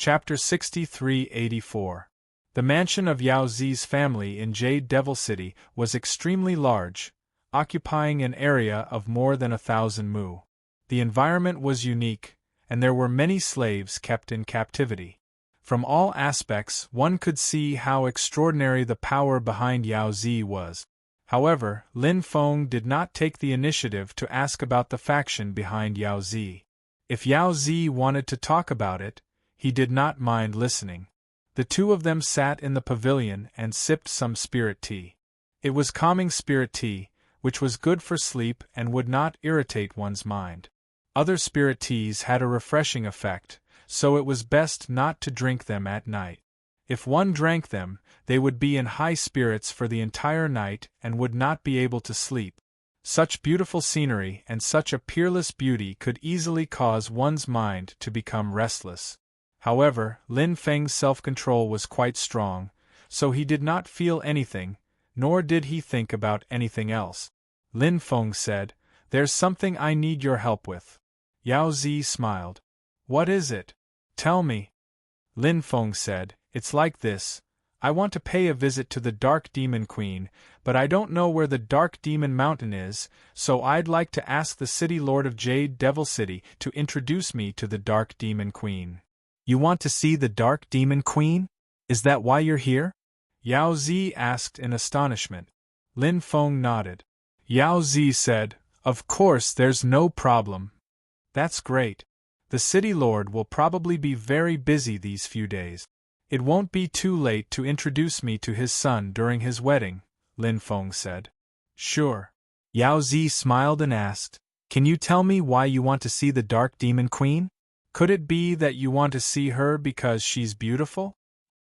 Chapter 63-84. The mansion of Yao Zi's family in Jade Devil City was extremely large, occupying an area of more than 1,000 mu. The environment was unique, and there were many slaves kept in captivity. From all aspects, one could see how extraordinary the power behind Yao Zi was. However, Lin Feng did not take the initiative to ask about the faction behind Yao Zi. If Yao Zi wanted to talk about it, he did not mind listening. The two of them sat in the pavilion and sipped some spirit tea. It was calming spirit tea, which was good for sleep and would not irritate one's mind. Other spirit teas had a refreshing effect, so it was best not to drink them at night. If one drank them, they would be in high spirits for the entire night and would not be able to sleep. Such beautiful scenery and such a peerless beauty could easily cause one's mind to become restless. However, Lin Feng's self-control was quite strong, so he did not feel anything, nor did he think about anything else. Lin Feng said, "There's something I need your help with." Yao Zi smiled. "What is it? Tell me." Lin Feng said, "It's like this. I want to pay a visit to the Dark Demon Queen, but I don't know where the Dark Demon Mountain is, so I'd like to ask the City Lord of Jade Devil City to introduce me to the Dark Demon Queen." "You want to see the Dark Demon Queen? Is that why you're here?" Yao Zi asked in astonishment. Lin Feng nodded. Yao Zi said, "Of course, there's no problem." "That's great. The City Lord will probably be very busy these few days. It won't be too late to introduce me to his son during his wedding," Lin Feng said. "Sure." Yao Zi smiled and asked, "Can you tell me why you want to see the Dark Demon Queen? Could it be that you want to see her because she's beautiful?"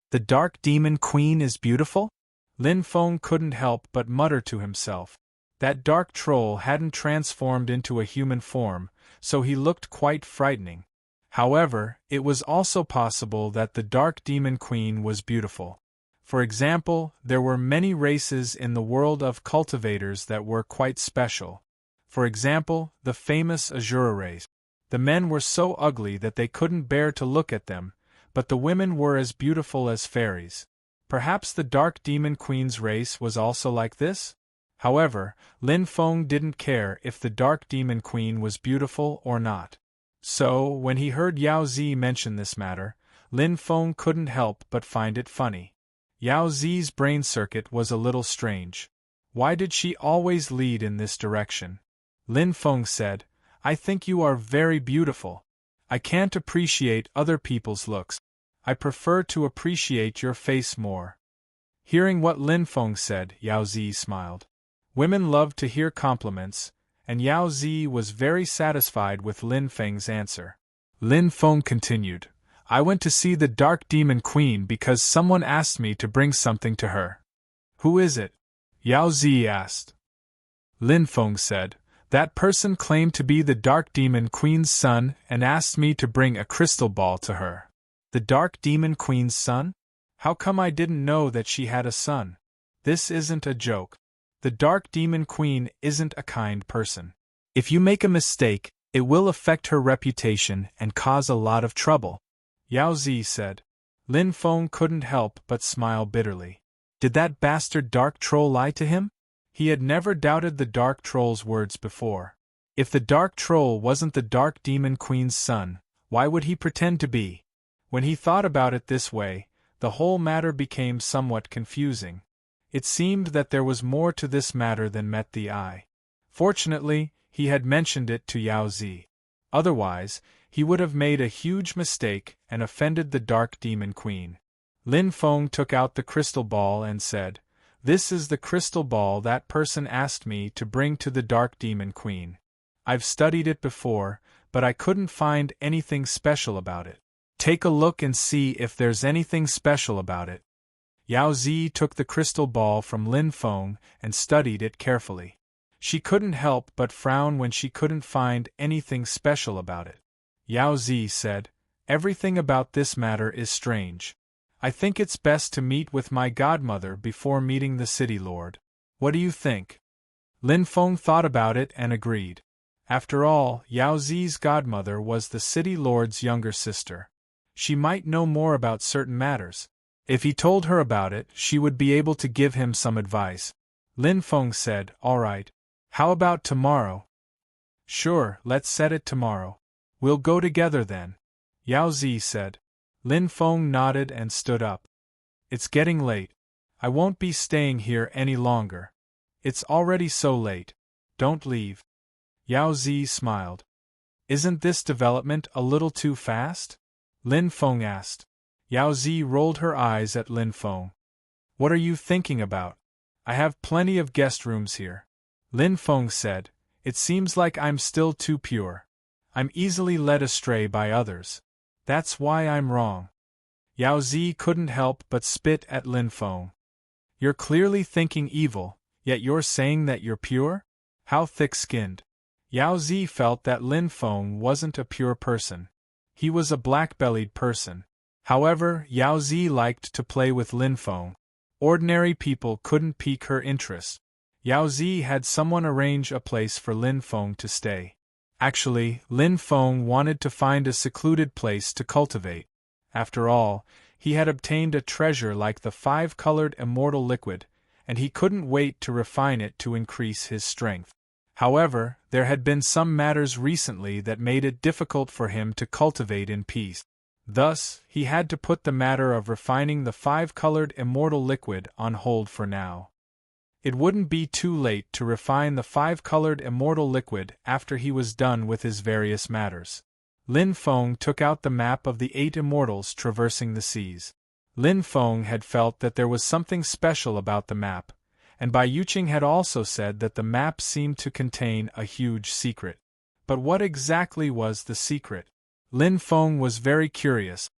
"The Dark Demon Queen is beautiful?" Lin Feng couldn't help but mutter to himself. That dark troll hadn't transformed into a human form, so he looked quite frightening. However, it was also possible that the Dark Demon Queen was beautiful. For example, there were many races in the world of cultivators that were quite special. For example, the famous Azura race. The men were so ugly that they couldn't bear to look at them, but the women were as beautiful as fairies. Perhaps the Dark Demon Queen's race was also like this? However, Lin Feng didn't care if the Dark Demon Queen was beautiful or not. So, when he heard Yao Zi mention this matter, Lin Feng couldn't help but find it funny. Yao Zi's brain circuit was a little strange. Why did she always lead in this direction? Lin Feng said, "I think you are very beautiful. I can't appreciate other people's looks. I prefer to appreciate your face more." Hearing what Lin Feng said, Yao Zi smiled. Women loved to hear compliments, and Yao Zi was very satisfied with Lin Feng's answer. Lin Feng continued, "I went to see the Dark Demon Queen because someone asked me to bring something to her." "Who is it?" Yao Zi asked. Lin Feng said, "That person claimed to be the Dark Demon Queen's son and asked me to bring a crystal ball to her." "The Dark Demon Queen's son? How come I didn't know that she had a son? This isn't a joke. The Dark Demon Queen isn't a kind person. If you make a mistake, it will affect her reputation and cause a lot of trouble," Yao Zi said. Lin Feng couldn't help but smile bitterly. Did that bastard Dark Troll lie to him? He had never doubted the Dark Troll's words before. If the Dark Troll wasn't the Dark Demon Queen's son, why would he pretend to be? When he thought about it this way, the whole matter became somewhat confusing. It seemed that there was more to this matter than met the eye. Fortunately, he had mentioned it to Yao Zi. Otherwise, he would have made a huge mistake and offended the Dark Demon Queen. Lin Feng took out the crystal ball and said, "This is the crystal ball that person asked me to bring to the Dark Demon Queen. I've studied it before, but I couldn't find anything special about it. Take a look and see if there's anything special about it." Yao Zi took the crystal ball from Lin Feng and studied it carefully. She couldn't help but frown when she couldn't find anything special about it. Yao Zi said, "Everything about this matter is strange. I think it's best to meet with my godmother before meeting the City Lord. What do you think?" Lin Feng thought about it and agreed. After all, Yao Zi's godmother was the City Lord's younger sister. She might know more about certain matters. If he told her about it, she would be able to give him some advice. Lin Feng said, "All right. How about tomorrow?" "Sure, let's set it tomorrow. We'll go together then," Yao Zi said. Lin Feng nodded and stood up. "It's getting late. I won't be staying here any longer. It's already so late. Don't leave." Yao Zi smiled. "Isn't this development a little too fast?" Lin Feng asked. Yao Zi rolled her eyes at Lin Feng. "What are you thinking about? I have plenty of guest rooms here." Lin Feng said, "It seems like I'm still too pure. I'm easily led astray by others. That's why I'm wrong." Yao Zi couldn't help but spit at Lin Feng. "You're clearly thinking evil, yet you're saying that you're pure? How thick-skinned." Yao Zi felt that Lin Feng wasn't a pure person. He was a black-bellied person. However, Yao Zi liked to play with Lin Feng. Ordinary people couldn't pique her interest. Yao Zi had someone arrange a place for Lin Feng to stay. Actually, Lin Feng wanted to find a secluded place to cultivate. After all, he had obtained a treasure like the 5-colored immortal liquid, and he couldn't wait to refine it to increase his strength. However, there had been some matters recently that made it difficult for him to cultivate in peace. Thus, he had to put the matter of refining the 5-colored immortal liquid on hold for now. It wouldn't be too late to refine the 5-colored immortal liquid after he was done with his various matters. Lin Feng took out the map of the 8 immortals traversing the seas. Lin Feng had felt that there was something special about the map, and Bai Yuqing had also said that the map seemed to contain a huge secret. But what exactly was the secret? Lin Feng was very curious.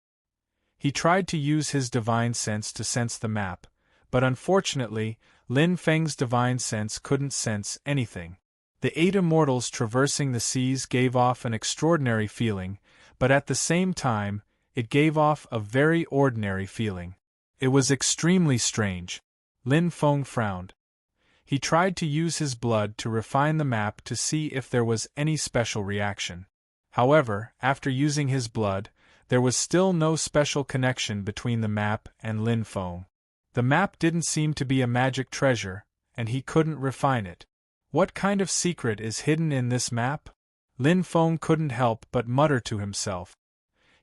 He tried to use his divine sense to sense the map, but unfortunately, Lin Feng's divine sense couldn't sense anything. The 8 immortals traversing the seas gave off an extraordinary feeling, but at the same time, it gave off a very ordinary feeling. It was extremely strange. Lin Feng frowned. He tried to use his blood to refine the map to see if there was any special reaction. However, after using his blood, there was still no special connection between the map and Lin Feng. The map didn't seem to be a magic treasure, and he couldn't refine it. What kind of secret is hidden in this map? Lin Feng couldn't help but mutter to himself.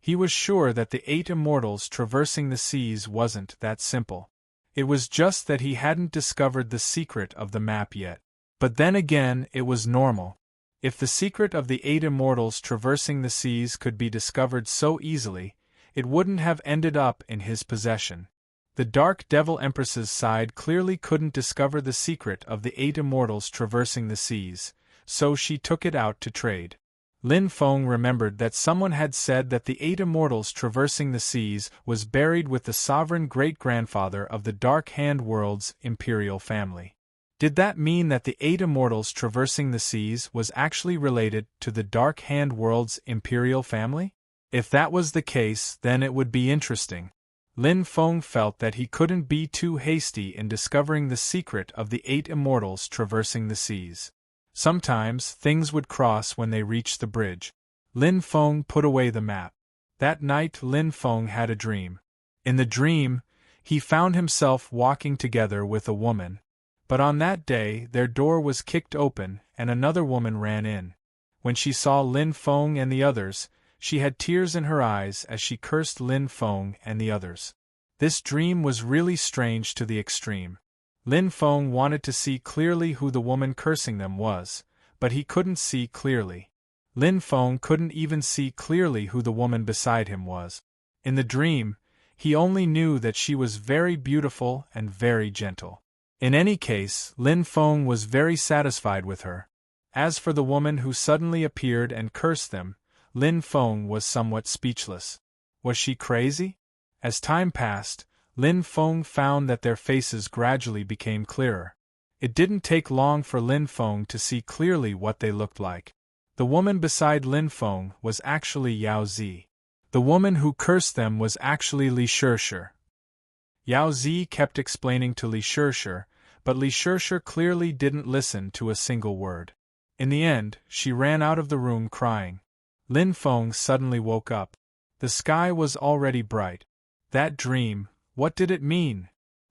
He was sure that the 8 immortals traversing the seas wasn't that simple. It was just that he hadn't discovered the secret of the map yet. But then again, it was normal. If the secret of the 8 immortals traversing the seas could be discovered so easily, it wouldn't have ended up in his possession. The Dark Devil Empress's side clearly couldn't discover the secret of the 8 immortals traversing the seas, so she took it out to trade. Lin Feng remembered that someone had said that the 8 immortals traversing the seas was buried with the sovereign great-grandfather of the Dark Hand World's imperial family. Did that mean that the 8 immortals traversing the seas was actually related to the Dark Hand World's imperial family? If that was the case, then it would be interesting. Lin Feng felt that he couldn't be too hasty in discovering the secret of the 8 immortals traversing the seas. Sometimes things would cross when they reached the bridge. Lin Feng put away the map. That night Lin Feng had a dream. In the dream, he found himself walking together with a woman. But on that day their door was kicked open and another woman ran in. When she saw Lin Feng and the others, she had tears in her eyes as she cursed Lin Feng and the others. This dream was really strange to the extreme. Lin Feng wanted to see clearly who the woman cursing them was, but he couldn't see clearly. Lin Feng couldn't even see clearly who the woman beside him was. In the dream, he only knew that she was very beautiful and very gentle. In any case, Lin Feng was very satisfied with her. As for the woman who suddenly appeared and cursed them, Lin Feng was somewhat speechless. Was she crazy? As time passed, Lin Feng found that their faces gradually became clearer. It didn't take long for Lin Feng to see clearly what they looked like. The woman beside Lin Feng was actually Yao Zi. The woman who cursed them was actually Li Shirshir. Yao Zi kept explaining to Li Shirshir, but Li Shirshir clearly didn't listen to a single word. In the end, she ran out of the room crying. Lin Feng suddenly woke up. The sky was already bright. That dream, what did it mean?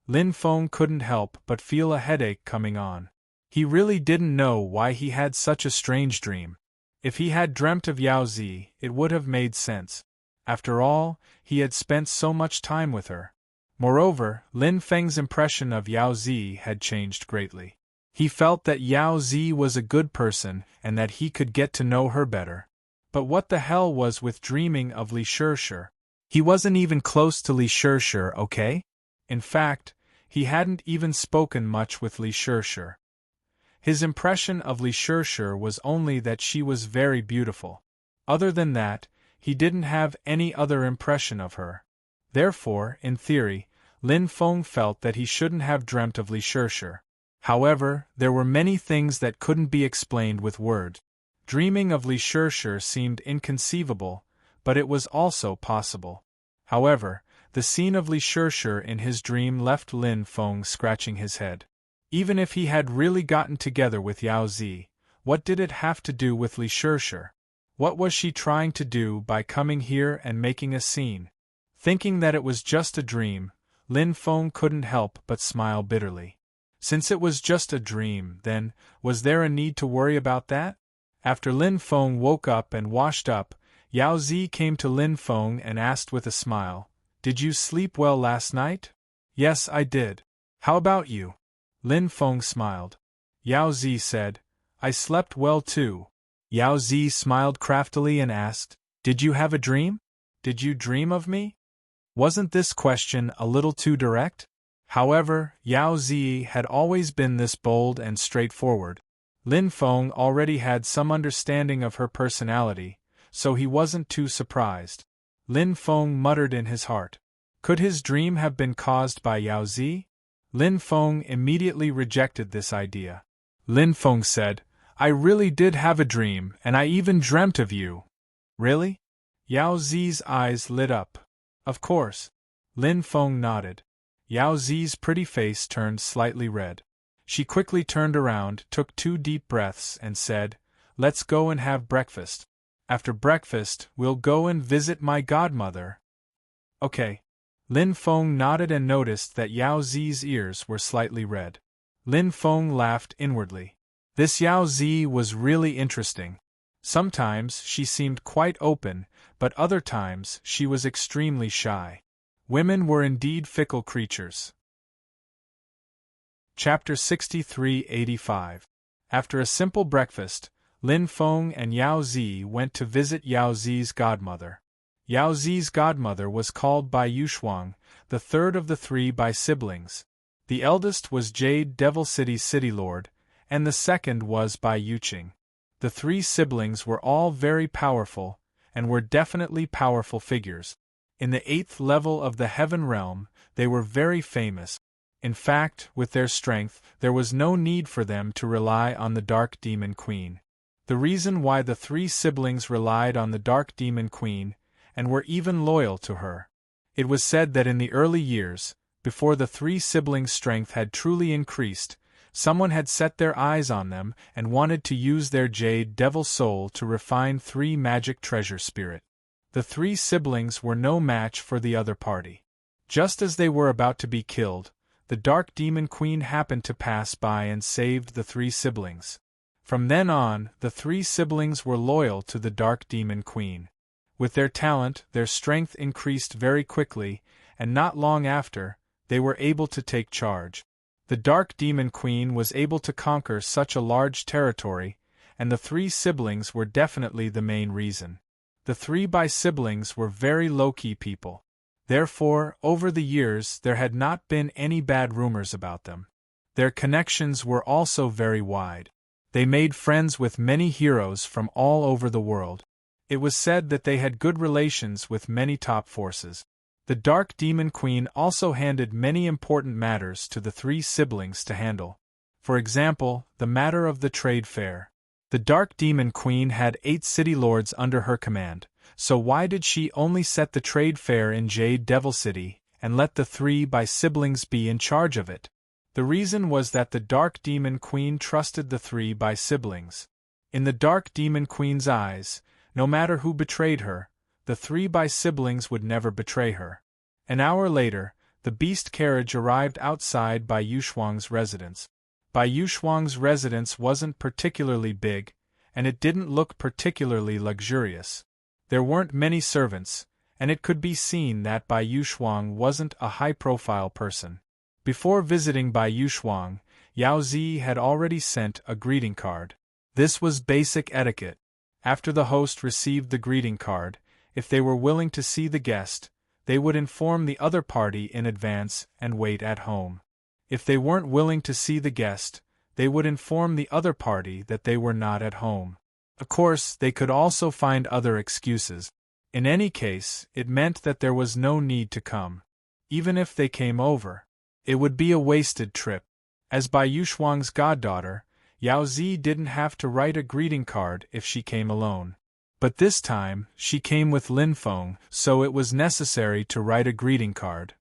Lin Feng couldn't help but feel a headache coming on. He really didn't know why he had such a strange dream. If he had dreamt of Yao Zi, it would have made sense. After all, he had spent so much time with her. Moreover, Lin Feng's impression of Yao Zi had changed greatly. He felt that Yao Zi was a good person and that he could get to know her better. But what the hell was with dreaming of Li Shirshir? He wasn't even close to Li Shirshir, okay? In fact, he hadn't even spoken much with Li Shirshir. His impression of Li Shirshir was only that she was very beautiful. Other than that, he didn't have any other impression of her. Therefore, in theory, Lin Feng felt that he shouldn't have dreamt of Li Shirshir. However, there were many things that couldn't be explained with words. Dreaming of Li Shirshir seemed inconceivable, but it was also possible. However, the scene of Li Shirshir in his dream left Lin Feng scratching his head. Even if he had really gotten together with Yao Zi, what did it have to do with Li Shirshir? What was she trying to do by coming here and making a scene? Thinking that it was just a dream, Lin Feng couldn't help but smile bitterly. Since it was just a dream, then, was there a need to worry about that? After Lin Feng woke up and washed up, Yao Zi came to Lin Feng and asked with a smile, "Did you sleep well last night?" "Yes, I did. How about you?" Lin Feng smiled. Yao Zi said, "I slept well too." Yao Zi smiled craftily and asked, "Did you have a dream? Did you dream of me?" Wasn't this question a little too direct? However, Yao Zi had always been this bold and straightforward. Lin Feng already had some understanding of her personality, so he wasn't too surprised. Lin Feng muttered in his heart. Could his dream have been caused by Yao Zi? Lin Feng immediately rejected this idea. Lin Feng said, "I really did have a dream, and I even dreamt of you." "Really?" Yao Zi's eyes lit up. "Of course." Lin Feng nodded. Yao Zi's pretty face turned slightly red. She quickly turned around, took 2 deep breaths, and said, "Let's go and have breakfast. After breakfast, we'll go and visit my godmother." "Okay." Lin Feng nodded and noticed that Yao Zi's ears were slightly red. Lin Feng laughed inwardly. This Yao Zi was really interesting. Sometimes she seemed quite open, but other times she was extremely shy. Women were indeed fickle creatures. Chapter 63-85. After a simple breakfast, Lin Feng and Yao Zi went to visit Yao Zi's godmother. Yao Zi's godmother was called Bai Yushuang, the third of the 3 Bai siblings. The eldest was Jade Devil City's city lord, and the second was Bai Yuqing. The 3 siblings were all very powerful, and were definitely powerful figures. In the 8th level of the Heaven Realm, they were very famous. In fact, with their strength, there was no need for them to rely on the Dark Demon Queen. The reason why the 3 siblings relied on the Dark Demon Queen, and were even loyal to her. It was said that in the early years, before the 3 siblings' strength had truly increased, someone had set their eyes on them and wanted to use their Jade Devil Soul to refine 3 magic treasure spirit. The 3 siblings were no match for the other party. Just as they were about to be killed, the Dark Demon Queen happened to pass by and saved the 3 siblings. From then on, the 3 siblings were loyal to the Dark Demon Queen. With their talent, their strength increased very quickly, and not long after, they were able to take charge. The Dark Demon Queen was able to conquer such a large territory, and the 3 siblings were definitely the main reason. The 3 Bai siblings were very low-key people. Therefore, over the years there had not been any bad rumors about them. Their connections were also very wide. They made friends with many heroes from all over the world. It was said that they had good relations with many top forces. The Dark Demon Queen also handed many important matters to the 3 siblings to handle. For example, the matter of the trade fair. The Dark Demon Queen had 8 city lords under her command, so why did she only set the trade fair in Jade Devil City, and let the 3 Bai siblings be in charge of it? The reason was that the Dark Demon Queen trusted the 3 Bai siblings. In the Dark Demon Queen's eyes, no matter who betrayed her, the 3 siblings would never betray her. An hour later, the beast carriage arrived outside Bai Yuxuang's residence. Bai Yuxuang's residence wasn't particularly big, and it didn't look particularly luxurious. There weren't many servants, and it could be seen that Bai Yuxuang wasn't a high-profile person. Before visiting Bai Yuxuang, Yao Zi had already sent a greeting card. This was basic etiquette. After the host received the greeting card, if they were willing to see the guest, they would inform the other party in advance and wait at home. If they weren't willing to see the guest, they would inform the other party that they were not at home. Of course, they could also find other excuses. In any case, it meant that there was no need to come. Even if they came over, it would be a wasted trip. As Bai Yuxuang's goddaughter, Yao Zi didn't have to write a greeting card if she came alone. But this time, she came with Lin Feng, so it was necessary to write a greeting card.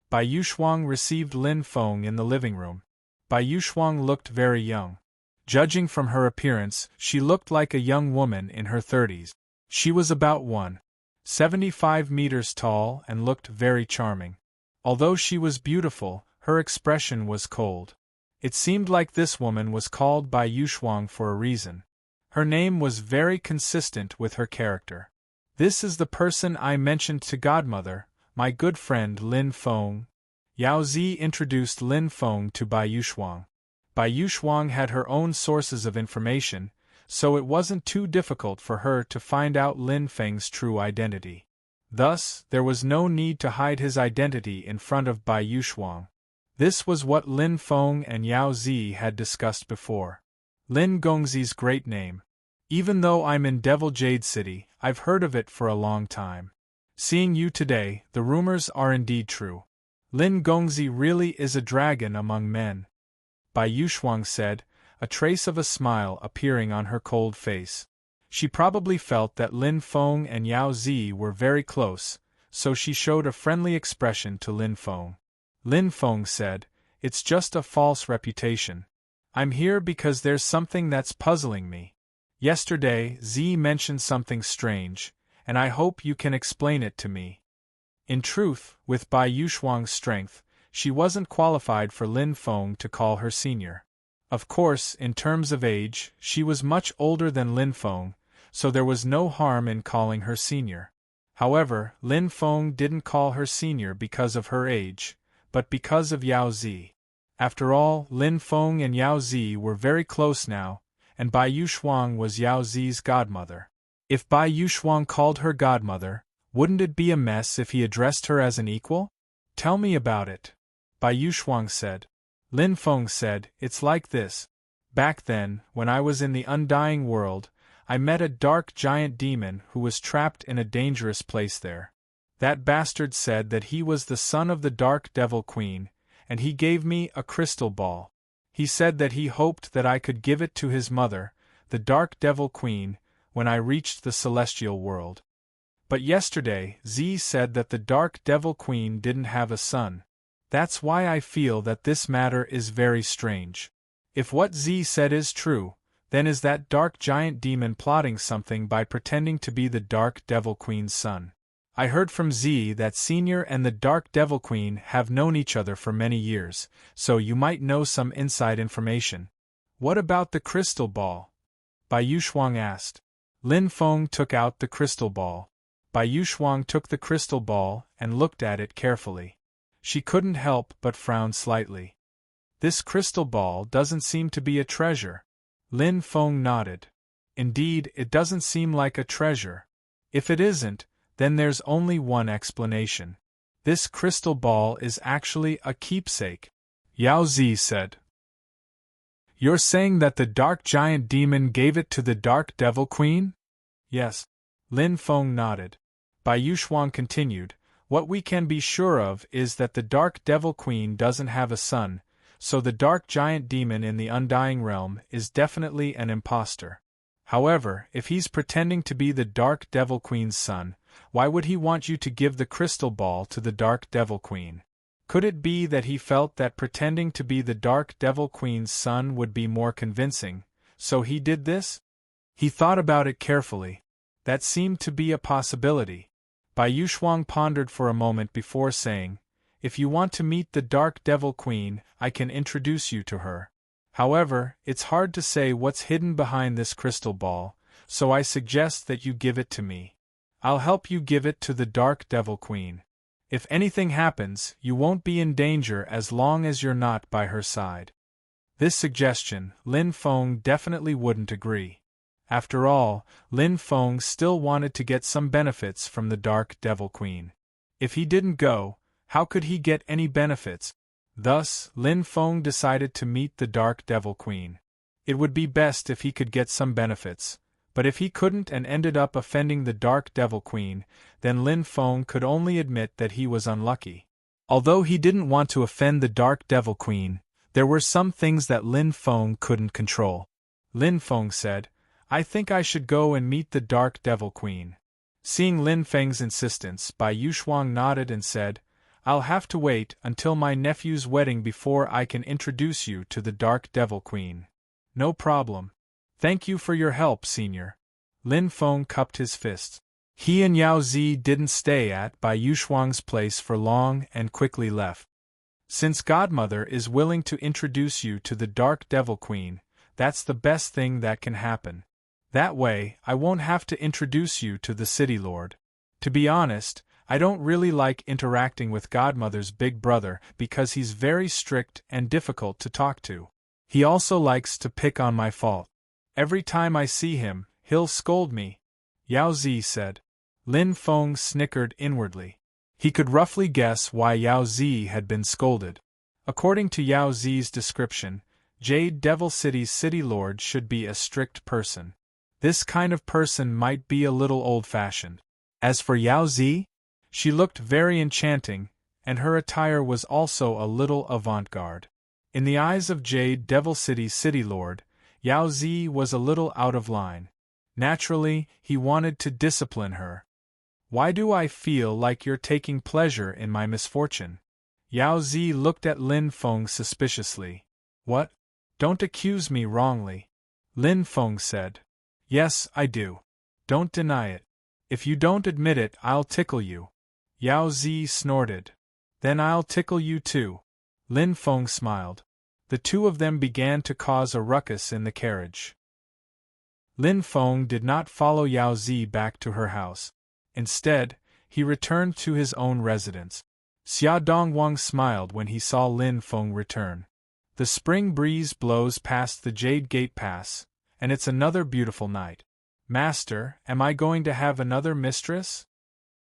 Bai Yuxuang received Lin Feng in the living room. Bai Yuxuang looked very young. Judging from her appearance, she looked like a young woman in her 30s. She was about 1.75 meters tall and looked very charming. Although she was beautiful, her expression was cold. It seemed like this woman was called Bai Yuxuang for a reason. Her name was very consistent with her character. This is the person I mentioned to Godmother, my good friend Lin Feng. Yao Zi introduced Lin Feng to Bai Yuxuang. Bai Yuxuang had her own sources of information, so it wasn't too difficult for her to find out Lin Feng's true identity. Thus, there was no need to hide his identity in front of Bai Yuxuang. This was what Lin Feng and Yao Zi had discussed before. Lin Gongzi's great name. Even though I'm in Devil Jade City, I've heard of it for a long time. Seeing you today, the rumors are indeed true. Lin Gongzi really is a dragon among men. Bai Yuxuang said, a trace of a smile appearing on her cold face. She probably felt that Lin Feng and Yao Zi were very close, so she showed a friendly expression to Lin Feng. Lin Feng said, it's just a false reputation. I'm here because there's something that's puzzling me. Yesterday, Zi mentioned something strange, and I hope you can explain it to me. In truth, with Bai Yuxuang's strength, she wasn't qualified for Lin Feng to call her senior. Of course, in terms of age, she was much older than Lin Feng, so there was no harm in calling her senior. However, Lin Feng didn't call her senior because of her age, but because of Yao Zi. After all, Lin Feng and Yao Zi were very close now, and Bai Yuxuang was Yao Zi's godmother. If Bai Yuxuang called her godmother, wouldn't it be a mess if he addressed her as an equal? Tell me about it. Bai Yuxuang said. Lin Feng said, it's like this. Back then, when I was in the undying world, I met a dark giant demon who was trapped in a dangerous place there. That bastard said that he was the son of the Dark Devil Queen, and he gave me a crystal ball. He said that he hoped that I could give it to his mother, the Dark Devil Queen, when I reached the celestial world. But yesterday, Z said that the Dark Devil Queen didn't have a son. That's why I feel that this matter is very strange. If what Z said is true, then is that dark giant demon plotting something by pretending to be the Dark Devil Queen's son? I heard from Z that Senior and the Dark Devil Queen have known each other for many years, so you might know some inside information. What about the crystal ball? Bai Yuxuang asked. Lin Feng took out the crystal ball. Bai Yuxuang took the crystal ball and looked at it carefully. She couldn't help but frown slightly. This crystal ball doesn't seem to be a treasure. Lin Feng nodded. Indeed, it doesn't seem like a treasure. If it isn't, then there's only one explanation. This crystal ball is actually a keepsake. Yao Zi said. You're saying that the dark giant demon gave it to the Dark Devil Queen? Yes. Lin Feng nodded. Bai Yuxuang continued. What we can be sure of is that the Dark Devil Queen doesn't have a son, so the dark giant demon in the Undying Realm is definitely an impostor. However, if he's pretending to be the Dark Devil Queen's son, why would he want you to give the crystal ball to the Dark Devil Queen? Could it be that he felt that pretending to be the Dark Devil Queen's son would be more convincing, so he did this? He thought about it carefully. That seemed to be a possibility. Bai Yuxuang pondered for a moment before saying, "If you want to meet the Dark Devil Queen, I can introduce you to her. However, it's hard to say what's hidden behind this crystal ball, so I suggest that you give it to me. I'll help you give it to the Dark Devil Queen. If anything happens, you won't be in danger as long as you're not by her side." This suggestion, Lin Feng definitely wouldn't agree. After all, Lin Feng still wanted to get some benefits from the Dark Devil Queen. If he didn't go, how could he get any benefits? Thus, Lin Feng decided to meet the Dark Devil Queen. It would be best if he could get some benefits, but if he couldn't and ended up offending the Dark Devil Queen, then Lin Feng could only admit that he was unlucky. Although he didn't want to offend the Dark Devil Queen, there were some things that Lin Feng couldn't control. Lin Feng said, "I think I should go and meet the Dark Devil Queen." Seeing Lin Feng's insistence, Bai Yuxuang nodded and said, "I'll have to wait until my nephew's wedding before I can introduce you to the Dark Devil Queen." "No problem. Thank you for your help, Senior." Lin Feng cupped his fists. He and Yao Zi didn't stay at Bai Yuxuang's place for long and quickly left. "Since Godmother is willing to introduce you to the Dark Devil Queen, that's the best thing that can happen. That way, I won't have to introduce you to the City Lord. To be honest, I don't really like interacting with Godmother's big brother because he's very strict and difficult to talk to. He also likes to pick on my fault. Every time I see him, he'll scold me," Yao Zi said. Lin Feng snickered inwardly. He could roughly guess why Yao Zi had been scolded. According to Yao Zi's description, Jade Devil City's City Lord should be a strict person. This kind of person might be a little old-fashioned. As for Yao Zi, she looked very enchanting, and her attire was also a little avant-garde. In the eyes of Jade Devil City's City Lord, Yao Zi was a little out of line. Naturally, he wanted to discipline her. "Why do I feel like you're taking pleasure in my misfortune?" Yao Zi looked at Lin Feng suspiciously. "What? Don't accuse me wrongly," Lin Feng said. "Yes, I do. Don't deny it. If you don't admit it, I'll tickle you." Yao Zi snorted. "Then I'll tickle you too." Lin Feng smiled. The two of them began to cause a ruckus in the carriage. Lin Feng did not follow Yao Zi back to her house. Instead, he returned to his own residence. Xia Dongwang smiled when he saw Lin Feng return. The spring breeze blows past the Jade Gate Pass, and it's another beautiful night. "Master, am I going to have another mistress?"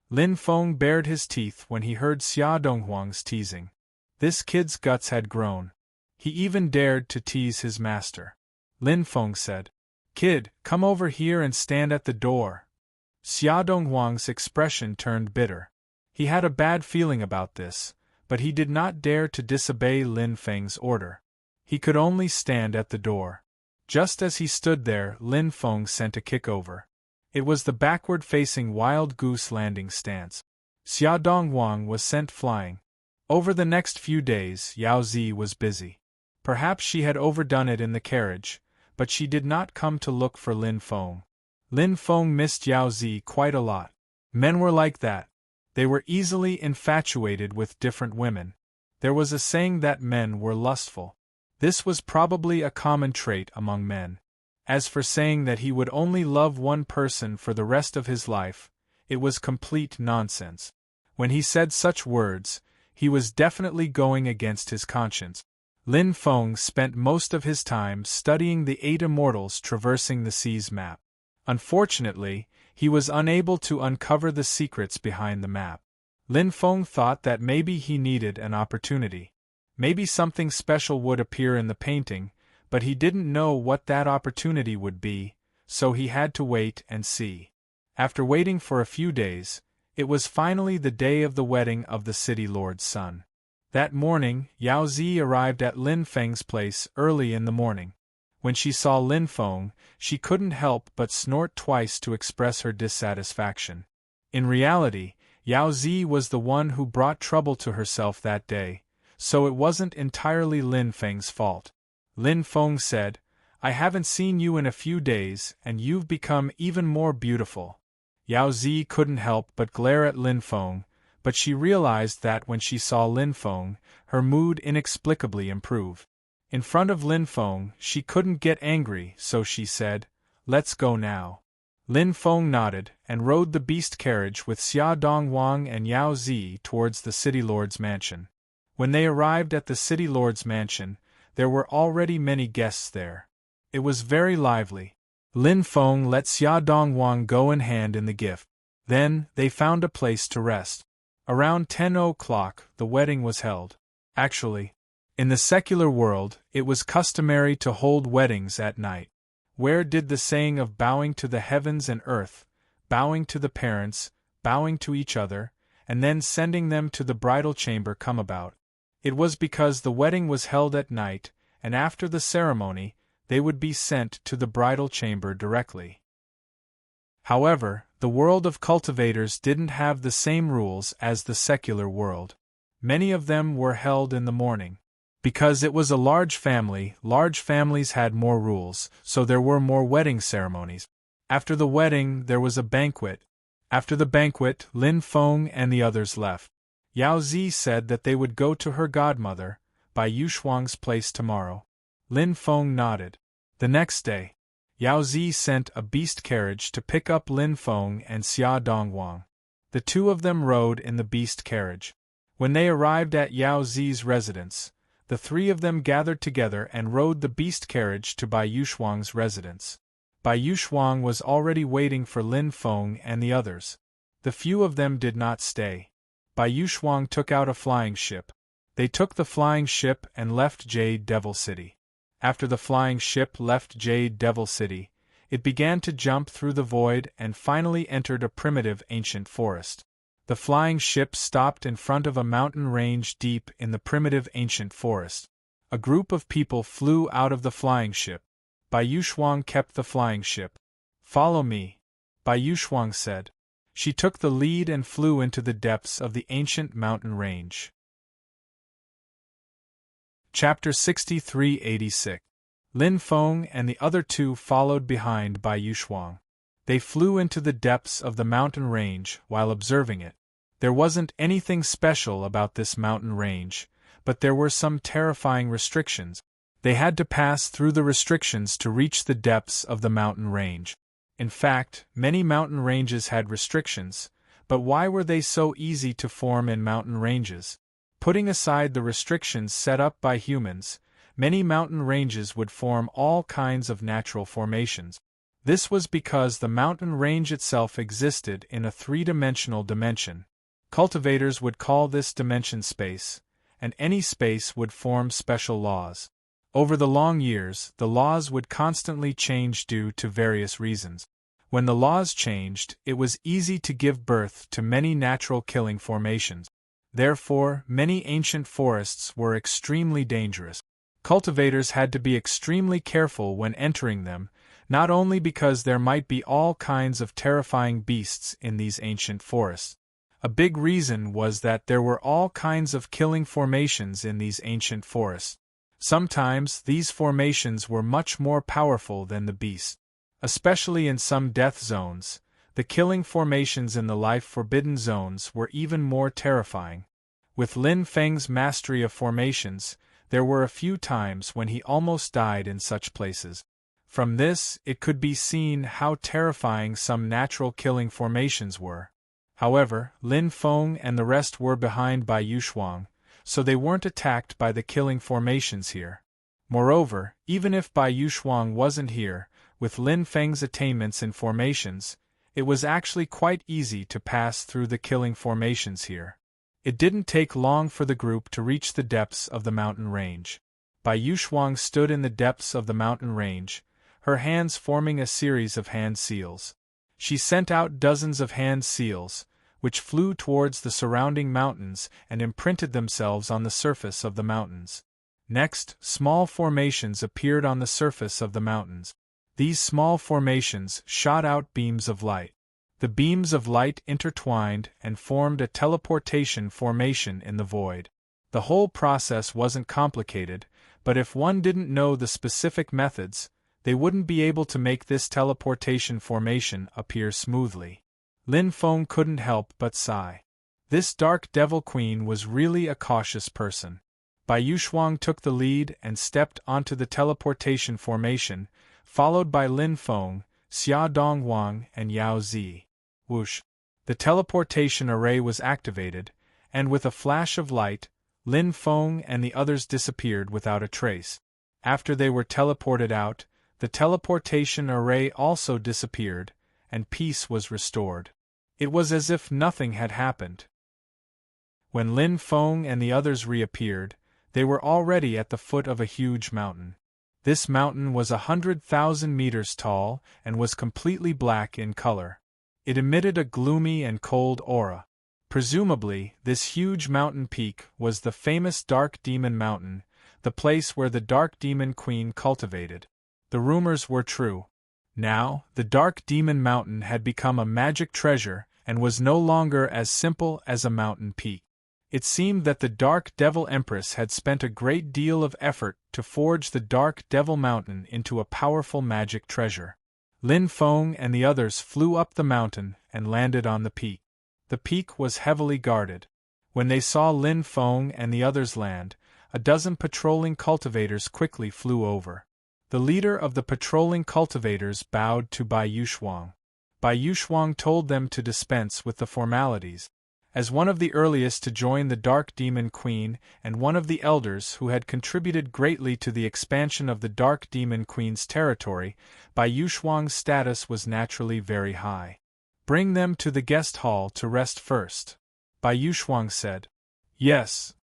Lin Feng bared his teeth when he heard Xia Donghuang's teasing. This kid's guts had grown. He even dared to tease his master. Lin Feng said, "Kid, come over here and stand at the door." Xia Donghuang's expression turned bitter. He had a bad feeling about this, but he did not dare to disobey Lin Feng's order. He could only stand at the door. Just as he stood there, Lin Feng sent a kick over. It was the backward-facing wild goose landing stance. Xia Donghuang was sent flying. Over the next few days, Yao Zi was busy. Perhaps she had overdone it in the carriage, but she did not come to look for Lin Feng. Lin Feng missed Yao Zi quite a lot. Men were like that. They were easily infatuated with different women. There was a saying that men were lustful. This was probably a common trait among men. As for saying that he would only love one person for the rest of his life, it was complete nonsense. When he said such words, he was definitely going against his conscience. Lin Feng spent most of his time studying the 8 immortals traversing the seas map. Unfortunately, he was unable to uncover the secrets behind the map. Lin Feng thought that maybe he needed an opportunity. Maybe something special would appear in the painting, but he didn't know what that opportunity would be, so he had to wait and see. After waiting for a few days, it was finally the day of the wedding of the City Lord's son. That morning, Yao Zi arrived at Lin Feng's place early in the morning. When she saw Lin Feng, she couldn't help but snort twice to express her dissatisfaction. In reality, Yao Zi was the one who brought trouble to herself that day, so it wasn't entirely Lin Feng's fault. Lin Feng said, "I haven't seen you in a few days and you've become even more beautiful." Yao Zi couldn't help but glare at Lin Feng, but she realized that when she saw Lin Feng, her mood inexplicably improved. In front of Lin Feng, she couldn't get angry, so she said, "Let's go now." Lin Feng nodded and rode the beast carriage with Xia Dongwang and Yao Zi towards the city lord's mansion. When they arrived at the city lord's mansion, there were already many guests there. It was very lively. Lin Feng let Xia Dongwang go in hand in the gift. Then, they found a place to rest. Around 10 o'clock, the wedding was held. Actually, in the secular world, it was customary to hold weddings at night. Where did the saying of bowing to the heavens and earth, bowing to the parents, bowing to each other, and then sending them to the bridal chamber come about? It was because the wedding was held at night, and after the ceremony, they would be sent to the bridal chamber directly. However, the world of cultivators didn't have the same rules as the secular world. Many of them were held in the morning. Because it was a large families had more rules, so there were more wedding ceremonies. After the wedding, there was a banquet. After the banquet, Lin Feng and the others left. Yao Zi said that they would go to her godmother, by Yushuang's place tomorrow. Lin Feng nodded. The next day, Yao Zi sent a beast carriage to pick up Lin Feng and Xia Dongwang. The two of them rode in the beast carriage. When they arrived at Yao Zi's residence, the three of them gathered together and rode the beast carriage to Bai Yushuang's residence. Bai Yushuang was already waiting for Lin Feng and the others. The few of them did not stay. Bai Yushuang took out a flying ship. They took the flying ship and left Jade Devil City. After the flying ship left Jade Devil City, it began to jump through the void and finally entered a primitive ancient forest. The flying ship stopped in front of a mountain range deep in the primitive ancient forest. A group of people flew out of the flying ship. Bai Yushuang kept the flying ship. "Follow me," Bai Yushuang said. She took the lead and flew into the depths of the ancient mountain range. Chapter 63-86. Lin Feng and the other two followed behind Bai Yushuang. They flew into the depths of the mountain range while observing it. There wasn't anything special about this mountain range, but there were some terrifying restrictions. They had to pass through the restrictions to reach the depths of the mountain range. In fact, many mountain ranges had restrictions, but why were they so easy to form in mountain ranges? Putting aside the restrictions set up by humans, many mountain ranges would form all kinds of natural formations. This was because the mountain range itself existed in a three-dimensional dimension. Cultivators would call this dimension space, and any space would form special laws. Over the long years, the laws would constantly change due to various reasons. When the laws changed, it was easy to give birth to many natural killing formations. Therefore, many ancient forests were extremely dangerous. Cultivators had to be extremely careful when entering them, not only because there might be all kinds of terrifying beasts in these ancient forests. A big reason was that there were all kinds of killing formations in these ancient forests. Sometimes these formations were much more powerful than the beasts. Especially in some death zones, the killing formations in the life-forbidden zones were even more terrifying. With Lin Feng's mastery of formations, there were a few times when he almost died in such places. From this, it could be seen how terrifying some natural killing formations were. However, Lin Feng and the rest were behind Bai Yushuang, so they weren't attacked by the killing formations here. Moreover, even if Bai Yushuang wasn't here, with Lin Feng's attainments in formations, it was actually quite easy to pass through the killing formations here. It didn't take long for the group to reach the depths of the mountain range. Bai Yushuang stood in the depths of the mountain range, her hands forming a series of hand seals. She sent out dozens of hand seals, which flew towards the surrounding mountains and imprinted themselves on the surface of the mountains. Next, small formations appeared on the surface of the mountains. These small formations shot out beams of light. The beams of light intertwined and formed a teleportation formation in the void. The whole process wasn't complicated, but if one didn't know the specific methods, they wouldn't be able to make this teleportation formation appear smoothly. Lin Feng couldn't help but sigh. This dark devil queen was really a cautious person. Bai Yuxuang took the lead and stepped onto the teleportation formation, followed by Lin Feng, Xia Donghuang, and Yao Zi. Whoosh! The teleportation array was activated, and with a flash of light, Lin Feng and the others disappeared without a trace. After they were teleported out, the teleportation array also disappeared, and peace was restored. It was as if nothing had happened. When Lin Feng and the others reappeared, they were already at the foot of a huge mountain. This mountain was 100,000 meters tall and was completely black in color. It emitted a gloomy and cold aura. Presumably, this huge mountain peak was the famous Dark Demon Mountain, the place where the Dark Demon Queen cultivated. The rumors were true. Now, the Dark Demon Mountain had become a magic treasure and was no longer as simple as a mountain peak. It seemed that the Dark Devil Empress had spent a great deal of effort to forge the Dark Devil Mountain into a powerful magic treasure. Lin Feng and the others flew up the mountain and landed on the peak. The peak was heavily guarded. When they saw Lin Feng and the others land, a dozen patrolling cultivators quickly flew over. The leader of the patrolling cultivators bowed to Bai Yuxuang. Bai Yuxuang told them to dispense with the formalities. As one of the earliest to join the Dark Demon Queen and one of the elders who had contributed greatly to the expansion of the Dark Demon Queen's territory, Bai Yuxuang's status was naturally very high. Bring them to the guest hall to rest first, Bai Yuxuang said. Yes,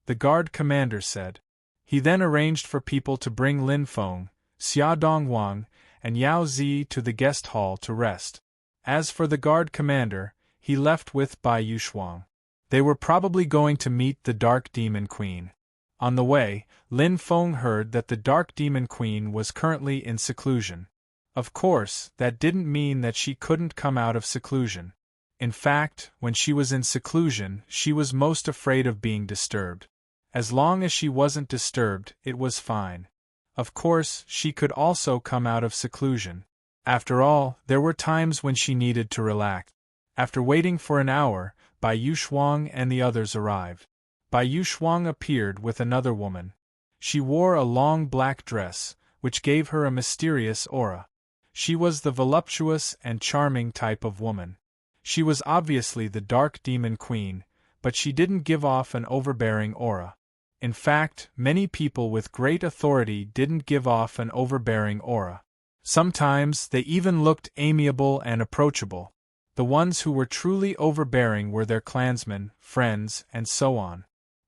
the guard commander said. He then arranged for people to bring Lin Feng, Xia Donghuang, and Yao Zi to the guest hall to rest. As for the guard commander, he left with Bai Yuxuang. They were probably going to meet the Dark Demon Queen. On the way, Lin Feng heard that the Dark Demon Queen was currently in seclusion. Of course, that didn't mean that she couldn't come out of seclusion. In fact, when she was in seclusion, she was most afraid of being disturbed. As long as she wasn't disturbed, it was fine. Of course, she could also come out of seclusion. After all, there were times when she needed to relax. After waiting for an hour, Bai Yuxuang and the others arrived. Bai Yuxuang appeared with another woman. She wore a long black dress, which gave her a mysterious aura. She was the voluptuous and charming type of woman. She was obviously the Dark Demon Queen, but she didn't give off an overbearing aura. In fact, many people with great authority didn't give off an overbearing aura. Sometimes they even looked amiable and approachable. The ones who were truly overbearing were their clansmen, friends, and so on.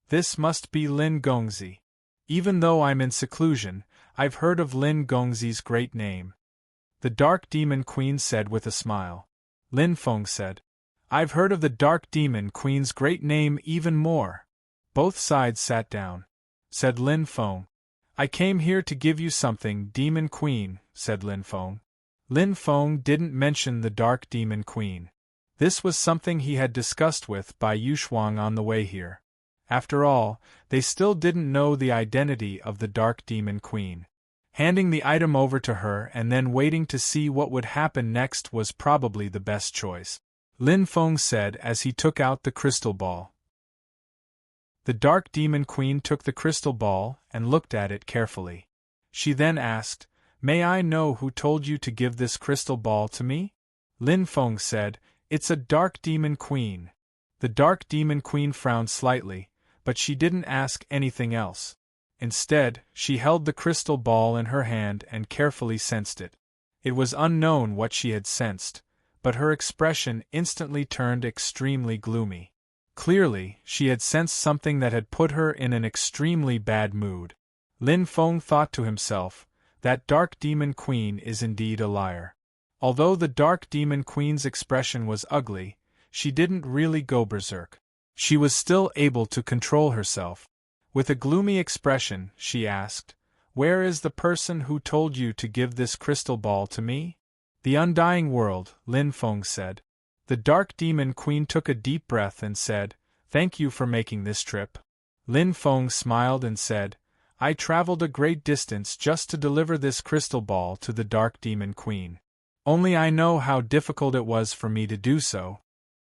This must be Lin Gongzi. Even though I'm in seclusion, I've heard of Lin Gongzi's great name. The Dark Demon Queen said with a smile. Lin Feng said, I've heard of the Dark Demon Queen's great name even more. Both sides sat down. Said Lin Feng. I came here to give you something, Demon Queen, said Lin Feng. Lin Feng didn't mention the Dark Demon Queen. This was something he had discussed with Bai Yuxuang on the way here. After all, they still didn't know the identity of the Dark Demon Queen. Handing the item over to her and then waiting to see what would happen next was probably the best choice. Lin Feng said as he took out the crystal ball. The Dark Demon Queen took the crystal ball and looked at it carefully. She then asked, May I know who told you to give this crystal ball to me? Lin Feng said, It's a Dark Demon Queen. The Dark Demon Queen frowned slightly, but she didn't ask anything else. Instead, she held the crystal ball in her hand and carefully sensed it. It was unknown what she had sensed, but her expression instantly turned extremely gloomy. Clearly, she had sensed something that had put her in an extremely bad mood. Lin Feng thought to himself, that Dark Demon Queen is indeed a liar. Although the Dark Demon Queen's expression was ugly, she didn't really go berserk. She was still able to control herself. With a gloomy expression, she asked, Where is the person who told you to give this crystal ball to me? The Undying World, Lin Feng said. The Dark Demon Queen took a deep breath and said, Thank you for making this trip. Lin Feng smiled and said, I traveled a great distance just to deliver this crystal ball to the Dark Demon Queen. Only I know how difficult it was for me to do so.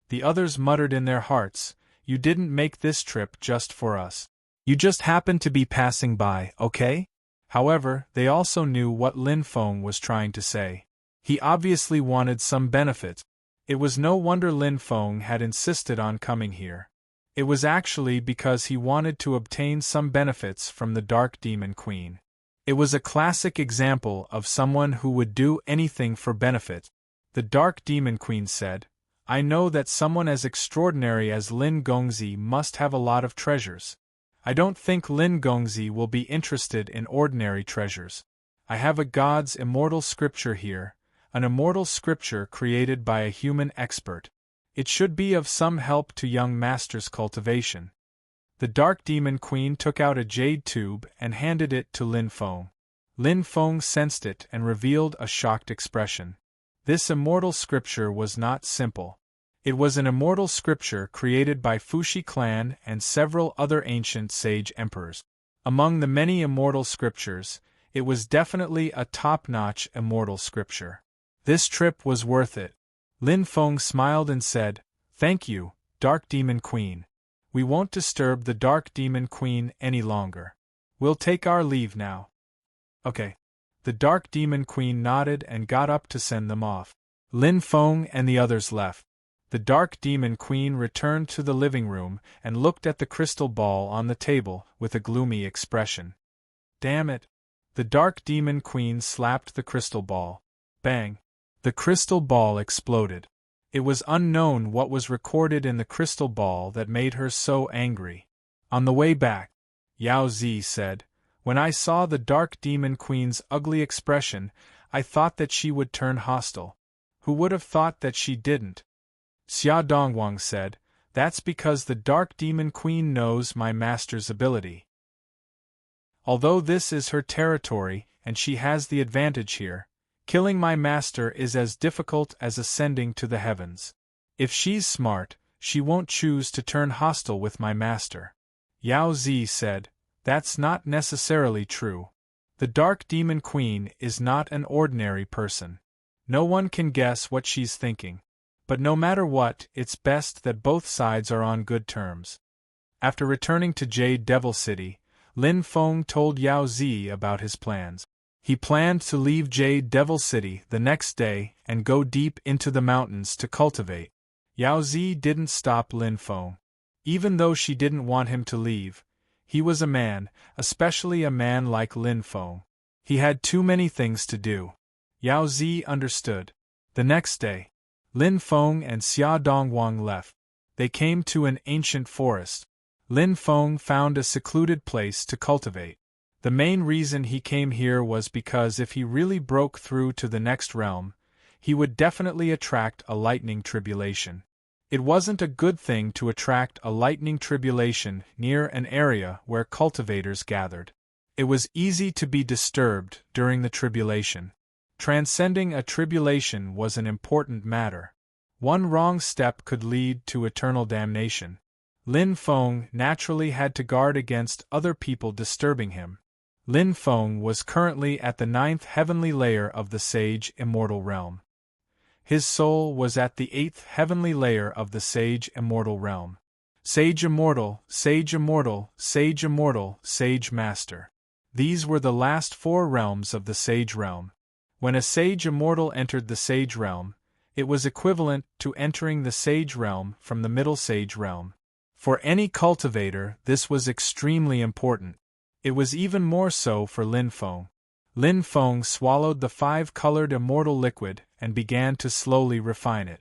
The others muttered in their hearts, "You didn't make this trip just for us. You just happened to be passing by, okay?" However, they also knew what Lin Feng was trying to say. He obviously wanted some benefit. It was no wonder Lin Feng had insisted on coming here. It was actually because he wanted to obtain some benefits from the Dark Demon Queen. It was a classic example of someone who would do anything for benefit. The Dark Demon Queen said, "I know that someone as extraordinary as Lin Gongzi must have a lot of treasures. I don't think Lin Gongzi will be interested in ordinary treasures. I have a God's immortal scripture here, an immortal scripture created by a human expert. It should be of some help to young master's cultivation." The Dark Demon Queen took out a jade tube and handed it to Lin Feng. Lin Feng sensed it and revealed a shocked expression. This immortal scripture was not simple. It was an immortal scripture created by Fushi clan and several other ancient sage emperors. Among the many immortal scriptures, it was definitely a top-notch immortal scripture. This trip was worth it. Lin Feng smiled and said, "Thank you, Dark Demon Queen. We won't disturb the Dark Demon Queen any longer. We'll take our leave now." "Okay." The Dark Demon Queen nodded and got up to send them off. Lin Feng and the others left. The Dark Demon Queen returned to the living room and looked at the crystal ball on the table with a gloomy expression. "Damn it." The Dark Demon Queen slapped the crystal ball. Bang! The crystal ball exploded. It was unknown what was recorded in the crystal ball that made her so angry. On the way back, Yao Zi said, "When I saw the Dark Demon Queen's ugly expression, I thought that she would turn hostile. Who would have thought that she didn't?" Xia Dongwang said, "That's because the Dark Demon Queen knows my master's ability. Although this is her territory and she has the advantage here, killing my master is as difficult as ascending to the heavens. If she's smart, she won't choose to turn hostile with my master." Yao Zi said, "That's not necessarily true. The Dark Demon Queen is not an ordinary person. No one can guess what she's thinking. But no matter what, it's best that both sides are on good terms." After returning to Jade Devil City, Lin Feng told Yao Zi about his plans. He planned to leave Jade Devil City the next day and go deep into the mountains to cultivate. Yao Zi didn't stop Lin Feng. Even though she didn't want him to leave, he was a man, especially a man like Lin Feng. He had too many things to do. Yao Zi understood. The next day, Lin Feng and Xia Dongwang left. They came to an ancient forest. Lin Feng found a secluded place to cultivate. The main reason he came here was because if he really broke through to the next realm, he would definitely attract a lightning tribulation. It wasn't a good thing to attract a lightning tribulation near an area where cultivators gathered. It was easy to be disturbed during the tribulation. Transcending a tribulation was an important matter. One wrong step could lead to eternal damnation. Lin Feng naturally had to guard against other people disturbing him. Lin Feng was currently at the 9th heavenly layer of the Sage Immortal Realm. His soul was at the 8th heavenly layer of the Sage Immortal Realm. Sage Immortal, Sage Immortal, Sage Immortal, Sage Master. These were the last 4 realms of the Sage Realm. When a Sage Immortal entered the Sage Realm, it was equivalent to entering the Sage Realm from the Middle Sage Realm. For any cultivator, this was extremely important. It was even more so for Lin Feng. Lin Feng swallowed the 5-colored immortal liquid and began to slowly refine it.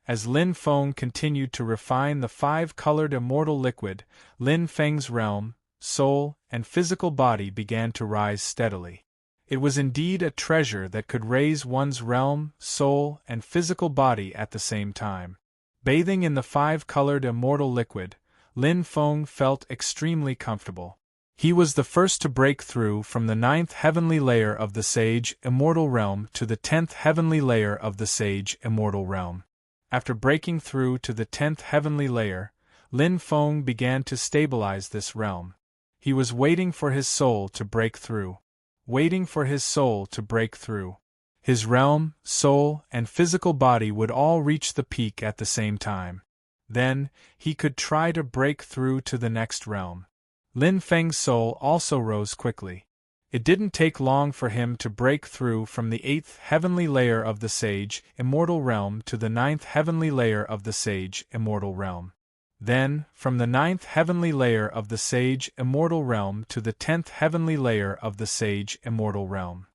As Lin Feng continued to refine the 5-colored immortal liquid, Lin Feng's realm, soul, and physical body began to rise steadily. It was indeed a treasure that could raise one's realm, soul, and physical body at the same time. Bathing in the 5-colored immortal liquid, Lin Feng felt extremely comfortable. He was the first to break through from the 9th heavenly layer of the Sage Immortal Realm to the 10th heavenly layer of the Sage Immortal Realm. After breaking through to the 10th heavenly layer, Lin Feng began to stabilize this realm. He was waiting for his soul to break through. Waiting for his soul to break through. His realm, soul, and physical body would all reach the peak at the same time. Then, he could try to break through to the next realm. Lin Feng's soul also rose quickly. It didn't take long for him to break through from the 8th heavenly layer of the Sage Immortal Realm to the 9th heavenly layer of the Sage Immortal Realm. Then, from the 9th heavenly layer of the Sage Immortal Realm to the 10th heavenly layer of the Sage Immortal Realm.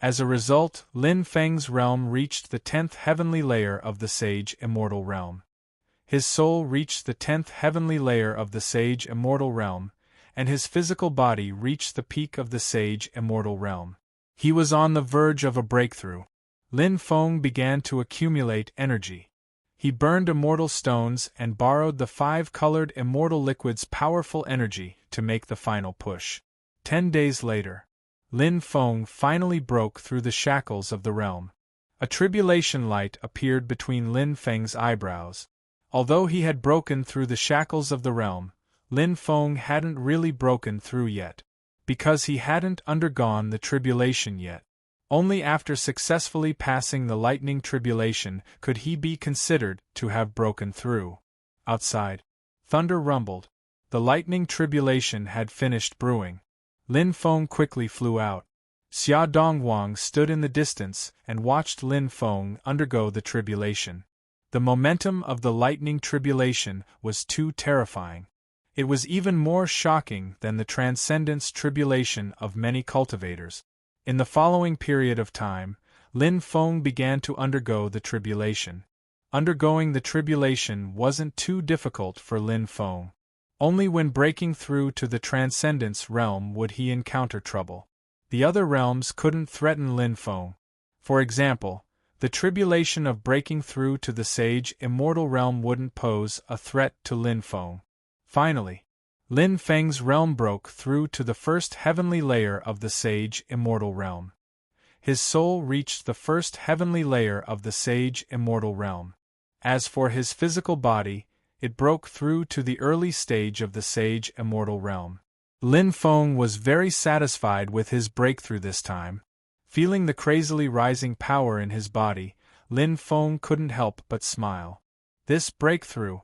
As a result, Lin Feng's realm reached the 10th heavenly layer of the Sage Immortal Realm. His soul reached the 10th heavenly layer of the Sage Immortal Realm, and his physical body reached the peak of the Sage Immortal Realm. He was on the verge of a breakthrough. Lin Feng began to accumulate energy. He burned immortal stones and borrowed the 5-colored immortal liquid's powerful energy to make the final push. 10 days later, Lin Feng finally broke through the shackles of the realm. A tribulation light appeared between Lin Feng's eyebrows. Although he had broken through the shackles of the realm, Lin Feng hadn't really broken through yet, because he hadn't undergone the tribulation yet. Only after successfully passing the lightning tribulation could he be considered to have broken through. Outside, thunder rumbled. The lightning tribulation had finished brewing. Lin Feng quickly flew out. Xia Donghuang stood in the distance and watched Lin Feng undergo the tribulation. The momentum of the lightning tribulation was too terrifying. It was even more shocking than the transcendence tribulation of many cultivators. In the following period of time, Lin Feng began to undergo the tribulation. Undergoing the tribulation wasn't too difficult for Lin Feng. Only when breaking through to the transcendence realm would he encounter trouble. The other realms couldn't threaten Lin Feng. For example, the tribulation of breaking through to the Sage Immortal Realm wouldn't pose a threat to Lin Feng. Finally, Lin Feng's realm broke through to the 1st heavenly layer of the Sage Immortal Realm. His soul reached the 1st heavenly layer of the Sage Immortal Realm. As for his physical body, it broke through to the early stage of the Sage Immortal Realm. Lin Feng was very satisfied with his breakthrough this time. Feeling the crazily rising power in his body, Lin Feng couldn't help but smile. This breakthrough,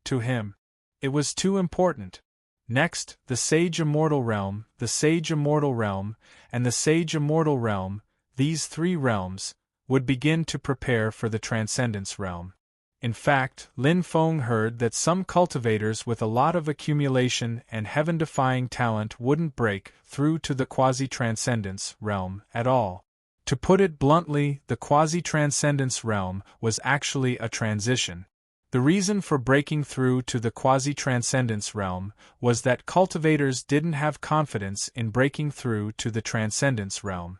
to him, it was too important. Next, the Sage Immortal Realm, the Sage Immortal Realm, and the Sage Immortal Realm, these 3 realms, would begin to prepare for the Transcendence Realm. In fact, Lin Feng heard that some cultivators with a lot of accumulation and heaven-defying talent wouldn't break through to the quasi-transcendence realm at all. To put it bluntly, the quasi-transcendence realm was actually a transition. The reason for breaking through to the quasi-transcendence realm was that cultivators didn't have confidence in breaking through to the transcendence realm.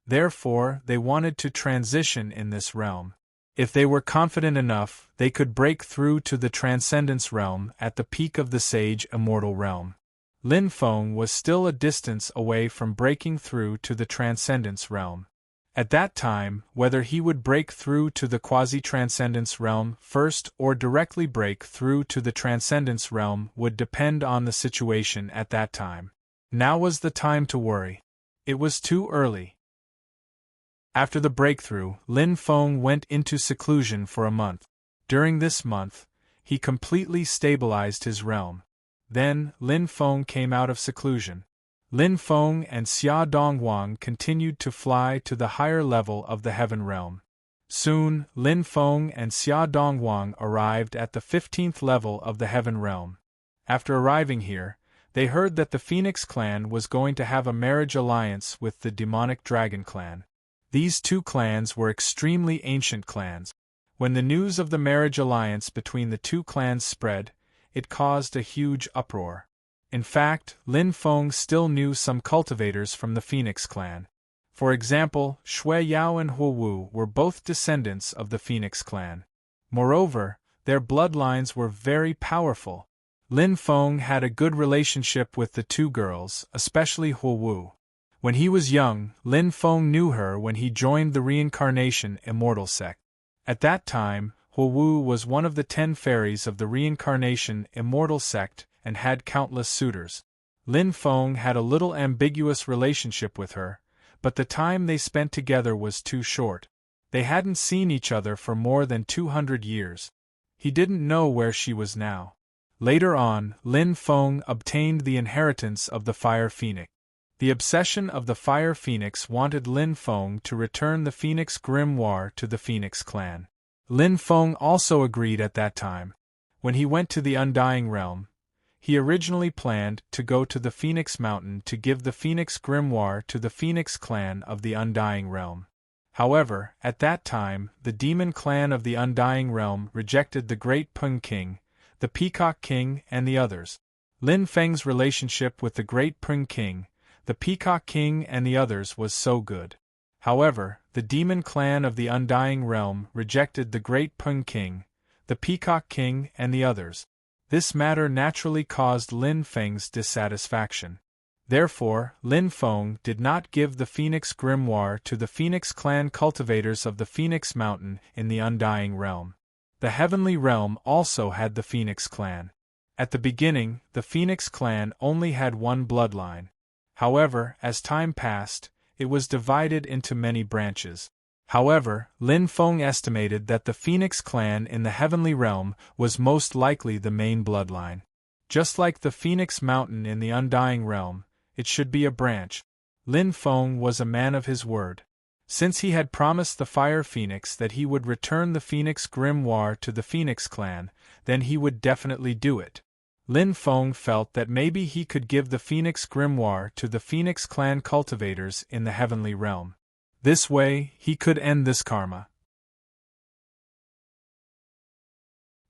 Therefore, they wanted to transition in this realm. If they were confident enough, they could break through to the Transcendence Realm at the peak of the Sage Immortal Realm. Lin Feng was still a distance away from breaking through to the Transcendence Realm. At that time, whether he would break through to the Quasi-Transcendence Realm first or directly break through to the Transcendence Realm would depend on the situation at that time. Now was the time to worry. It was too early. After the breakthrough, Lin Feng went into seclusion for a month. During this month, he completely stabilized his realm. Then, Lin Feng came out of seclusion. Lin Feng and Xia Donghuang continued to fly to the higher level of the Heaven Realm. Soon, Lin Feng and Xia Donghuang arrived at the 15th level of the Heaven Realm. After arriving here, they heard that the Phoenix clan was going to have a marriage alliance with the demonic Dragon clan. These 2 clans were extremely ancient clans. When the news of the marriage alliance between the 2 clans spread, it caused a huge uproar. In fact, Lin Feng still knew some cultivators from the Phoenix clan. For example, Shui Yao and Huo Wu were both descendants of the Phoenix clan. Moreover, their bloodlines were very powerful. Lin Feng had a good relationship with the 2 girls, especially Huo Wu. When he was young, Lin Feng knew her when he joined the Reincarnation Immortal sect. At that time, Huo Wu was one of the 10 fairies of the Reincarnation Immortal sect and had countless suitors. Lin Feng had a little ambiguous relationship with her, but the time they spent together was too short. They hadn't seen each other for more than 200 years. He didn't know where she was now. Later on, Lin Feng obtained the inheritance of the Fire Phoenix. The obsession of the Fire Phoenix wanted Lin Feng to return the Phoenix Grimoire to the Phoenix clan. Lin Feng also agreed at that time. When he went to the Undying Realm, he originally planned to go to the Phoenix Mountain to give the Phoenix Grimoire to the Phoenix clan of the Undying Realm. However, at that time, the demon clan of the Undying Realm rejected the Great Peng King, the Peacock King, and the others. Lin Feng's relationship with the Great Peng King, the Peacock King, and the others was so good. However, the demon clan of the Undying Realm rejected the Great Peng King, the Peacock King, and the others. This matter naturally caused Lin Feng's dissatisfaction. Therefore, Lin Feng did not give the Phoenix Grimoire to the Phoenix clan cultivators of the Phoenix Mountain in the Undying Realm. The Heavenly Realm also had the Phoenix clan. At the beginning, the Phoenix clan only had one bloodline. However, as time passed, it was divided into many branches. However, Lin Feng estimated that the Phoenix clan in the Heavenly Realm was most likely the main bloodline. Just like the Phoenix Mountain in the Undying Realm, it should be a branch. Lin Feng was a man of his word. Since he had promised the Fire Phoenix that he would return the Phoenix Grimoire to the Phoenix clan, then he would definitely do it. Lin Feng felt that maybe he could give the Phoenix Grimoire to the Phoenix clan cultivators in the Heavenly Realm. This way, he could end this karma.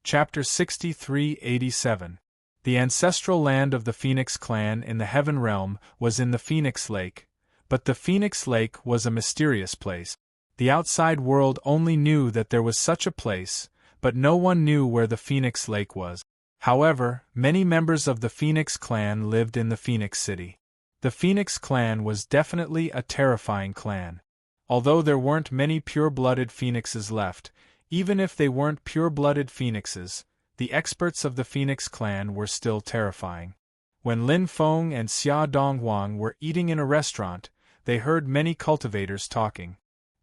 Chapter 6387. The ancestral land of the Phoenix clan in the Heaven Realm was in the Phoenix Lake, but the Phoenix Lake was a mysterious place. The outside world only knew that there was such a place, but no one knew where the Phoenix Lake was. However, many members of the Phoenix clan lived in the Phoenix City. The Phoenix clan was definitely a terrifying clan. Although there weren't many pure-blooded phoenixes left, even if they weren't pure-blooded phoenixes, the experts of the Phoenix clan were still terrifying. When Lin Feng and Xia Donghuang were eating in a restaurant, they heard many cultivators talking.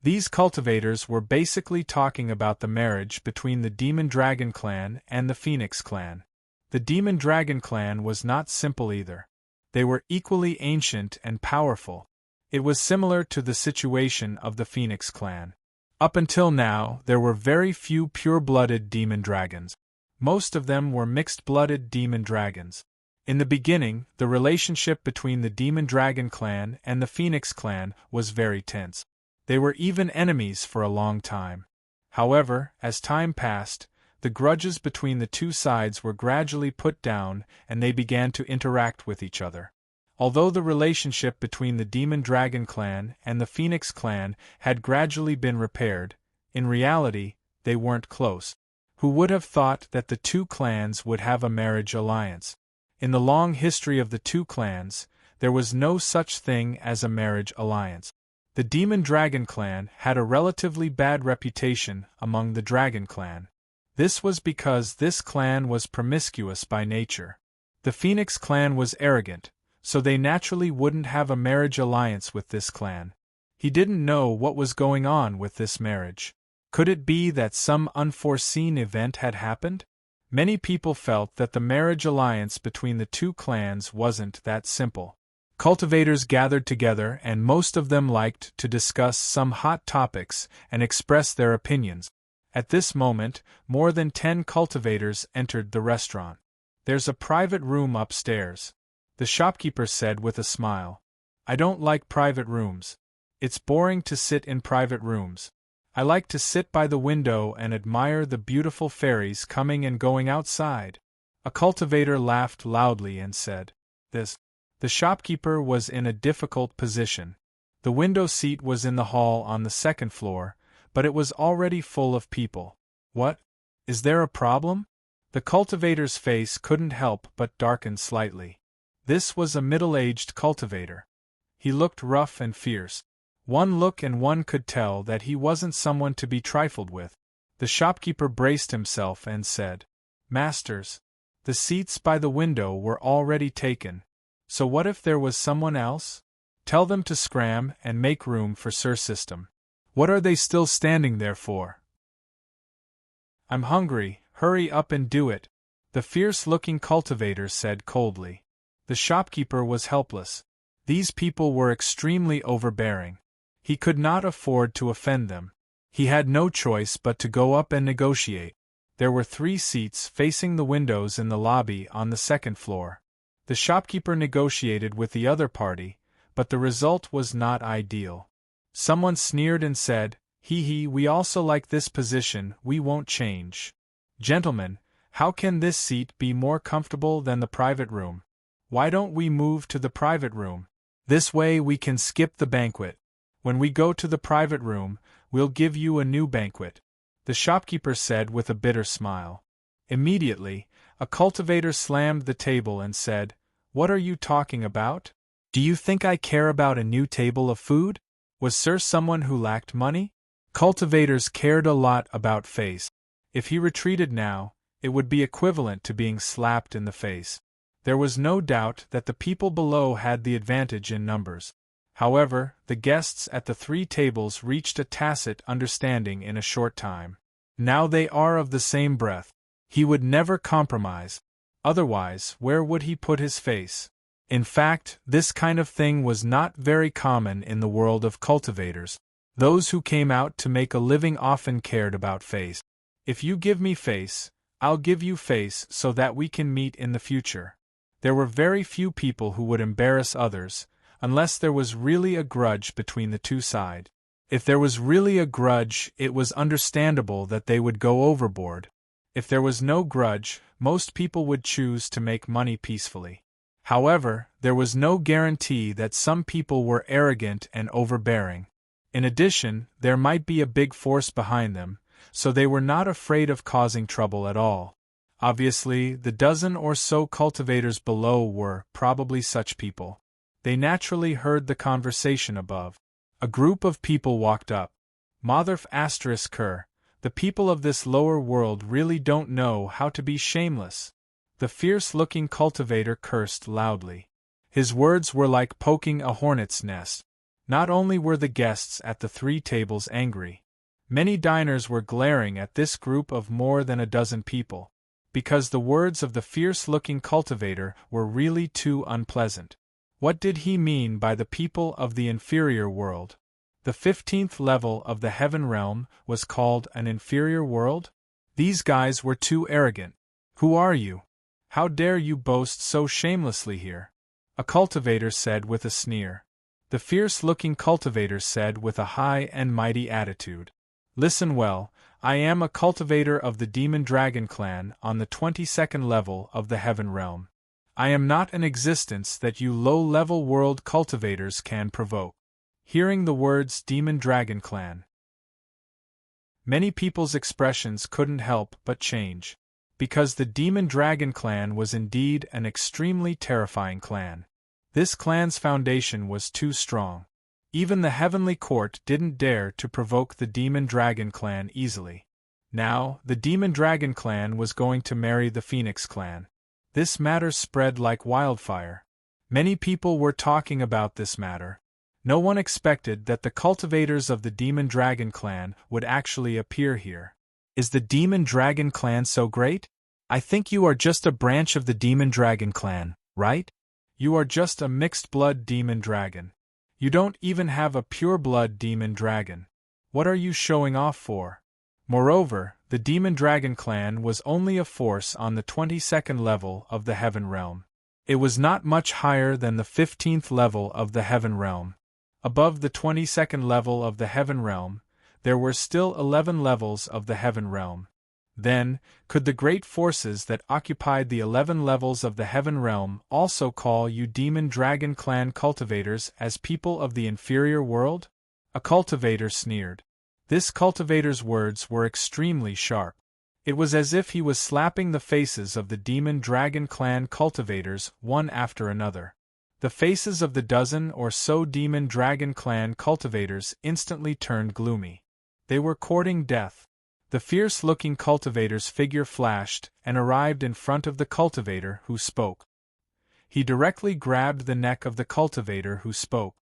These cultivators were basically talking about the marriage between the Demon Dragon clan and the Phoenix clan. The Demon Dragon clan was not simple either. They were equally ancient and powerful. It was similar to the situation of the Phoenix clan. Up until now, there were very few pure-blooded demon dragons. Most of them were mixed-blooded demon dragons. In the beginning, the relationship between the Demon Dragon clan and the Phoenix clan was very tense. They were even enemies for a long time. However, as time passed, the grudges between the two sides were gradually put down and they began to interact with each other. Although the relationship between the Demon Dragon clan and the Phoenix clan had gradually been repaired, in reality, they weren't close. Who would have thought that the two clans would have a marriage alliance? In the long history of the two clans, there was no such thing as a marriage alliance. The Demon Dragon clan had a relatively bad reputation among the Dragon clan. This was because this clan was promiscuous by nature. The Phoenix clan was arrogant, so they naturally wouldn't have a marriage alliance with this clan. He didn't know what was going on with this marriage. Could it be that some unforeseen event had happened? Many people felt that the marriage alliance between the two clans wasn't that simple. Cultivators gathered together and most of them liked to discuss some hot topics and express their opinions. At this moment, more than 10 cultivators entered the restaurant. "There's a private room upstairs," the shopkeeper said with a smile. "I don't like private rooms. It's boring to sit in private rooms. I like to sit by the window and admire the beautiful fairies coming and going outside." A cultivator laughed loudly and said, "This." The shopkeeper was in a difficult position. The window seat was in the hall on the second floor, but it was already full of people. "What? Is there a problem?" The cultivator's face couldn't help but darken slightly. This was a middle-aged cultivator. He looked rough and fierce. One look and one could tell that he wasn't someone to be trifled with. The shopkeeper braced himself and said, "Masters, the seats by the window were already taken. So what if there was someone else? Tell them to scram and make room for Sir System. What are they still standing there for? I'm hungry, hurry up and do it, the fierce-looking cultivator said coldly. The shopkeeper was helpless. These people were extremely overbearing. He could not afford to offend them. He had no choice but to go up and negotiate. There were 3 seats facing the windows in the lobby on the 2nd floor. The shopkeeper negotiated with the other party, but the result was not ideal. Someone sneered and said, "Hee, we also like this position, we won't change. Gentlemen, how can this seat be more comfortable than the private room? Why don't we move to the private room? This way we can skip the banquet. When we go to the private room, we'll give you a new banquet," the shopkeeper said with a bitter smile. Immediately, a cultivator slammed the table and said, "What are you talking about? Do you think I care about a new table of food? Was Sir someone who lacked money?" Cultivators cared a lot about face. If he retreated now, it would be equivalent to being slapped in the face. There was no doubt that the people below had the advantage in numbers. However, the guests at the 3 tables reached a tacit understanding in a short time. Now they are of the same breath. He would never compromise. Otherwise, where would he put his face? In fact, this kind of thing was not very common in the world of cultivators. Those who came out to make a living often cared about face. If you give me face, I'll give you face so that we can meet in the future. There were very few people who would embarrass others, unless there was really a grudge between the 2 sides. If there was really a grudge, it was understandable that they would go overboard. If there was no grudge, most people would choose to make money peacefully. However, there was no guarantee that some people were arrogant and overbearing. In addition, there might be a big force behind them, so they were not afraid of causing trouble at all. Obviously, the dozen or so cultivators below were probably such people. They naturally heard the conversation above. A group of people walked up. Motherf **Ker, the people of this lower world really don't know how to be shameless. The fierce-looking cultivator cursed loudly. His words were like poking a hornet's nest. Not only were the guests at the 3 tables angry. Many diners were glaring at this group of more than a dozen people, because the words of the fierce-looking cultivator were really too unpleasant. What did he mean by the people of the inferior world? The 15th level of the heaven realm was called an inferior world? These guys were too arrogant. Who are you? How dare you boast so shamelessly here? A cultivator said with a sneer. The fierce-looking cultivator said with a high and mighty attitude. Listen well, I am a cultivator of the Demon Dragon clan on the 22nd level of the Heaven Realm. I am not an existence that you low-level world cultivators can provoke. Hearing the words Demon Dragon clan, many people's expressions couldn't help but change. Because the Demon Dragon clan was indeed an extremely terrifying clan. This clan's foundation was too strong. Even the Heavenly Court didn't dare to provoke the Demon Dragon clan easily. Now, the Demon Dragon clan was going to marry the Phoenix clan. This matter spread like wildfire. Many people were talking about this matter. No one expected that the cultivators of the Demon Dragon clan would actually appear here. Is the Demon Dragon clan so great? I think you are just a branch of the Demon Dragon clan, right? You are just a mixed-blood demon dragon. You don't even have a pure-blood demon dragon. What are you showing off for? Moreover, the Demon Dragon clan was only a force on the 22nd level of the Heaven Realm. It was not much higher than the 15th level of the Heaven Realm. Above the 22nd level of the Heaven Realm, there were still 11 levels of the Heaven Realm. Then, could the great forces that occupied the 11 levels of the Heaven Realm also call you Demon Dragon clan cultivators as people of the inferior world? A cultivator sneered. This cultivator's words were extremely sharp. It was as if he was slapping the faces of the Demon Dragon clan cultivators one after another. The faces of the dozen or so Demon Dragon clan cultivators instantly turned gloomy. They were courting death. The fierce-looking cultivator's figure flashed and arrived in front of the cultivator who spoke. He directly grabbed the neck of the cultivator who spoke.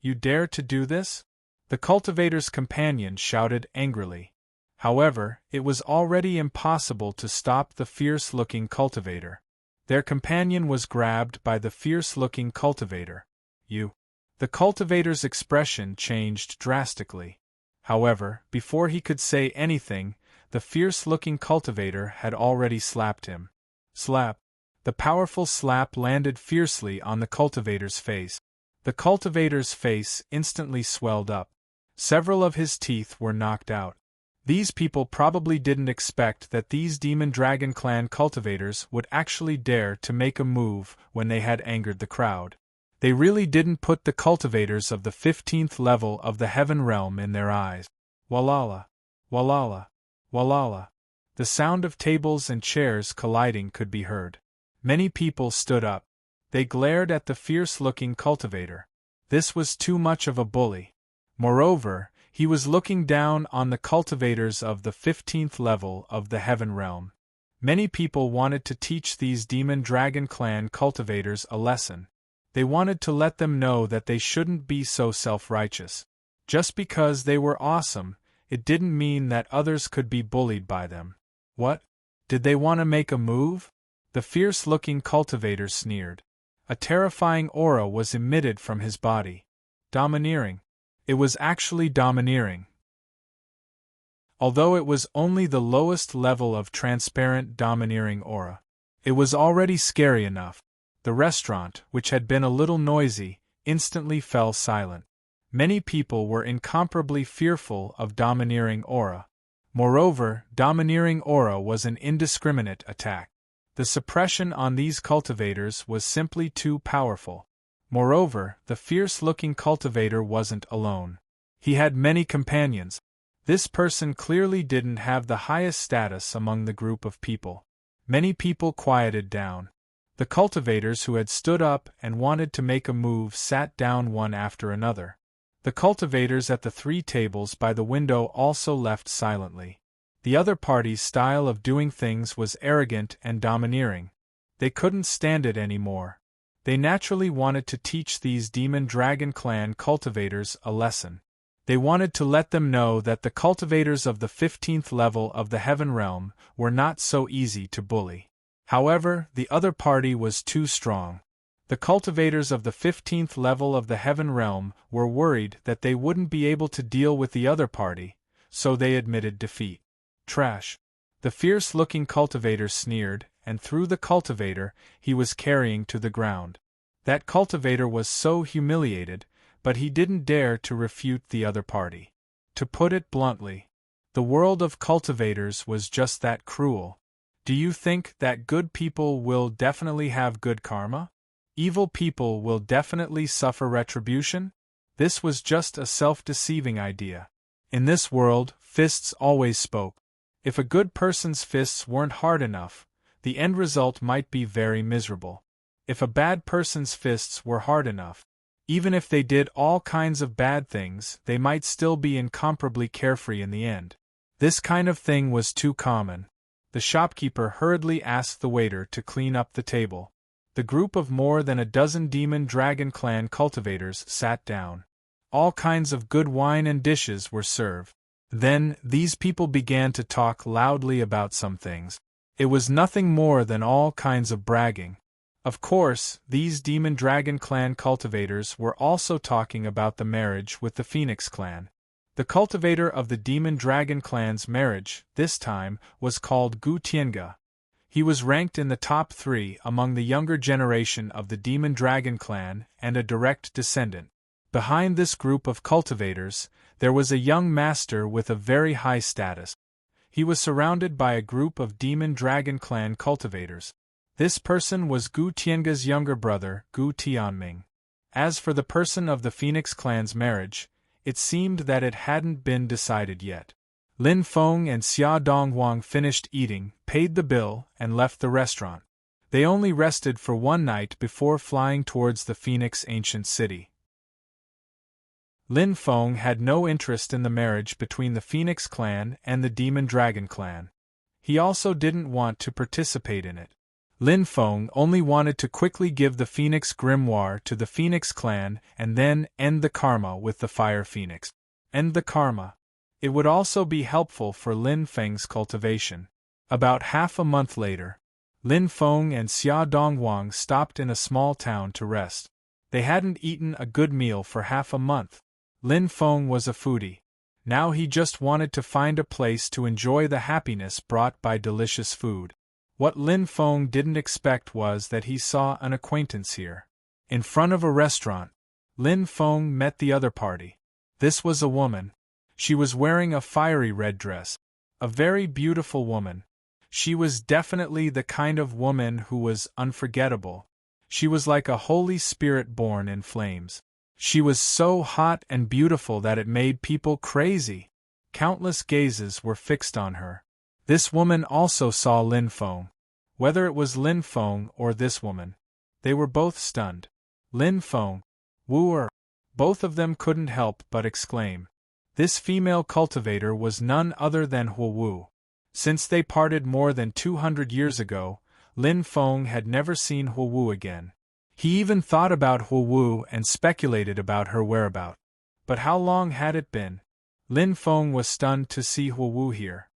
You dare to do this? The cultivator's companion shouted angrily. However, it was already impossible to stop the fierce-looking cultivator. Their companion was grabbed by the fierce-looking cultivator. You. The cultivator's expression changed drastically. However, before he could say anything, the fierce-looking cultivator had already slapped him. Slap. The powerful slap landed fiercely on the cultivator's face. The cultivator's face instantly swelled up. Several of his teeth were knocked out. These people probably didn't expect that these Demon Dragon Clan cultivators would actually dare to make a move when they had angered the crowd. They really didn't put the cultivators of the 15th level of the Heaven Realm in their eyes. Walala. Walala. Walala. The sound of tables and chairs colliding could be heard. Many people stood up. They glared at the fierce-looking cultivator. This was too much of a bully. Moreover, he was looking down on the cultivators of the 15th level of the Heaven Realm. Many people wanted to teach these Demon Dragon Clan cultivators a lesson. They wanted to let them know that they shouldn't be so self-righteous. Just because they were awesome, it didn't mean that others could be bullied by them. What? Did they want to make a move? The fierce-looking cultivator sneered. A terrifying aura was emitted from his body. Domineering. It was actually domineering. Although it was only the lowest level of transparent domineering aura, it was already scary enough. The restaurant, which had been a little noisy, instantly fell silent. Many people were incomparably fearful of domineering aura. Moreover, domineering aura was an indiscriminate attack. The suppression on these cultivators was simply too powerful. Moreover, the fierce-looking cultivator wasn't alone. He had many companions. This person clearly didn't have the highest status among the group of people. Many people quieted down. The cultivators who had stood up and wanted to make a move sat down one after another. The cultivators at the 3 tables by the window also left silently. The other party's style of doing things was arrogant and domineering. They couldn't stand it anymore. They naturally wanted to teach these Demon Dragon Clan cultivators a lesson. They wanted to let them know that the cultivators of the 15th level of the Heaven Realm were not so easy to bully. However, the other party was too strong. The cultivators of the 15th level of the Heaven Realm were worried that they wouldn't be able to deal with the other party, so they admitted defeat. Trash. The fierce-looking cultivator sneered and threw the cultivator he was carrying to the ground. That cultivator was so humiliated, but he didn't dare to refute the other party. To put it bluntly, the world of cultivators was just that cruel. Do you think that good people will definitely have good karma? Evil people will definitely suffer retribution? This was just a self-deceiving idea. In this world, fists always spoke. If a good person's fists weren't hard enough, the end result might be very miserable. If a bad person's fists were hard enough, even if they did all kinds of bad things, they might still be incomparably carefree in the end. This kind of thing was too common. The shopkeeper hurriedly asked the waiter to clean up the table. The group of more than a dozen Demon Dragon Clan cultivators sat down. All kinds of good wine and dishes were served. Then, these people began to talk loudly about some things. It was nothing more than all kinds of bragging. Of course, these Demon Dragon Clan cultivators were also talking about the marriage with the Phoenix Clan. The cultivator of the Demon Dragon Clan's marriage, this time, was called Gu Tiange. He was ranked in the top 3 among the younger generation of the Demon Dragon Clan and a direct descendant. Behind this group of cultivators, there was a young master with a very high status. He was surrounded by a group of Demon Dragon Clan cultivators. This person was Gu Tiange's younger brother, Gu Tianming. As for the person of the Phoenix Clan's marriage, it seemed that it hadn't been decided yet. Lin Feng and Xia Donghuang finished eating, paid the bill, and left the restaurant. They only rested for one night before flying towards the Phoenix ancient city. Lin Feng had no interest in the marriage between the Phoenix Clan and the Demon Dragon Clan. He also didn't want to participate in it. Lin Feng only wanted to quickly give the Phoenix Grimoire to the Phoenix clan and then end the karma with the Fire Phoenix. End the karma. It would also be helpful for Lin Feng's cultivation. About half a month later, Lin Feng and Xia Dongwang stopped in a small town to rest. They hadn't eaten a good meal for half a month. Lin Feng was a foodie. Now he just wanted to find a place to enjoy the happiness brought by delicious food. What Lin Feng didn't expect was that he saw an acquaintance here. In front of a restaurant, Lin Feng met the other party. This was a woman. She was wearing a fiery red dress. A very beautiful woman. She was definitely the kind of woman who was unforgettable. She was like a holy spirit born in flames. She was so hot and beautiful that it made people crazy. Countless gazes were fixed on her. This woman also saw Lin Feng. Whether it was Lin Feng or this woman, they were both stunned. Lin Feng, Wu, both of them couldn't help but exclaim. This female cultivator was none other than Hu Wu. Since they parted more than 200 years ago, Lin Feng had never seen Hu Wu again. He even thought about Hu Wu and speculated about her whereabouts. But how long had it been? Lin Feng was stunned to see Hu Wu here.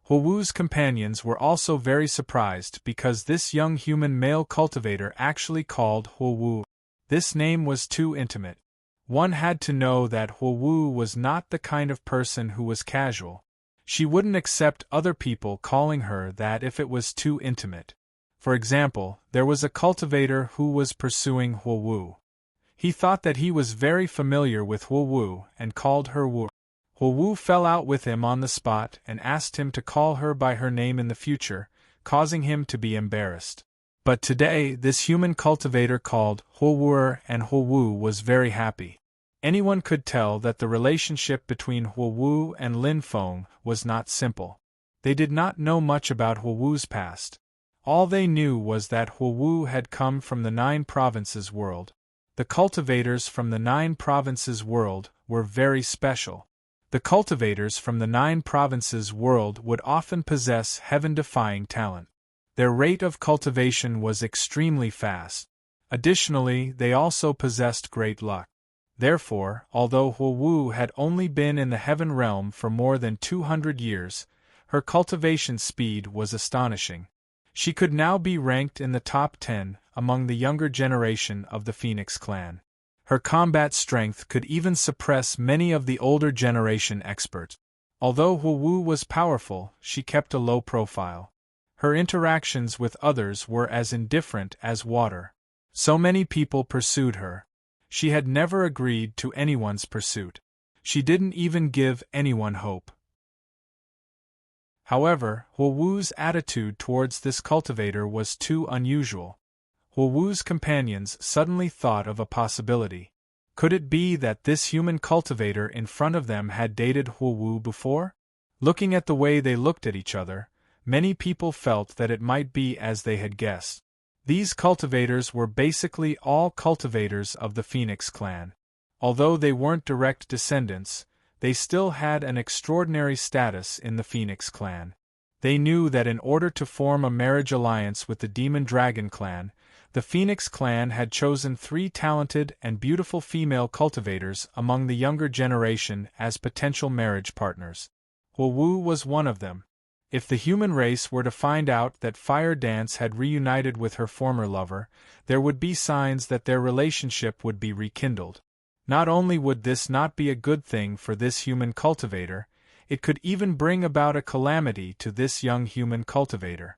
Hu Wu's companions were also very surprised because this young human male cultivator actually called Hu Wu. This name was too intimate. One had to know that Hu Wu was not the kind of person who was casual. She wouldn't accept other people calling her that if it was too intimate. For example, there was a cultivator who was pursuing Hu Wu. He thought that he was very familiar with Hu Wu and called her Wu. Hu Wu fell out with him on the spot and asked him to call her by her name in the future, causing him to be embarrassed. But today, this human cultivator called Hu Wu and Hu Wu was very happy. Anyone could tell that the relationship between Hu Wu and Lin Feng was not simple. They did not know much about Hu Wu's past. All they knew was that Hu Wu had come from the 9 provinces world. The cultivators from the 9 provinces world were very special. The cultivators from the 9 provinces world would often possess heaven-defying talent. Their rate of cultivation was extremely fast. Additionally, they also possessed great luck. Therefore, although Hu Wu had only been in the heaven realm for more than 200 years, her cultivation speed was astonishing. She could now be ranked in the top 10 among the younger generation of the Phoenix clan. Her combat strength could even suppress many of the older generation experts. Although Hu Wu was powerful, she kept a low profile. Her interactions with others were as indifferent as water. So many people pursued her. She had never agreed to anyone's pursuit. She didn't even give anyone hope. However, Hu Wu's attitude towards this cultivator was too unusual. Hu Wu's companions suddenly thought of a possibility. Could it be that this human cultivator in front of them had dated Hu Wu before? Looking at the way they looked at each other, many people felt that it might be as they had guessed. These cultivators were basically all cultivators of the Phoenix clan. Although they weren't direct descendants, they still had an extraordinary status in the Phoenix clan. They knew that in order to form a marriage alliance with the Demon Dragon clan, the Phoenix clan had chosen 3 talented and beautiful female cultivators among the younger generation as potential marriage partners. Hu Wu was one of them. If the human race were to find out that Fire Dance had reunited with her former lover, there would be signs that their relationship would be rekindled. Not only would this not be a good thing for this human cultivator, it could even bring about a calamity to this young human cultivator.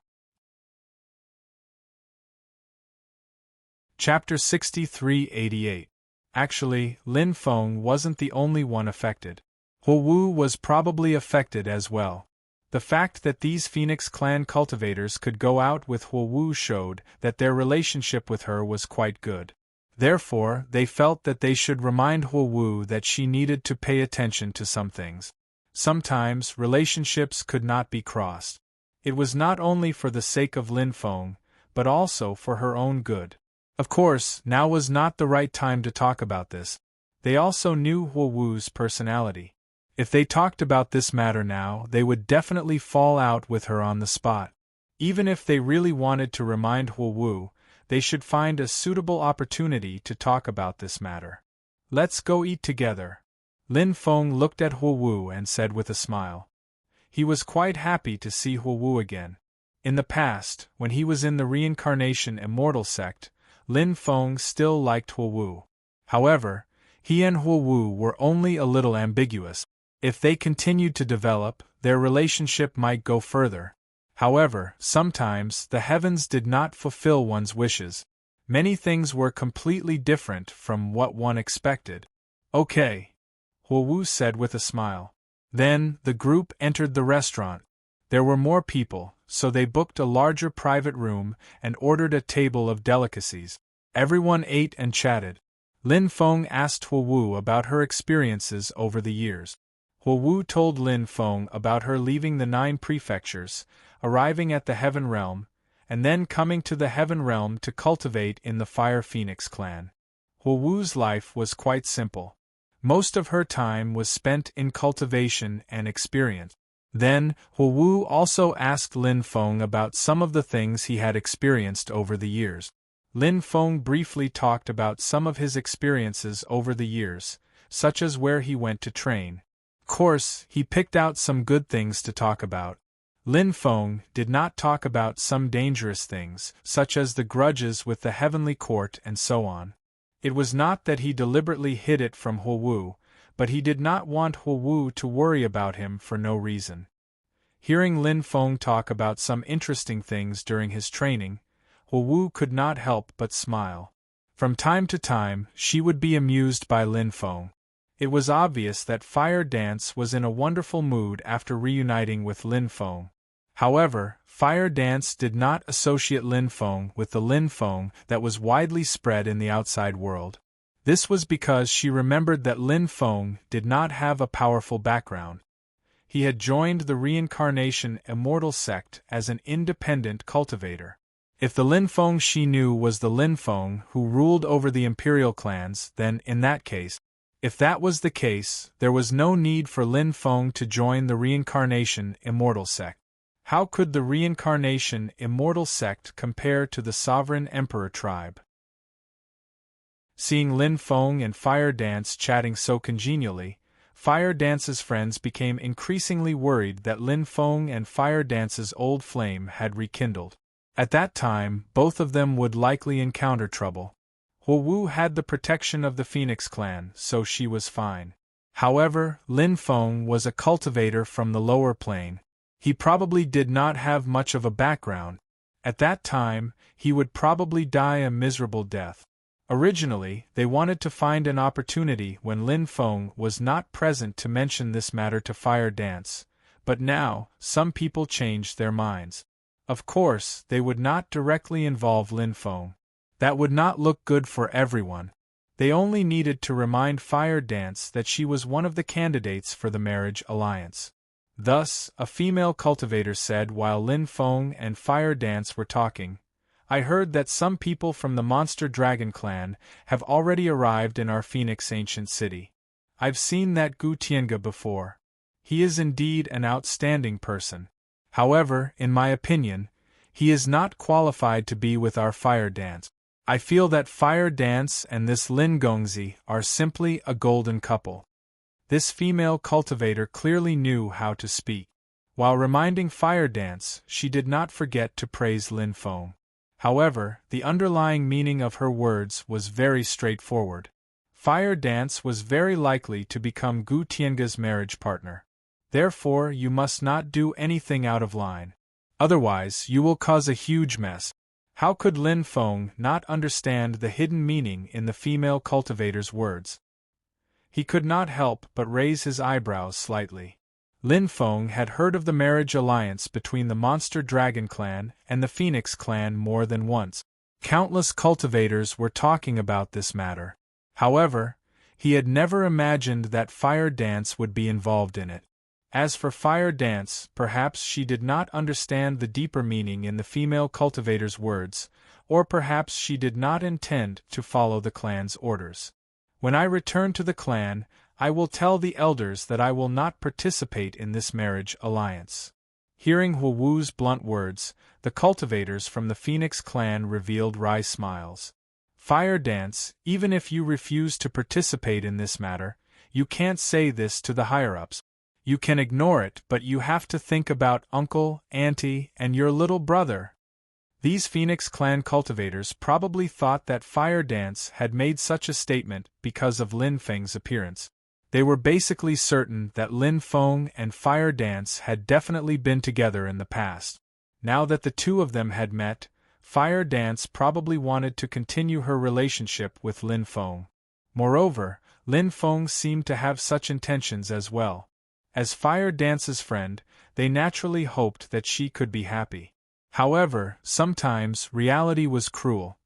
Chapter 6388. Actually, Lin Feng wasn't the only one affected. Hu Wu was probably affected as well. The fact that these Phoenix clan cultivators could go out with Hu Wu showed that their relationship with her was quite good. Therefore, they felt that they should remind Hu Wu that she needed to pay attention to some things. Sometimes, relationships could not be crossed. It was not only for the sake of Lin Feng, but also for her own good. Of course, now was not the right time to talk about this. They also knew Hu Wu's personality. If they talked about this matter now, they would definitely fall out with her on the spot. Even if they really wanted to remind Huowu, they should find a suitable opportunity to talk about this matter. Let's go eat together. Lin Feng looked at Huowu and said with a smile. He was quite happy to see Huowu again. In the past, when he was in the reincarnation immortal sect, Lin Feng still liked Huowu. However, he and Huowu were only a little ambiguous. If they continued to develop, their relationship might go further. However, sometimes the heavens did not fulfill one's wishes. Many things were completely different from what one expected. Okay, Huowu said with a smile. Then, the group entered the restaurant. There were more people, so they booked a larger private room and ordered a table of delicacies. Everyone ate and chatted. Lin Feng asked Huowu about her experiences over the years. Huowu told Lin Feng about her leaving the 9 prefectures, arriving at the Heaven Realm, and then coming to the Heaven Realm to cultivate in the Fire Phoenix clan. Huowu's life was quite simple. Most of her time was spent in cultivation and experience. Then, Huowu also asked Lin Feng about some of the things he had experienced over the years. Lin Feng briefly talked about some of his experiences over the years, such as where he went to train. Of course, he picked out some good things to talk about. Lin Feng did not talk about some dangerous things, such as the grudges with the Heavenly Court and so on. It was not that he deliberately hid it from Huowu, but he did not want Huowu to worry about him for no reason. Hearing Lin Feng talk about some interesting things during his training, Huowu could not help but smile. From time to time, she would be amused by Lin Feng. It was obvious that Fire Dance was in a wonderful mood after reuniting with Lin Feng. However, Fire Dance did not associate Lin Feng with the Lin Feng that was widely spread in the outside world. This was because she remembered that Lin Feng did not have a powerful background. He had joined the Reincarnation Immortal sect as an independent cultivator. If the Lin Feng she knew was the Lin Feng who ruled over the imperial clans, then, in that case, if that was the case, there was no need for Lin Feng to join the Reincarnation Immortal sect. How could the Reincarnation Immortal sect compare to the Sovereign Emperor tribe? Seeing Lin Feng and Fire Dance chatting so congenially, Fire Dance's friends became increasingly worried that Lin Feng and Fire Dance's old flame had rekindled. At that time, both of them would likely encounter trouble. Huowu had the protection of the Phoenix clan, so she was fine. However, Lin Feng was a cultivator from the lower plane. He probably did not have much of a background. At that time, he would probably die a miserable death. Originally, they wanted to find an opportunity when Lin Feng was not present to mention this matter to Fire Dance, but now, some people changed their minds. Of course, they would not directly involve Lin Feng. That would not look good for everyone. They only needed to remind Fire Dance that she was one of the candidates for the marriage alliance. Thus, a female cultivator said while Lin Feng and Fire Dance were talking, "I heard that some people from the Monster Dragon clan have already arrived in our Phoenix ancient city. I've seen that Gu Tiange before. He is indeed an outstanding person. However, in my opinion, he is not qualified to be with our Fire Dance. I feel that Fire Dance and this Lin Gongzi are simply a golden couple." This female cultivator clearly knew how to speak. While reminding Fire Dance, she did not forget to praise Lin Feng. However, the underlying meaning of her words was very straightforward. Fire Dance was very likely to become Gu Tiange's marriage partner. Therefore, you must not do anything out of line. Otherwise, you will cause a huge mess. How could Lin Feng not understand the hidden meaning in the female cultivator's words? He could not help but raise his eyebrows slightly. Lin Feng had heard of the marriage alliance between the Monster Dragon clan and the Phoenix clan more than once. Countless cultivators were talking about this matter. However, he had never imagined that Fire Dance would be involved in it. As for Fire Dance, perhaps she did not understand the deeper meaning in the female cultivator's words, or perhaps she did not intend to follow the clan's orders. When I return to the clan, I will tell the elders that I will not participate in this marriage alliance. Hearing Huowu's blunt words, the cultivators from the Phoenix clan revealed wry smiles. Fire Dance, even if you refuse to participate in this matter, you can't say this to the higher-ups. You can ignore it, but you have to think about uncle, auntie, and your little brother. These Phoenix clan cultivators probably thought that Fire Dance had made such a statement because of Lin Feng's appearance. They were basically certain that Lin Feng and Fire Dance had definitely been together in the past. Now that the two of them had met, Fire Dance probably wanted to continue her relationship with Lin Feng. Moreover, Lin Feng seemed to have such intentions as well. As Fire Dance's friend, they naturally hoped that she could be happy. However, sometimes reality was cruel.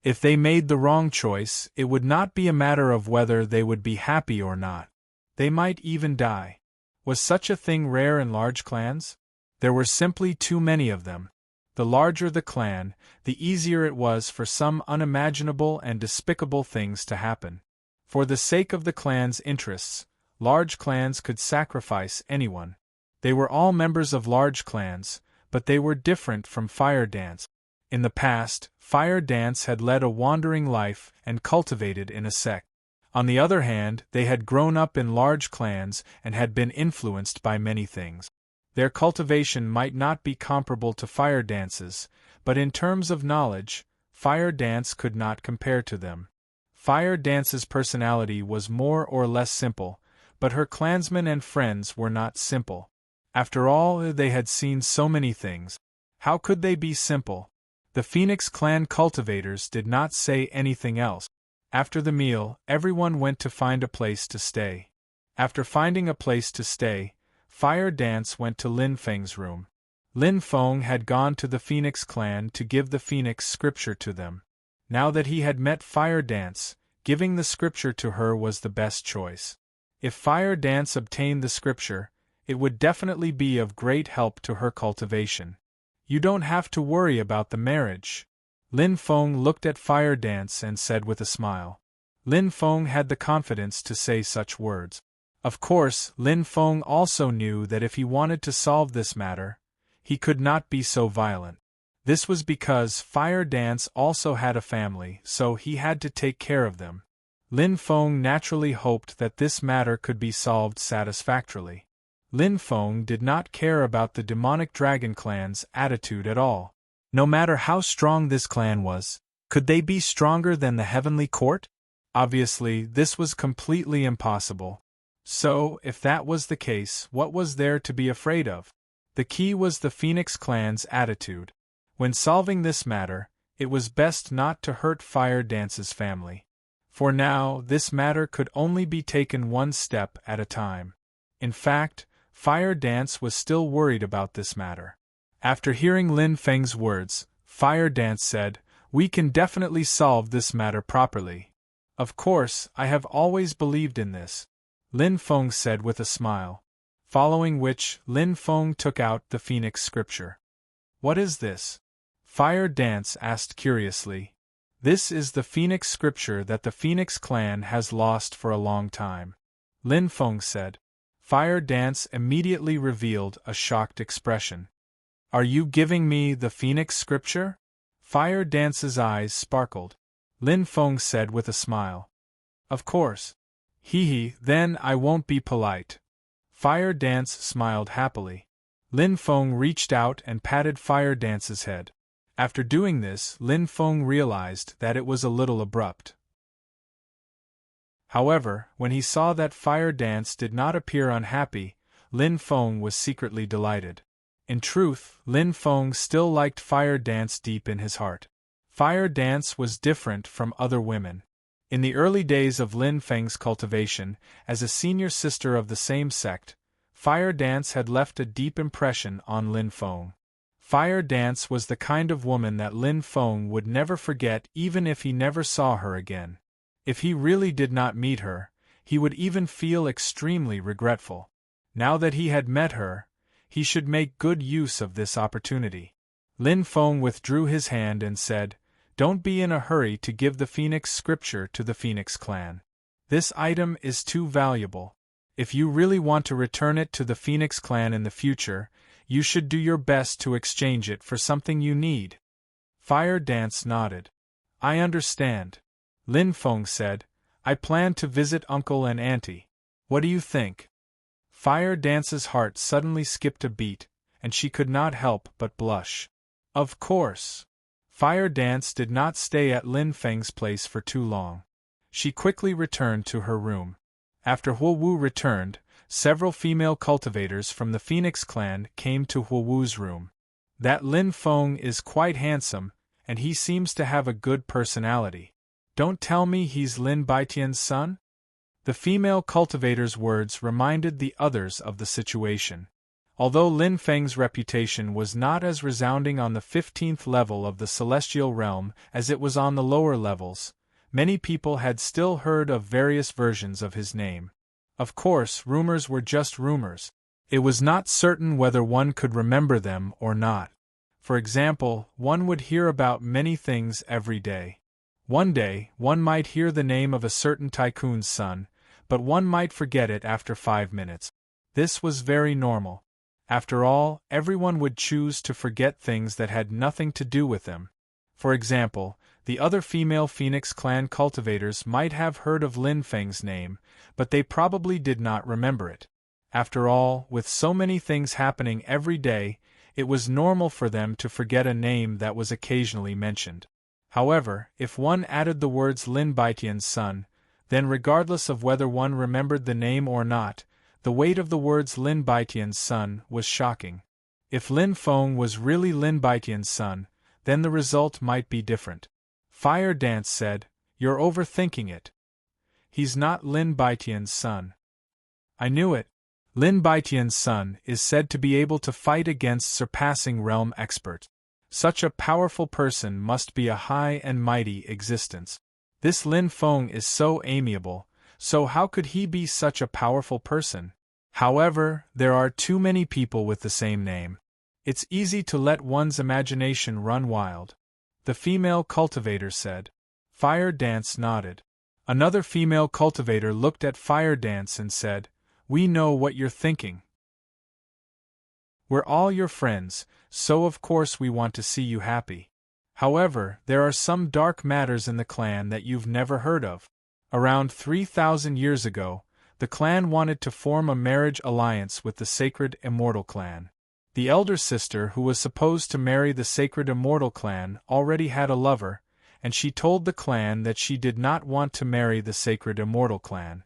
If they made the wrong choice, it would not be a matter of whether they would be happy or not. They might even die. Was such a thing rare in large clans? There were simply too many of them. The larger the clan, the easier it was for some unimaginable and despicable things to happen. For the sake of the clan's interests, large clans could sacrifice anyone. They were all members of large clans, but they were different from Fire Dance. In the past, Fire Dance had led a wandering life and cultivated in a sect. On the other hand, they had grown up in large clans and had been influenced by many things. Their cultivation might not be comparable to Fire Dance's, but in terms of knowledge, Fire Dance could not compare to them. Fire Dance's personality was more or less simple, but her clansmen and friends were not simple. After all, they had seen so many things. How could they be simple? The Phoenix clan cultivators did not say anything else. After the meal, everyone went to find a place to stay. After finding a place to stay, Fire Dance went to Lin Feng's room. Lin Feng had gone to the Phoenix clan to give the Phoenix scripture to them. Now that he had met Fire Dance, giving the scripture to her was the best choice. If Fire Dance obtained the scripture, it would definitely be of great help to her cultivation. You don't have to worry about the marriage. Lin Feng looked at Fire Dance and said with a smile. Lin Feng had the confidence to say such words. Of course, Lin Feng also knew that if he wanted to solve this matter, he could not be so violent. This was because Fire Dance also had a family, so he had to take care of them. Lin Feng naturally hoped that this matter could be solved satisfactorily. Lin Feng did not care about the demonic dragon clan's attitude at all. No matter how strong this clan was, could they be stronger than the heavenly court? Obviously, this was completely impossible. So, if that was the case, what was there to be afraid of? The key was the Phoenix clan's attitude. When solving this matter, it was best not to hurt Fire Dance's family. For now, this matter could only be taken one step at a time. In fact, Fire Dance was still worried about this matter. After hearing Lin Feng's words, Fire Dance said, "We can definitely solve this matter properly. Of course, I have always believed in this," Lin Feng said with a smile. Following which, Lin Feng took out the Phoenix scripture. "What is this?" Fire Dance asked curiously. "This is the Phoenix scripture that the Phoenix clan has lost for a long time," Lin Feng said. Fire Dance immediately revealed a shocked expression. "Are you giving me the Phoenix scripture?" Fire Dance's eyes sparkled. Lin Feng said with a smile. "Of course." "Hee, then I won't be polite." Fire Dance smiled happily. Lin Feng reached out and patted Fire Dance's head. After doing this, Lin Feng realized that it was a little abrupt. However, when he saw that Fire Dance did not appear unhappy, Lin Feng was secretly delighted. In truth, Lin Feng still liked Fire Dance deep in his heart. Fire Dance was different from other women. In the early days of Lin Feng's cultivation, as a senior sister of the same sect, Fire Dance had left a deep impression on Lin Feng. Fire Dance was the kind of woman that Lin Feng would never forget even if he never saw her again. If he really did not meet her, he would even feel extremely regretful. Now that he had met her, he should make good use of this opportunity. Lin Feng withdrew his hand and said, "Don't be in a hurry to give the Phoenix scripture to the Phoenix clan. This item is too valuable. If you really want to return it to the Phoenix clan in the future, you should do your best to exchange it for something you need. Fire Dance nodded. I understand. Lin Feng said, I plan to visit Uncle and Auntie. What do you think? Fire Dance's heart suddenly skipped a beat, and she could not help but blush. Of course. Fire Dance did not stay at Lin Feng's place for too long. She quickly returned to her room. After Huo Wu returned, several female cultivators from the Phoenix clan came to Huo Wu's room. That Lin Feng is quite handsome, and he seems to have a good personality. Don't tell me he's Lin Baitian's son? The female cultivator's words reminded the others of the situation. Although Lin Feng's reputation was not as resounding on the 15th level of the celestial realm as it was on the lower levels, many people had still heard of various versions of his name. Of course, rumors were just rumors. It was not certain whether one could remember them or not. For example, one would hear about many things every day. One day, one might hear the name of a certain tycoon's son, but one might forget it after 5 minutes. This was very normal. After all, everyone would choose to forget things that had nothing to do with them. For example, the other female Phoenix clan cultivators might have heard of Lin Feng's name, but they probably did not remember it. After all, with so many things happening every day, it was normal for them to forget a name that was occasionally mentioned. However, if one added the words Lin Baitian's son, then regardless of whether one remembered the name or not, the weight of the words Lin Baitian's son was shocking. If Lin Feng was really Lin Baitian's son, then the result might be different. Fire Dance said, You're overthinking it. He's not Lin Baitian's son. I knew it. Lin Baitian's son is said to be able to fight against surpassing realm experts. Such a powerful person must be a high and mighty existence. This Lin Feng is so amiable, so how could he be such a powerful person? However, there are too many people with the same name. It's easy to let one's imagination run wild. The female cultivator said. Fire Dance nodded. Another female cultivator looked at Fire Dance and said, We know what you're thinking. We're all your friends, so of course we want to see you happy. However, there are some dark matters in the clan that you've never heard of. Around 3,000 years ago, the clan wanted to form a marriage alliance with the sacred Immortal clan. The elder sister who was supposed to marry the sacred Immortal clan already had a lover, and she told the clan that she did not want to marry the sacred Immortal clan.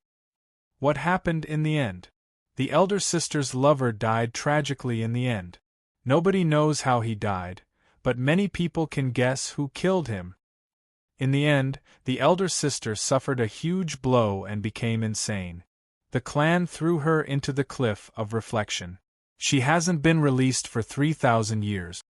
What happened in the end? The elder sister's lover died tragically in the end. Nobody knows how he died, but many people can guess who killed him. In the end, the elder sister suffered a huge blow and became insane. The clan threw her into the cliff of reflection. She hasn't been released for 3,000 years.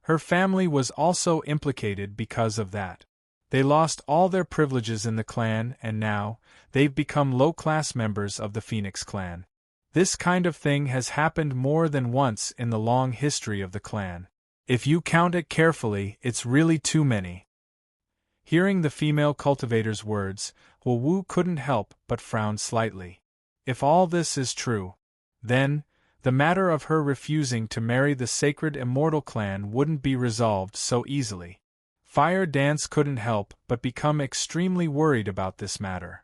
Her family was also implicated because of that. They lost all their privileges in the clan and now, they've become low-class members of the Phoenix clan. This kind of thing has happened more than once in the long history of the clan. If you count it carefully, it's really too many. Hearing the female cultivator's words, Huo Wu couldn't help but frown slightly. If all this is true, then, the matter of her refusing to marry the sacred Immortal clan wouldn't be resolved so easily. Fire Dance couldn't help but become extremely worried about this matter.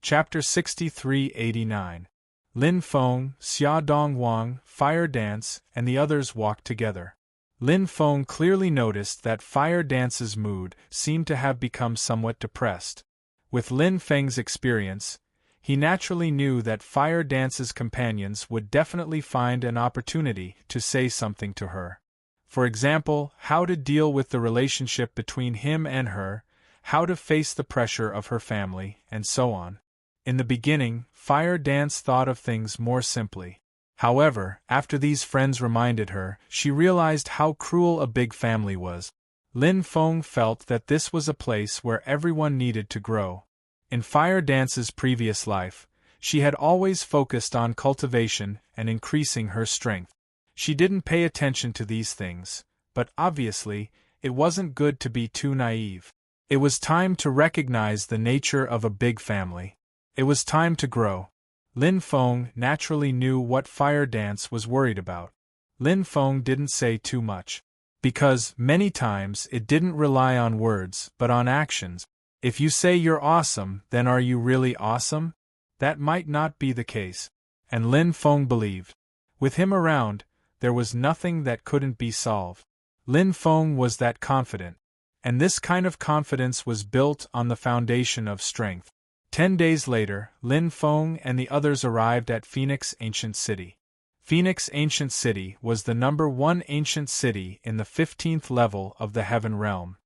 Chapter 63-89. Lin Feng, Xia Dongwang, Fire Dance, and the others walked together. Lin Feng clearly noticed that Fire Dance's mood seemed to have become somewhat depressed. With Lin Feng's experience, he naturally knew that Fire Dance's companions would definitely find an opportunity to say something to her. For example, how to deal with the relationship between him and her, how to face the pressure of her family, and so on. In the beginning, Fire Dance thought of things more simply. However, after these friends reminded her, she realized how cruel a big family was. Lin Feng felt that this was a place where everyone needed to grow. In Fire Dance's previous life, she had always focused on cultivation and increasing her strength. She didn't pay attention to these things, but obviously, it wasn't good to be too naive. It was time to recognize the nature of a big family. It was time to grow. Lin Feng naturally knew what Fire Dance was worried about. Lin Feng didn't say too much. Because, many times, it didn't rely on words, but on actions. If you say you're awesome, then are you really awesome? That might not be the case. And Lin Feng believed. With him around, there was nothing that couldn't be solved. Lin Feng was that confident. And this kind of confidence was built on the foundation of strength. 10 days later, Lin Feng and the others arrived at Phoenix Ancient City. Phoenix Ancient City was the #1 ancient city in the 15th level of the Heaven Realm.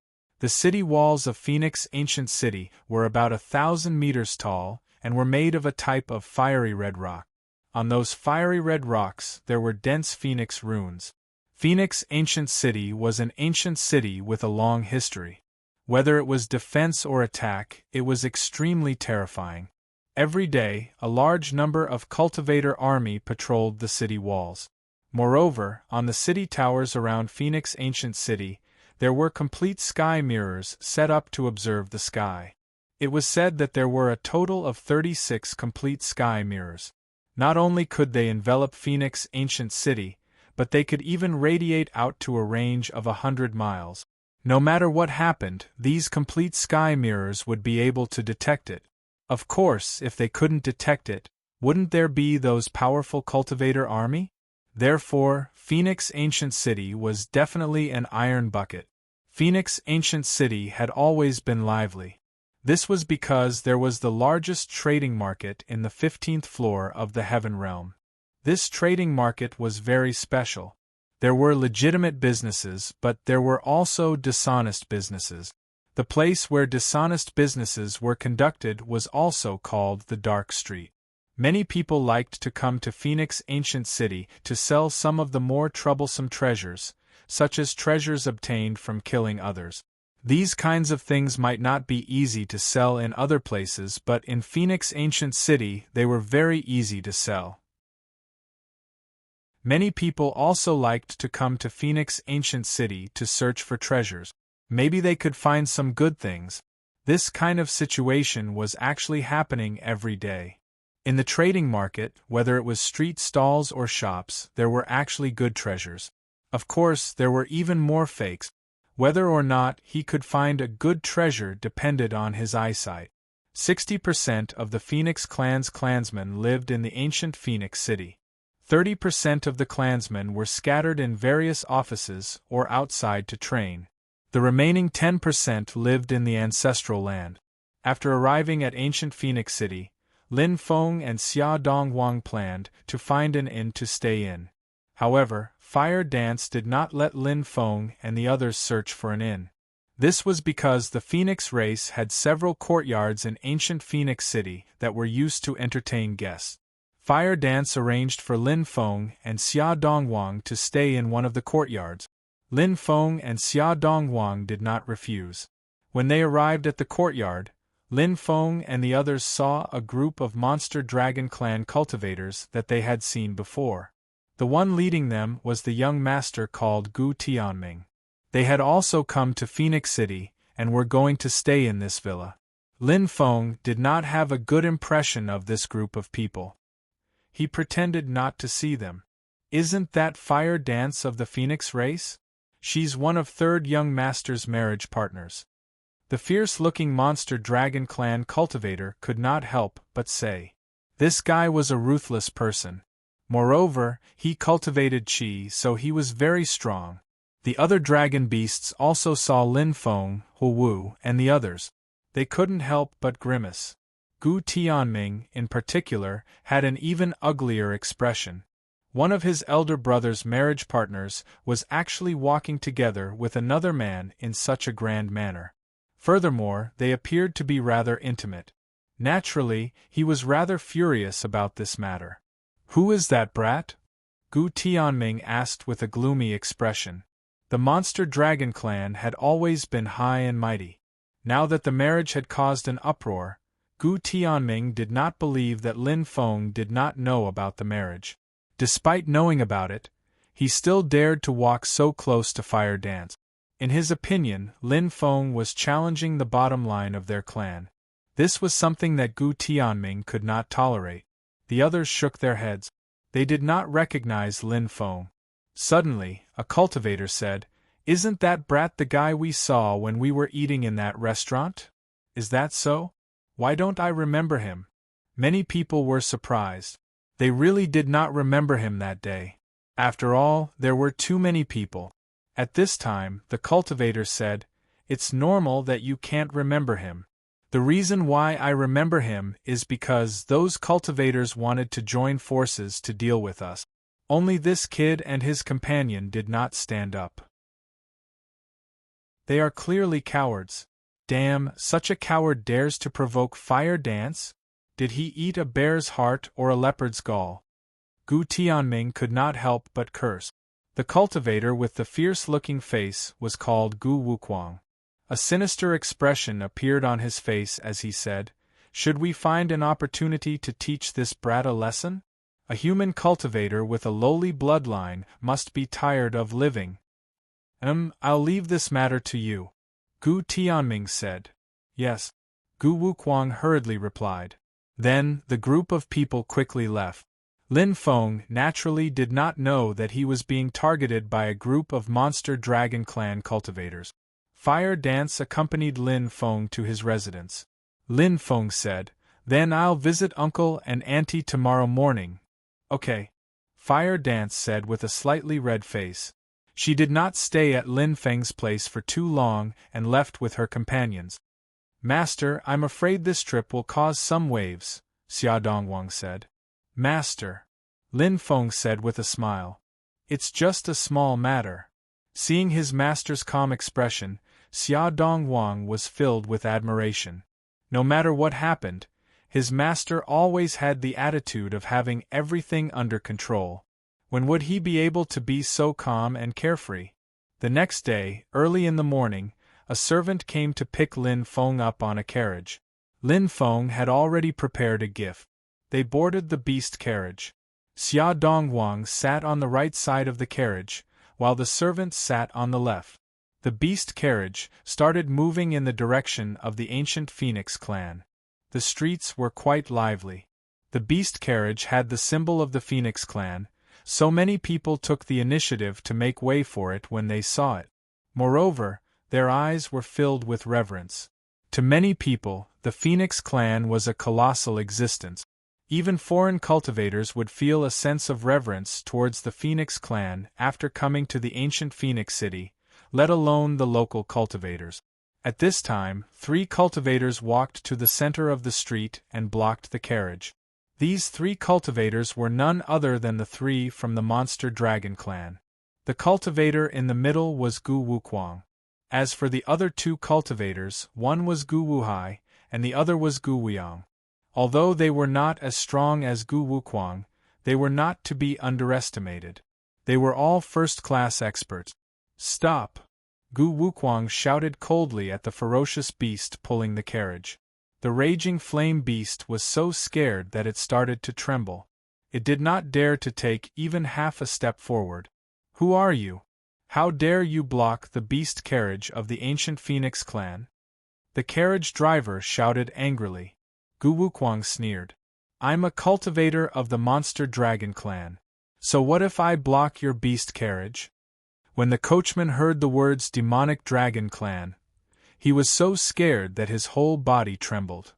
The city walls of Phoenix Ancient City were about 1,000 meters tall and were made of a type of fiery red rock. On those fiery red rocks there were dense phoenix runes. Phoenix Ancient City was an ancient city with a long history. Whether it was defense or attack, it was extremely terrifying. Every day, a large number of cultivator army patrolled the city walls. Moreover, on the city towers around Phoenix Ancient City, there were complete sky mirrors set up to observe the sky. It was said that there were a total of 36 complete sky mirrors. Not only could they envelop Phoenix Ancient City, but they could even radiate out to a range of 100 miles. No matter what happened, these complete sky mirrors would be able to detect it. Of course, if they couldn't detect it, wouldn't there be those powerful cultivator army? Therefore, Phoenix Ancient City was definitely an iron bucket. Phoenix Ancient City had always been lively. This was because there was the largest trading market in the 15th floor of the Heaven Realm. This trading market was very special. There were legitimate businesses, but there were also dishonest businesses. The place where dishonest businesses were conducted was also called the Dark Street. Many people liked to come to Phoenix Ancient City to sell some of the more troublesome treasures, such as treasures obtained from killing others. These kinds of things might not be easy to sell in other places, but in Phoenix Ancient City they were very easy to sell. Many people also liked to come to Phoenix Ancient City to search for treasures. Maybe they could find some good things. This kind of situation was actually happening every day. In the trading market, whether it was street stalls or shops, there were actually good treasures. Of course, there were even more fakes. Whether or not he could find a good treasure depended on his eyesight. 60% of the Phoenix Clan's clansmen lived in the ancient Phoenix City. 30% of the clansmen were scattered in various offices or outside to train. The remaining 10% lived in the ancestral land. After arriving at ancient Phoenix City, Lin Feng and Xia Dongwang planned to find an inn to stay in. However, Fire Dance did not let Lin Feng and the others search for an inn. This was because the Phoenix race had several courtyards in ancient Phoenix City that were used to entertain guests. Fire Dance arranged for Lin Feng and Xia Dongwang to stay in one of the courtyards. Lin Feng and Xia Dongwang did not refuse. When they arrived at the courtyard, Lin Feng and the others saw a group of monster dragon clan cultivators that they had seen before. The one leading them was the young master called Gu Tianming. They had also come to Phoenix City and were going to stay in this villa. Lin Feng did not have a good impression of this group of people. He pretended not to see them. Isn't that Fire Dance of the Phoenix race? She's one of Third Young Master's marriage partners. The fierce-looking monster dragon clan cultivator could not help but say. This guy was a ruthless person. Moreover, he cultivated qi, so he was very strong. The other dragon beasts also saw Lin Feng, Hu Wu, and the others. They couldn't help but grimace. Gu Tianming, in particular, had an even uglier expression. One of his elder brother's marriage partners was actually walking together with another man in such a grand manner. Furthermore, they appeared to be rather intimate. Naturally, he was rather furious about this matter. "Who is that brat?" Gu Tianming asked with a gloomy expression. The monster dragon clan had always been high and mighty. Now that the marriage had caused an uproar, Gu Tianming did not believe that Lin Feng did not know about the marriage. Despite knowing about it, he still dared to walk so close to Fire Dance. In his opinion, Lin Feng was challenging the bottom line of their clan. This was something that Gu Tianming could not tolerate. The others shook their heads. They did not recognize Lin Feng. Suddenly, a cultivator said, "Isn't that brat the guy we saw when we were eating in that restaurant? Is that so? Why don't I remember him?" Many people were surprised. They really did not remember him that day. After all, there were too many people. At this time, the cultivator said, "It's normal that you can't remember him. The reason why I remember him is because those cultivators wanted to join forces to deal with us. Only this kid and his companion did not stand up. They are clearly cowards. Damn, such a coward dares to provoke fire dance? Did he eat a bear's heart or a leopard's gall?" Gu Tianming could not help but curse. The cultivator with the fierce-looking face was called Gu Wuquang. A sinister expression appeared on his face as he said, "Should we find an opportunity to teach this brat a lesson? A human cultivator with a lowly bloodline must be tired of living." I'll leave this matter to you," Gu Tianming said. "Yes," Gu Wuquang hurriedly replied. Then, the group of people quickly left. Lin Feng naturally did not know that he was being targeted by a group of monster dragon clan cultivators. Fire Dance accompanied Lin Feng to his residence. Lin Feng said, "Then I'll visit Uncle and Auntie tomorrow morning." "Okay," Fire Dance said with a slightly red face. She did not stay at Lin Feng's place for too long and left with her companions. "Master, I'm afraid this trip will cause some waves," Xia Dongwang said. "Master," Lin Feng said with a smile. "It's just a small matter." Seeing his master's calm expression, Xia Dongwang was filled with admiration. No matter what happened, his master always had the attitude of having everything under control. When would he be able to be so calm and carefree? The next day, early in the morning, a servant came to pick Lin Feng up on a carriage. Lin Feng had already prepared a gift. They boarded the beast carriage. Xia Dongwang sat on the right side of the carriage, while the servant sat on the left. The beast carriage started moving in the direction of the ancient Phoenix clan. The streets were quite lively. The beast carriage had the symbol of the Phoenix clan, so many people took the initiative to make way for it when they saw it. Moreover, their eyes were filled with reverence. To many people, the Phoenix clan was a colossal existence. Even foreign cultivators would feel a sense of reverence towards the Phoenix clan after coming to the ancient Phoenix city, let alone the local cultivators. At this time, 3 cultivators walked to the center of the street and blocked the carriage. These 3 cultivators were none other than the 3 from the monster dragon clan. The cultivator in the middle was Gu Wuquang. As for the other 2 cultivators, one was Gu Wuhai, and the other was Gu Weiyang. Although they were not as strong as Gu Wuquang, they were not to be underestimated. They were all first-class experts. "Stop!" Gu Wuquang shouted coldly at the ferocious beast pulling the carriage. The raging flame beast was so scared that it started to tremble. It did not dare to take even half a step forward. "Who are you? How dare you block the beast carriage of the ancient Phoenix clan?" The carriage driver shouted angrily. Gu Wuquang sneered. "I'm a cultivator of the monster dragon clan. So what if I block your beast carriage?" When the coachman heard the words demonic dragon clan, he was so scared that his whole body trembled.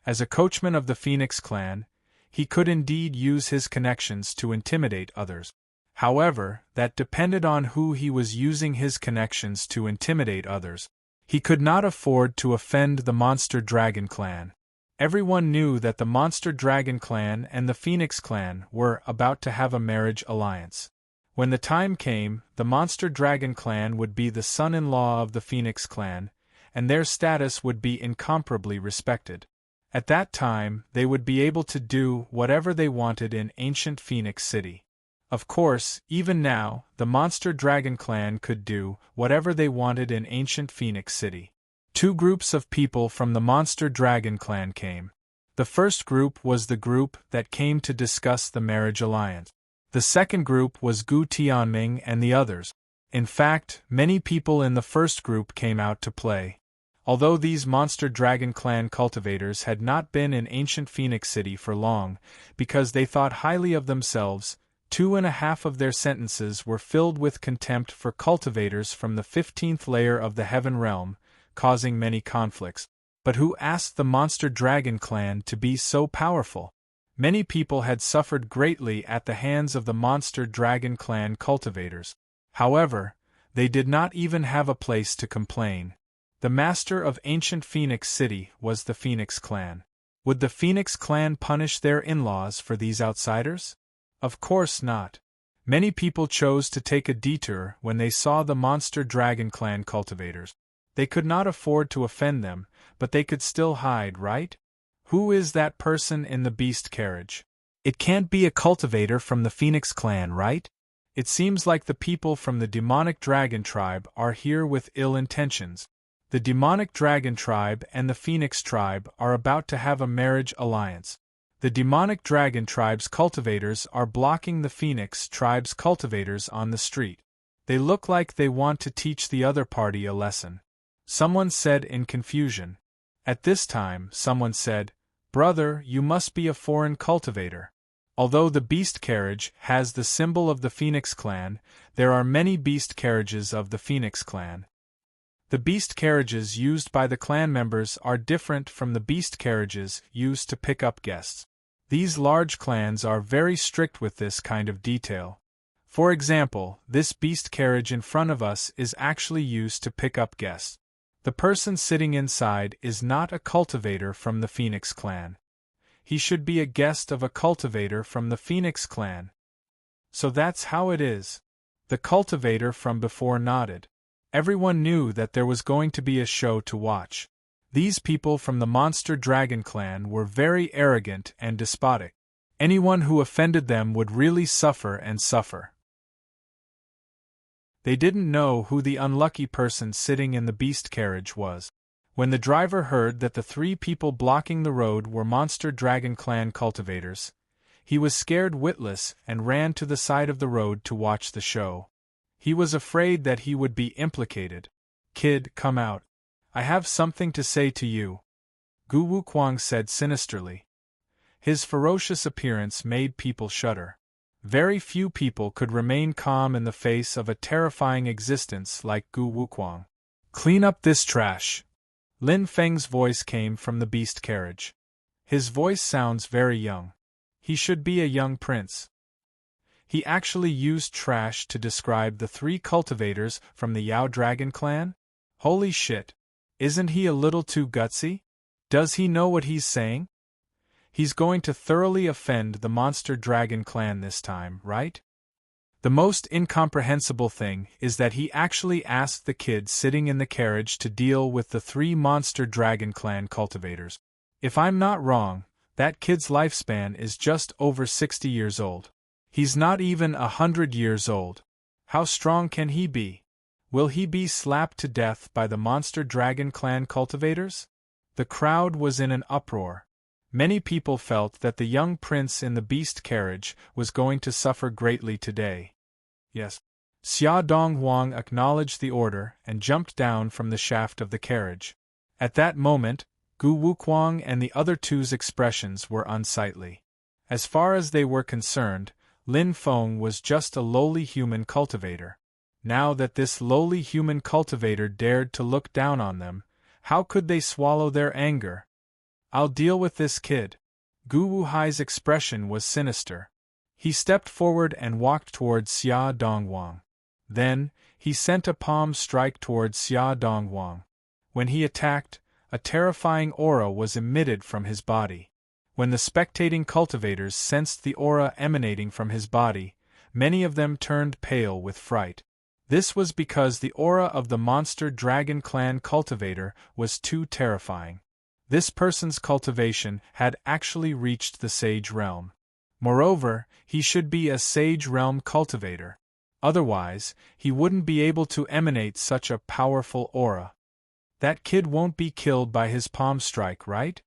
As a coachman of the Phoenix clan, he could indeed use his connections to intimidate others. However, that depended on who he was using his connections to intimidate others. He could not afford to offend the Monster Dragon clan. Everyone knew that the Monster Dragon clan and the Phoenix clan were about to have a marriage alliance. When the time came, the Monster Dragon clan would be the son-in-law of the Phoenix clan, and their status would be incomparably respected. At that time, they would be able to do whatever they wanted in ancient Phoenix City. Of course, even now, the Monster Dragon clan could do whatever they wanted in ancient Phoenix City. 2 groups of people from the Monster Dragon clan came. The first group was the group that came to discuss the marriage alliance. The second group was Gu Tianming and the others. In fact, many people in the first group came out to play. Although these Monster Dragon Clan cultivators had not been in ancient Phoenix City for long, because they thought highly of themselves, 2.5 of their sentences were filled with contempt for cultivators from the 15th layer of the Heaven Realm, causing many conflicts. But who asked the Monster Dragon Clan to be so powerful? Many people had suffered greatly at the hands of the Monster Dragon Clan cultivators. However, they did not even have a place to complain. The master of ancient Phoenix City was the Phoenix Clan. Would the Phoenix Clan punish their in-laws for these outsiders? Of course not. Many people chose to take a detour when they saw the Monster Dragon Clan cultivators. They could not afford to offend them, but they could still hide, right? Who is that person in the beast carriage? It can't be a cultivator from the Phoenix Clan, right? It seems like the people from the demonic dragon tribe are here with ill intentions. The demonic dragon tribe and the Phoenix tribe are about to have a marriage alliance. The demonic dragon tribe's cultivators are blocking the Phoenix tribe's cultivators on the street. They look like they want to teach the other party a lesson. Someone said in confusion. At this time, someone said, "Brother, you must be a foreign cultivator." Although the beast carriage has the symbol of the Phoenix Clan, there are many beast carriages of the Phoenix Clan. The beast carriages used by the clan members are different from the beast carriages used to pick up guests. These large clans are very strict with this kind of detail. For example, this beast carriage in front of us is actually used to pick up guests. The person sitting inside is not a cultivator from the Phoenix Clan. He should be a guest of a cultivator from the Phoenix Clan. So that's how it is. The cultivator from before nodded. Everyone knew that there was going to be a show to watch. These people from the Monster Dragon Clan were very arrogant and despotic. Anyone who offended them would really suffer and suffer. They didn't know who the unlucky person sitting in the beast carriage was. When the driver heard that the 3 people blocking the road were Monster Dragon Clan cultivators, he was scared witless and ran to the side of the road to watch the show. He was afraid that he would be implicated. "Kid, come out. I have something to say to you," Gu Wukwang said sinisterly. His ferocious appearance made people shudder. Very few people could remain calm in the face of a terrifying existence like Gu Wukwang. "Clean up this trash." Lin Feng's voice came from the beast carriage. His voice sounds very young. He should be a young prince. He actually used trash to describe the 3 cultivators from the Yao Dragon Clan? Holy shit! Isn't he a little too gutsy? Does he know what he's saying? He's going to thoroughly offend the Monster Dragon Clan this time, right? The most incomprehensible thing is that he actually asked the kid sitting in the carriage to deal with the 3 Monster Dragon Clan cultivators. If I'm not wrong, that kid's lifespan is just over 60 years old. He's not even 100 years old. How strong can he be? Will he be slapped to death by the Monster Dragon Clan cultivators? The crowd was in an uproar. Many people felt that the young prince in the beast carriage was going to suffer greatly today. Yes. Xia Donghuang acknowledged the order and jumped down from the shaft of the carriage. At that moment, Gu Wukwang and the other 2's expressions were unsightly. As far as they were concerned, Lin Feng was just a lowly human cultivator. Now that this lowly human cultivator dared to look down on them, how could they swallow their anger? "I'll deal with this kid." Gu Wuhai's expression was sinister. He stepped forward and walked towards Xia Donghuang. Then, he sent a palm strike towards Xia Donghuang. When he attacked, a terrifying aura was emitted from his body. When the spectating cultivators sensed the aura emanating from his body, many of them turned pale with fright. This was because the aura of the Monster Dragon Clan cultivator was too terrifying. This person's cultivation had actually reached the Sage Realm. Moreover, he should be a Sage Realm cultivator. Otherwise, he wouldn't be able to emanate such a powerful aura. That kid won't be killed by his palm strike, right?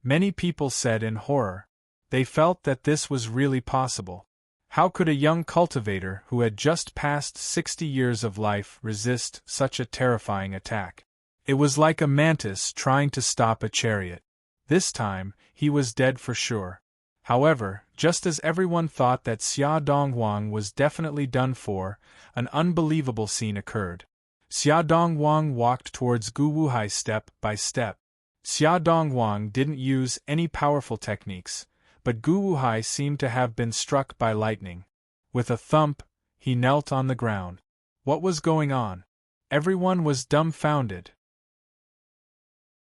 Many people said in horror. They felt that this was really possible. How could a young cultivator who had just passed 60 years of life resist such a terrifying attack? It was like a mantis trying to stop a chariot. This time, he was dead for sure. However, just as everyone thought that Xia Donghuang was definitely done for, an unbelievable scene occurred. Xia Donghuang walked towards Gu Wuhai step by step. Xia Donghuang didn't use any powerful techniques, but Gu Wuhai seemed to have been struck by lightning. With a thump, he knelt on the ground. What was going on? Everyone was dumbfounded.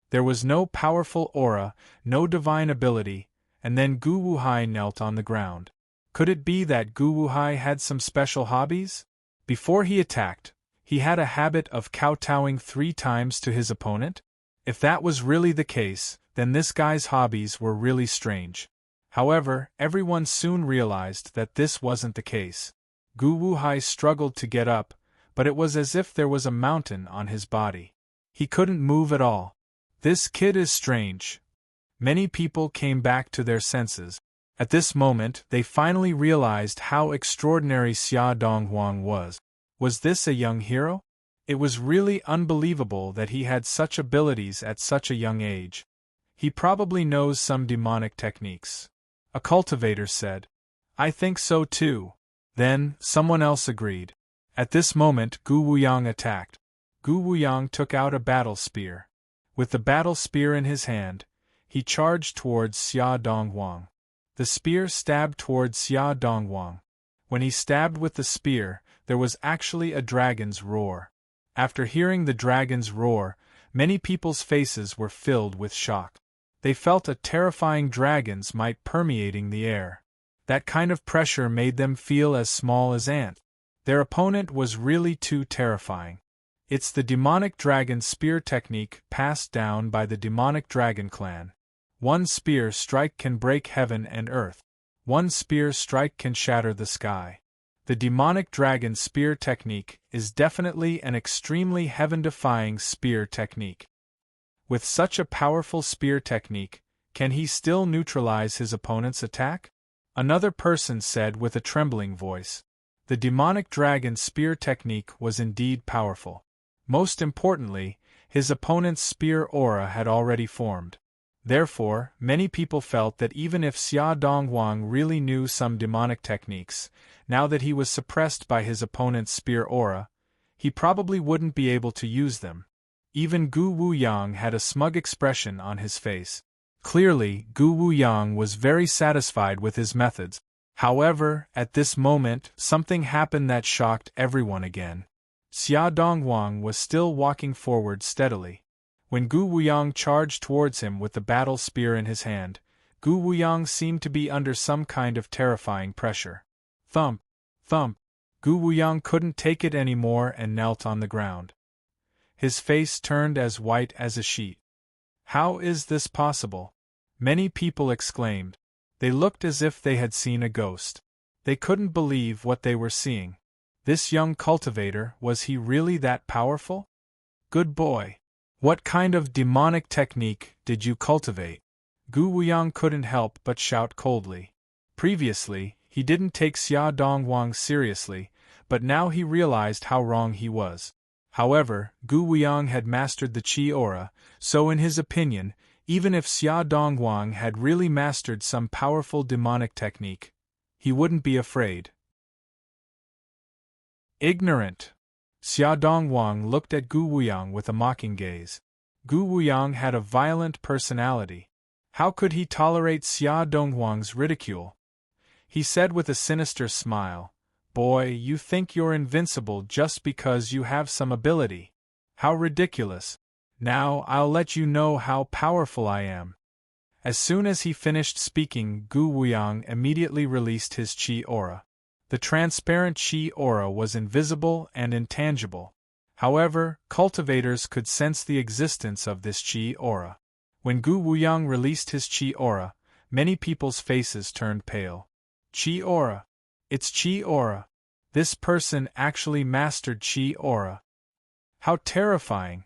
There was no powerful aura, no divine ability, and then Gu Wuhai knelt on the ground. Could it be that Gu Wuhai had some special hobbies? Before he attacked, he had a habit of kowtowing 3 times to his opponent? If that was really the case, then this guy's hobbies were really strange. However, everyone soon realized that this wasn't the case. Gu Wuhai struggled to get up, but it was as if there was a mountain on his body. He couldn't move at all. This kid is strange. Many people came back to their senses. At this moment, they finally realized how extraordinary Xia Donghuang was. Was this a young hero? It was really unbelievable that he had such abilities at such a young age. He probably knows some demonic techniques. A cultivator said. I think so too. Then, someone else agreed. At this moment, Gu Wuyang attacked. Gu Wuyang took out a battle spear. With the battle spear in his hand, he charged towards Xia Donghuang. The spear stabbed towards Xia Donghuang. When he stabbed with the spear, there was actually a dragon's roar. After hearing the dragon's roar, many people's faces were filled with shock. They felt a terrifying dragon's might permeating the air. That kind of pressure made them feel as small as ants. Their opponent was really too terrifying. It's the demonic dragon spear technique passed down by the demonic dragon clan. One spear strike can break heaven and earth. One spear strike can shatter the sky. The demonic dragon spear technique is definitely an extremely heaven-defying spear technique. With such a powerful spear technique, can he still neutralize his opponent's attack? Another person said with a trembling voice. The demonic dragon spear technique was indeed powerful. Most importantly, his opponent's spear aura had already formed. Therefore, many people felt that even if Xia Donghuang really knew some demonic techniques, now that he was suppressed by his opponent's spear aura, he probably wouldn't be able to use them. Even Gu Wuyang had a smug expression on his face. Clearly, Gu Wuyang was very satisfied with his methods. However, at this moment, something happened that shocked everyone again. Xia Donghuang was still walking forward steadily. When Gu Wuyang charged towards him with the battle spear in his hand, Gu Wuyang seemed to be under some kind of terrifying pressure. Thump! Thump! Gu Wuyang couldn't take it anymore and knelt on the ground. His face turned as white as a sheet. How is this possible? Many people exclaimed. They looked as if they had seen a ghost. They couldn't believe what they were seeing. This young cultivator, was he really that powerful? Good boy. What kind of demonic technique did you cultivate? Gu Wuyang couldn't help but shout coldly. Previously, he didn't take Xia Donghuang seriously, but now he realized how wrong he was. However, Gu Wuyang had mastered the Qi aura, so in his opinion, even if Xia Donghuang had really mastered some powerful demonic technique, he wouldn't be afraid. Ignorant. Xia Donghuang looked at Gu Wuyang with a mocking gaze. Gu Wuyang had a violent personality. How could he tolerate Xia Donghuang's ridicule? He said with a sinister smile, "Boy, you think you're invincible just because you have some ability. How ridiculous. Now I'll let you know how powerful I am." As soon as he finished speaking, Gu Wuyang immediately released his Qi aura. The transparent Qi aura was invisible and intangible. However, cultivators could sense the existence of this Qi aura. When Gu Wuyang released his Qi aura, many people's faces turned pale. Qi aura. It's Qi aura. This person actually mastered Qi aura. How terrifying.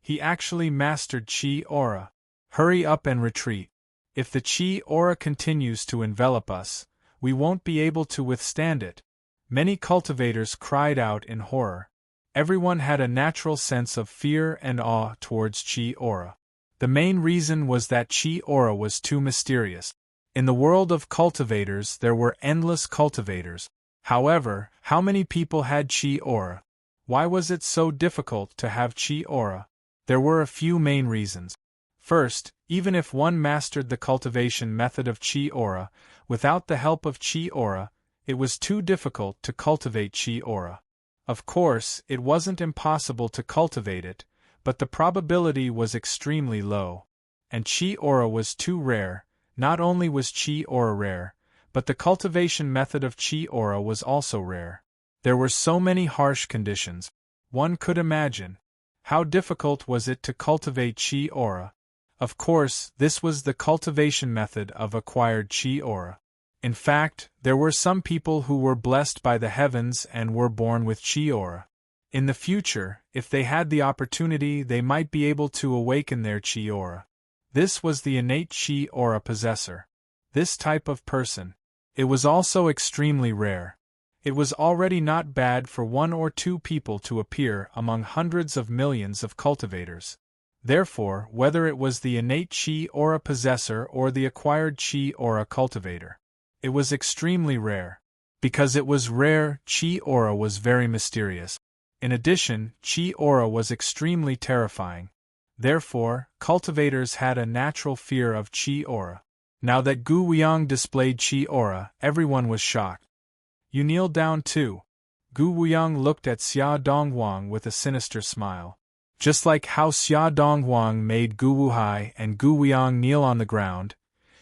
He actually mastered Qi aura. Hurry up and retreat. If the Qi aura continues to envelop us, We won't be able to withstand it. Many cultivators cried out in horror. Everyone had a natural sense of fear and awe towards Chi aura. The main reason was that Chi aura was too mysterious. In the world of cultivators there were endless cultivators. However, how many people had Chi aura? Why was it so difficult to have Chi aura? There were a few main reasons. First, even if one mastered the cultivation method of Chi aura, without the help of Chi aura, it was too difficult to cultivate Chi aura. Of course, it wasn't impossible to cultivate it, but the probability was extremely low. And Chi aura was too rare. Not only was Chi aura rare, but the cultivation method of Chi aura was also rare. There were so many harsh conditions. One could imagine. How difficult was it to cultivate Chi aura? Of course, this was the cultivation method of acquired Chi aura. In fact, there were some people who were blessed by the heavens and were born with Chi aura. In the future, if they had the opportunity, they might be able to awaken their Chi aura. This was the innate Chi aura possessor. This type of person. It was also extremely rare. It was already not bad for 1 or 2 people to appear among hundreds of millions of cultivators. Therefore, whether it was the innate Chi aura possessor or the acquired Chi aura cultivator, it was extremely rare. Because it was rare, Chi aura was very mysterious. In addition, Chi aura was extremely terrifying. Therefore, cultivators had a natural fear of Chi aura. Now that Gu Wuyang displayed Chi aura, everyone was shocked. You kneel down too. Gu Wuyang looked at Xia Donghuang with a sinister smile. Just like how Xia Donghuang made Gu Wuhai and Gu Wuyang kneel on the ground,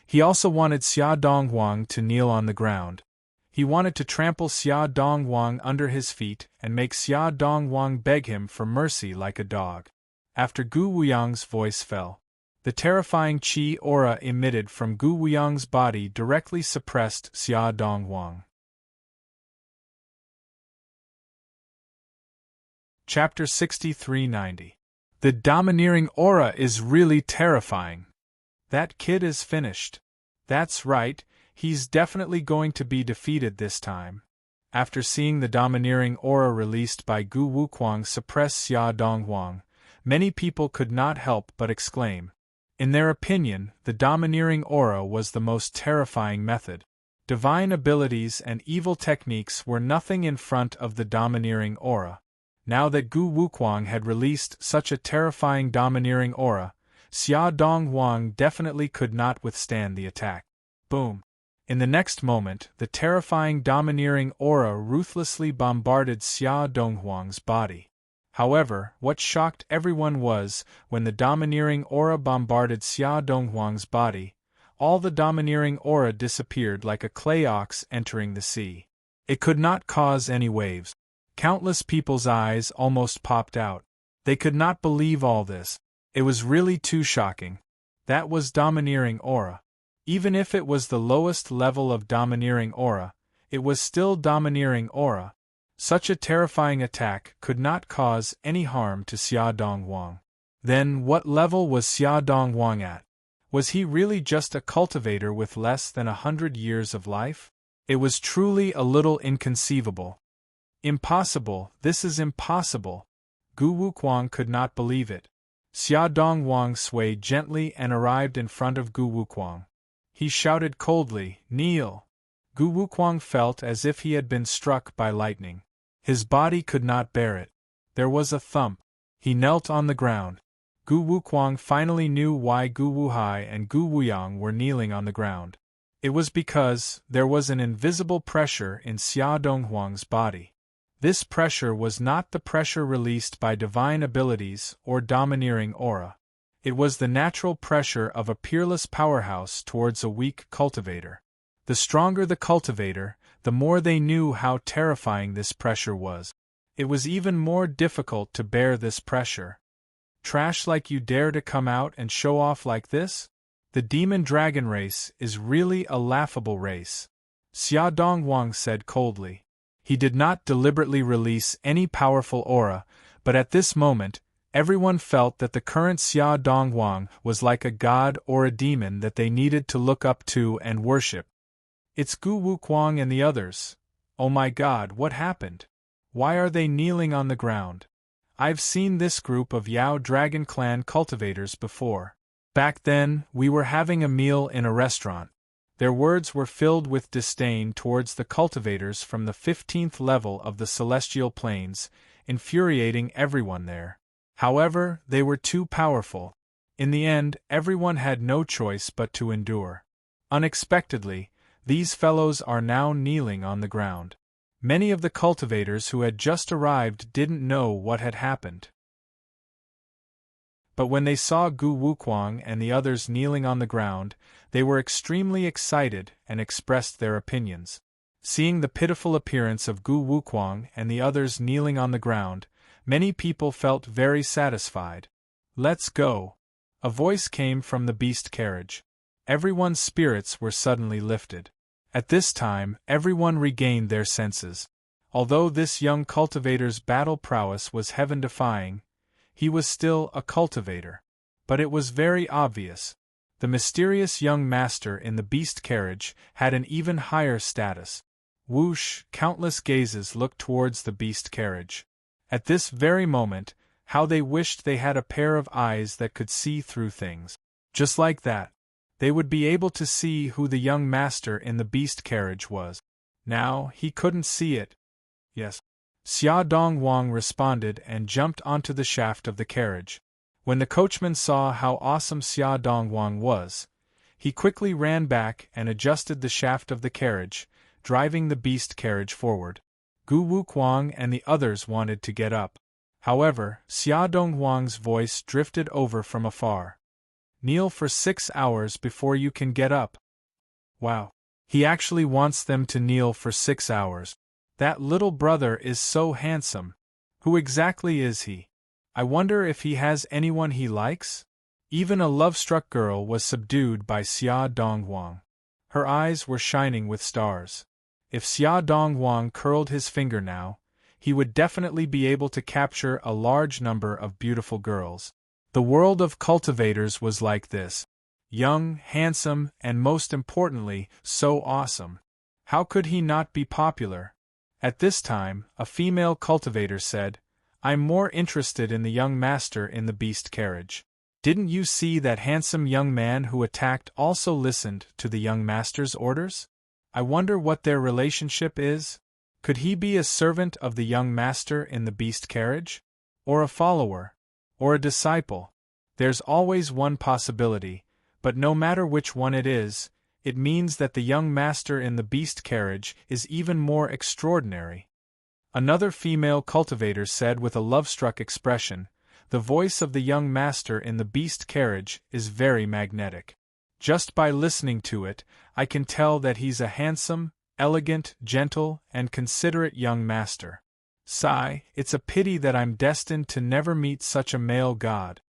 he also wanted Xia Donghuang to kneel on the ground. He wanted to trample Xia Donghuang under his feet and make Xia Donghuang beg him for mercy like a dog. After Gu Wuyang's voice fell, the terrifying Chi aura emitted from Gu Wuyang's body directly suppressed Xia Donghuang. Chapter 63-90. The domineering aura is really terrifying. That kid is finished. That's right, he's definitely going to be defeated this time. After seeing the domineering aura released by Gu Wuquang suppress Xia Donghuang, many people could not help but exclaim. In their opinion, the domineering aura was the most terrifying method. Divine abilities and evil techniques were nothing in front of the domineering aura. Now that Gu Wuquang had released such a terrifying domineering aura, Xia Donghuang definitely could not withstand the attack. Boom! In the next moment, the terrifying domineering aura ruthlessly bombarded Xia Donghuang's body. However, what shocked everyone was, when the domineering aura bombarded Xia Donghuang's body, all the domineering aura disappeared like a clay ox entering the sea. It could not cause any waves. Countless people's eyes almost popped out. They could not believe all this. It was really too shocking. That was domineering aura. Even if it was the lowest level of domineering aura, it was still domineering aura. Such a terrifying attack could not cause any harm to Xia Donghuang. Then what level was Xia Donghuang at? Was he really just a cultivator with less than 100 years of life? It was truly a little inconceivable. Impossible, this is impossible. Gu Wuquang could not believe it. Xia Donghuang swayed gently and arrived in front of Gu Wuquang. He shouted coldly, "Kneel!" Gu Wuquang felt as if he had been struck by lightning. His body could not bear it. There was a thump. He knelt on the ground. Gu Wuquang finally knew why Gu Wuhai and Gu Wuyang were kneeling on the ground. It was because there was an invisible pressure in Xia Donghuang's body. This pressure was not the pressure released by divine abilities or domineering aura. It was the natural pressure of a peerless powerhouse towards a weak cultivator. The stronger the cultivator, the more they knew how terrifying this pressure was. It was even more difficult to bear this pressure. Trash like you dare to come out and show off like this? The demon dragon race is really a laughable race. Xia Donghuang said coldly. He did not deliberately release any powerful aura, but at this moment, everyone felt that the current Xia Donghuang was like a god or a demon that they needed to look up to and worship. It's Gu Wukwang and the others. Oh my god, what happened? Why are they kneeling on the ground? I've seen this group of Yao Dragon Clan cultivators before. Back then, we were having a meal in a restaurant. Their words were filled with disdain towards the cultivators from the 15th level of the celestial planes, infuriating everyone there. However, they were too powerful. In the end, everyone had no choice but to endure. Unexpectedly, these fellows are now kneeling on the ground. Many of the cultivators who had just arrived didn't know what had happened. But when they saw Gu Wukwang and the others kneeling on the ground, they were extremely excited and expressed their opinions. Seeing the pitiful appearance of Gu Wukwang and the others kneeling on the ground, many people felt very satisfied. Let's go. A voice came from the beast carriage. Everyone's spirits were suddenly lifted. At this time, everyone regained their senses. Although this young cultivator's battle prowess was heaven-defying, he was still a cultivator. But it was very obvious. The mysterious young master in the beast carriage had an even higher status. Whoosh, countless gazes looked towards the beast carriage. At this very moment, how they wished they had a pair of eyes that could see through things. Just like that, they would be able to see who the young master in the beast carriage was. Now, he couldn't see it. Yes. Xia Dongwang responded and jumped onto the shaft of the carriage. When the coachman saw how awesome Xia Dongwang was, he quickly ran back and adjusted the shaft of the carriage, driving the beast carriage forward. Gu Wukwang and the others wanted to get up. However, Xia Dongwang's voice drifted over from afar. Kneel for 6 hours before you can get up. Wow. He actually wants them to kneel for 6 hours. That little brother is so handsome. Who exactly is he? I wonder if he has anyone he likes? Even a love-struck girl was subdued by Xia Dongwang. Her eyes were shining with stars. If Xia Dongwang curled his finger now, he would definitely be able to capture a large number of beautiful girls. The world of cultivators was like this. Young, handsome, and most importantly, so awesome. How could he not be popular? At this time, a female cultivator said, I'm more interested in the young master in the beast carriage. Didn't you see that handsome young man who attacked also listened to the young master's orders? I wonder what their relationship is? Could he be a servant of the young master in the beast carriage? Or a follower? Or a disciple? There's always one possibility, but no matter which one it is, it means that the young master in the beast carriage is even more extraordinary. Another female cultivator said with a love-struck expression, the voice of the young master in the beast carriage is very magnetic. Just by listening to it, I can tell that he's a handsome, elegant, gentle, and considerate young master. Sigh, it's a pity that I'm destined to never meet such a male god.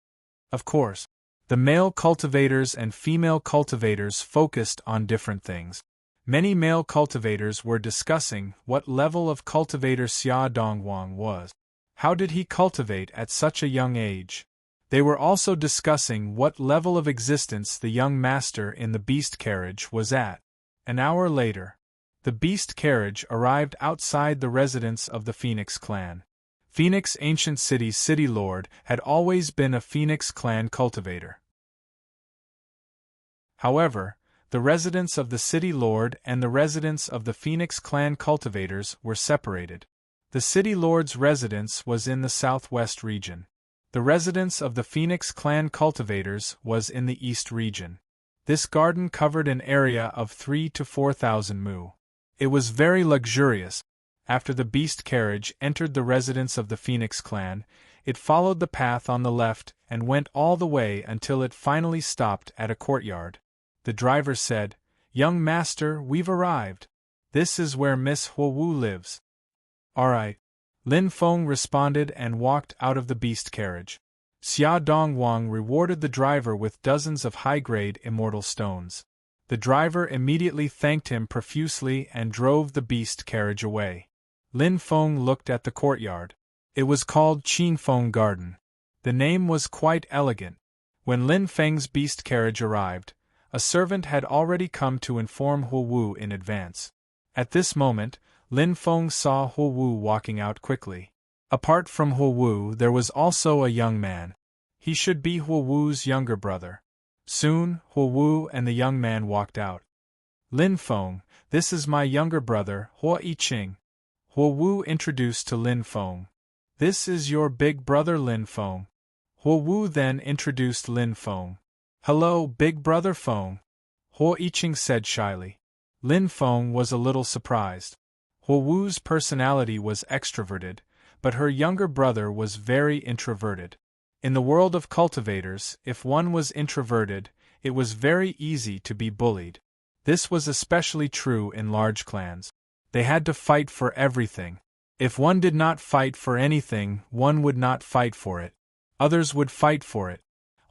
Of course, the male cultivators and female cultivators focused on different things. Many male cultivators were discussing what level of cultivator Xia Dongwang was. How did he cultivate at such a young age? They were also discussing what level of existence the young master in the beast carriage was at. An hour later, the beast carriage arrived outside the residence of the Phoenix clan. Phoenix Ancient City's city lord had always been a Phoenix clan cultivator. However, the residence of the city lord and the residence of the Phoenix clan cultivators were separated. The city lord's residence was in the southwest region. The residence of the Phoenix clan cultivators was in the east region. This garden covered an area of 3,000 to 4,000 mu. It was very luxurious. After the beast carriage entered the residence of the Phoenix clan, it followed the path on the left and went all the way until it finally stopped at a courtyard. The driver said, "Young master, we've arrived. This is where Miss Huowu lives." "All right." Lin Feng responded and walked out of the beast carriage. Xia Dongwang rewarded the driver with dozens of high-grade immortal stones. The driver immediately thanked him profusely and drove the beast carriage away. Lin Feng looked at the courtyard. It was called Qingfeng Garden. The name was quite elegant. When Lin Feng's beast carriage arrived, A servant had already come to inform Huo Wu in advance. At this moment, Lin Feng saw Huo Wu walking out quickly. Apart from Huo Wu, there was also a young man. He should be Huo Wu's younger brother. Soon, Huo Wu and the young man walked out. Lin Feng, this is my younger brother, Huo Yiqing. Huo Wu introduced to Lin Feng. This is your big brother Lin Feng. Huo Wu then introduced Lin Feng. Hello, big brother Feng. Huo Yiqing said shyly. Lin Feng was a little surprised. Huo Wu's personality was extroverted, but her younger brother was very introverted. In the world of cultivators, if one was introverted, it was very easy to be bullied. This was especially true in large clans. They had to fight for everything. If one did not fight for anything, one would not fight for it. Others would fight for it.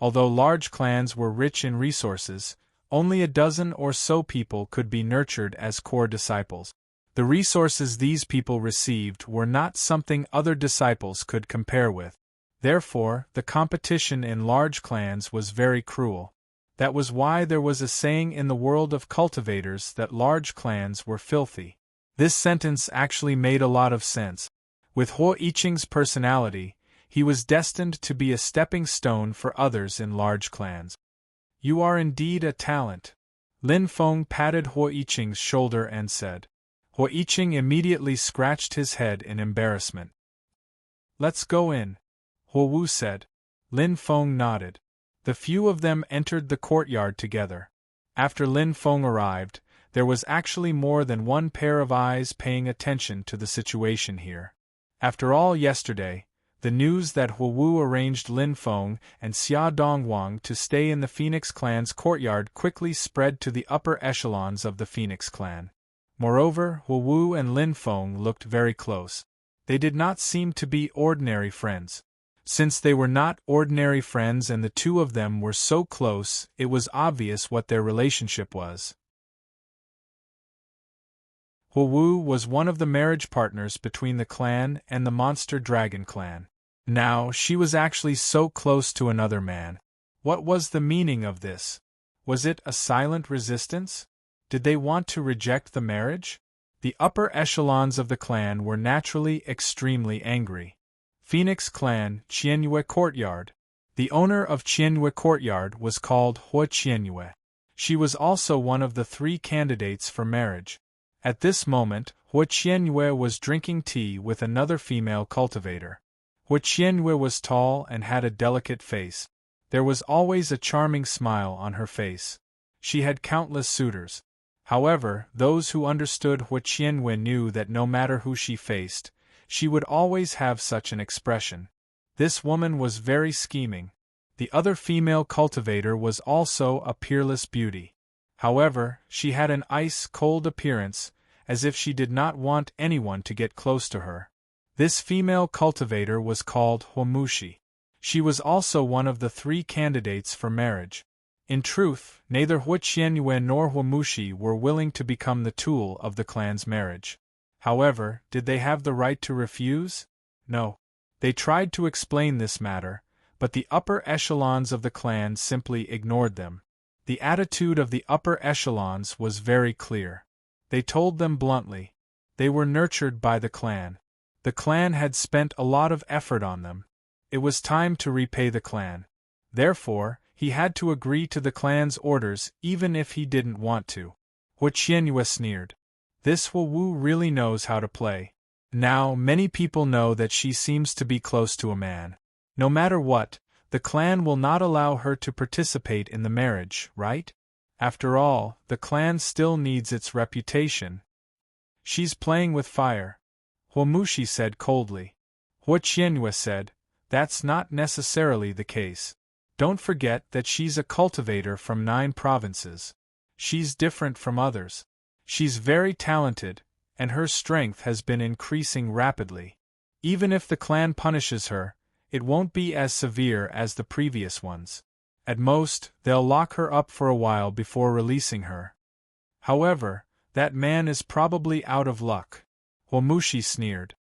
Although large clans were rich in resources, only a dozen or so people could be nurtured as core disciples. The resources these people received were not something other disciples could compare with. Therefore, the competition in large clans was very cruel. That was why there was a saying in the world of cultivators that large clans were filthy. This sentence actually made a lot of sense. With Huo Yiqing's personality, he was destined to be a stepping stone for others in large clans. You are indeed a talent. Lin Feng patted Huo Yiqing's shoulder and said. Huo Yiqing immediately scratched his head in embarrassment. Let's go in, Huo Wu said. Lin Feng nodded. The few of them entered the courtyard together. After Lin Feng arrived, there was actually more than one pair of eyes paying attention to the situation here. After all, yesterday, the news that Huo Wu arranged Lin Feng and Xia Dongwang to stay in the Phoenix clan's courtyard quickly spread to the upper echelons of the Phoenix clan. Moreover, Huo Wu and Lin Feng looked very close. They did not seem to be ordinary friends. Since they were not ordinary friends and the two of them were so close, it was obvious what their relationship was. Huo Wu was one of the marriage partners between the clan and the monster dragon clan. Now, she was actually so close to another man. What was the meaning of this? Was it a silent resistance? Did they want to reject the marriage? The upper echelons of the clan were naturally extremely angry. Phoenix Clan, Qianyue Courtyard. The owner of Qianyue Courtyard was called Huo Qianyue. She was also one of the 3 candidates for marriage. At this moment, Huo Qianyue was drinking tea with another female cultivator. Huo Qianyue was tall and had a delicate face. There was always a charming smile on her face. She had countless suitors. However, those who understood Huo Qianyue knew that no matter who she faced, she would always have such an expression. This woman was very scheming. The other female cultivator was also a peerless beauty. However, she had an ice-cold appearance, as if she did not want anyone to get close to her. This female cultivator was called Huomushi. She was also one of the 3 candidates for marriage. In truth, neither Huo Qianyue nor Huomushi were willing to become the tool of the clan's marriage. However, did they have the right to refuse? No. They tried to explain this matter, but the upper echelons of the clan simply ignored them. The attitude of the upper echelons was very clear. They told them bluntly. They were nurtured by the clan. The clan had spent a lot of effort on them. It was time to repay the clan. Therefore, he had to agree to the clan's orders even if he didn't want to. Huo Qianyue sneered. This Huo Wu really knows how to play. Now, many people know that she seems to be close to a man. No matter what, the clan will not allow her to participate in the marriage, right? After all, the clan still needs its reputation. She's playing with fire, Huomushi said coldly. Huo Qianyue said, that's not necessarily the case. Don't forget that she's a cultivator from 9 provinces. She's different from others. She's very talented, and her strength has been increasing rapidly. Even if the clan punishes her, it won't be as severe as the previous ones. At most, they'll lock her up for a while before releasing her. However, that man is probably out of luck. Huomushi sneered.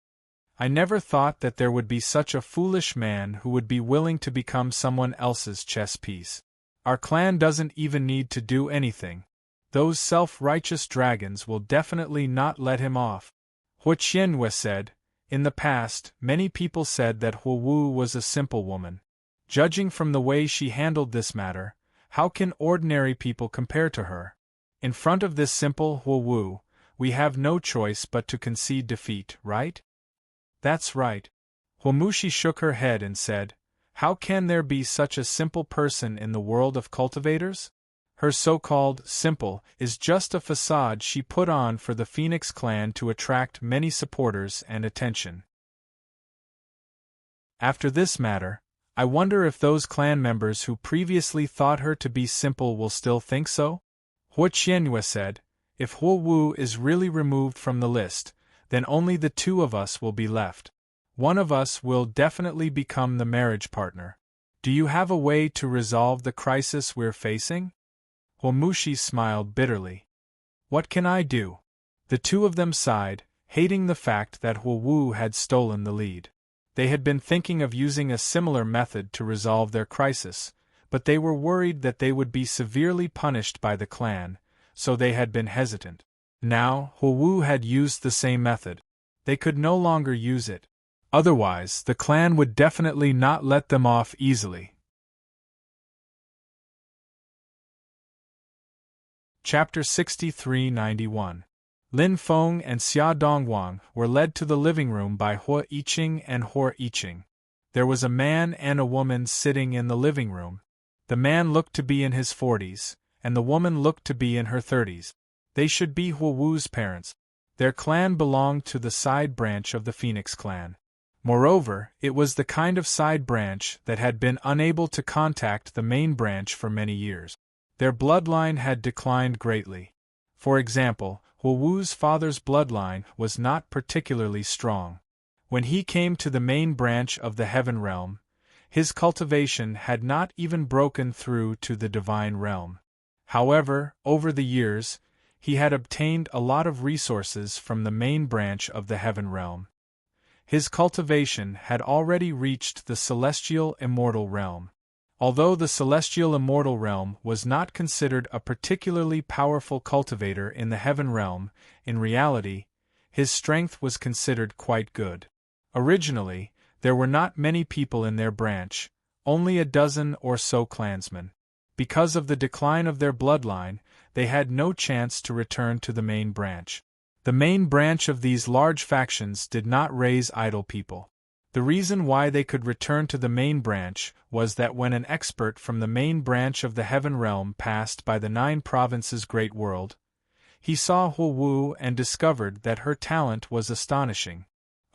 I never thought that there would be such a foolish man who would be willing to become someone else's chess piece. Our clan doesn't even need to do anything. Those self-righteous dragons will definitely not let him off. Hua Qianhua said, in the past, many people said that Hua Wu was a simple woman. Judging from the way she handled this matter, how can ordinary people compare to her? In front of this simple Hua Wu, we have no choice but to concede defeat, right? That's right. Huamushi shook her head and said, how can there be such a simple person in the world of cultivators? Her so-called simple is just a facade she put on for the Phoenix clan to attract many supporters and attention. After this matter, I wonder if those clan members who previously thought her to be simple will still think so? Hua Qianhua said, if Hua Wu is really removed from the list, then only the two of us will be left. One of us will definitely become the marriage partner. Do you have a way to resolve the crisis we're facing? Huamushi smiled bitterly. What can I do? The two of them sighed, hating the fact that Hua Wu had stolen the lead. They had been thinking of using a similar method to resolve their crisis, but they were worried that they would be severely punished by the clan, so they had been hesitant. Now, Hua Wu had used the same method. They could no longer use it. Otherwise, the clan would definitely not let them off easily. Chapter 63-91. Lin Feng and Xia Dongwang were led to the living room by Hua Yiqing and Hua Yiqing. There was a man and a woman sitting in the living room. The man looked to be in his 40s, and the woman looked to be in her 30s. They should be Hua Wu's parents. Their clan belonged to the side branch of the Phoenix clan. Moreover, it was the kind of side branch that had been unable to contact the main branch for many years. Their bloodline had declined greatly. For example, Hua Wu's father's bloodline was not particularly strong. When he came to the main branch of the Heaven Realm, his cultivation had not even broken through to the Divine Realm. However, over the years, he had obtained a lot of resources from the main branch of the Heaven Realm. His cultivation had already reached the Celestial Immortal Realm. Although the Celestial Immortal Realm was not considered a particularly powerful cultivator in the Heaven Realm, in reality, his strength was considered quite good. Originally, there were not many people in their branch, only a dozen or so clansmen. Because of the decline of their bloodline, they had no chance to return to the main branch. The main branch of these large factions did not raise idle people. The reason why they could return to the main branch was that when an expert from the main branch of the Heaven Realm passed by the 9 provinces' great world, he saw Hua Wu and discovered that her talent was astonishing.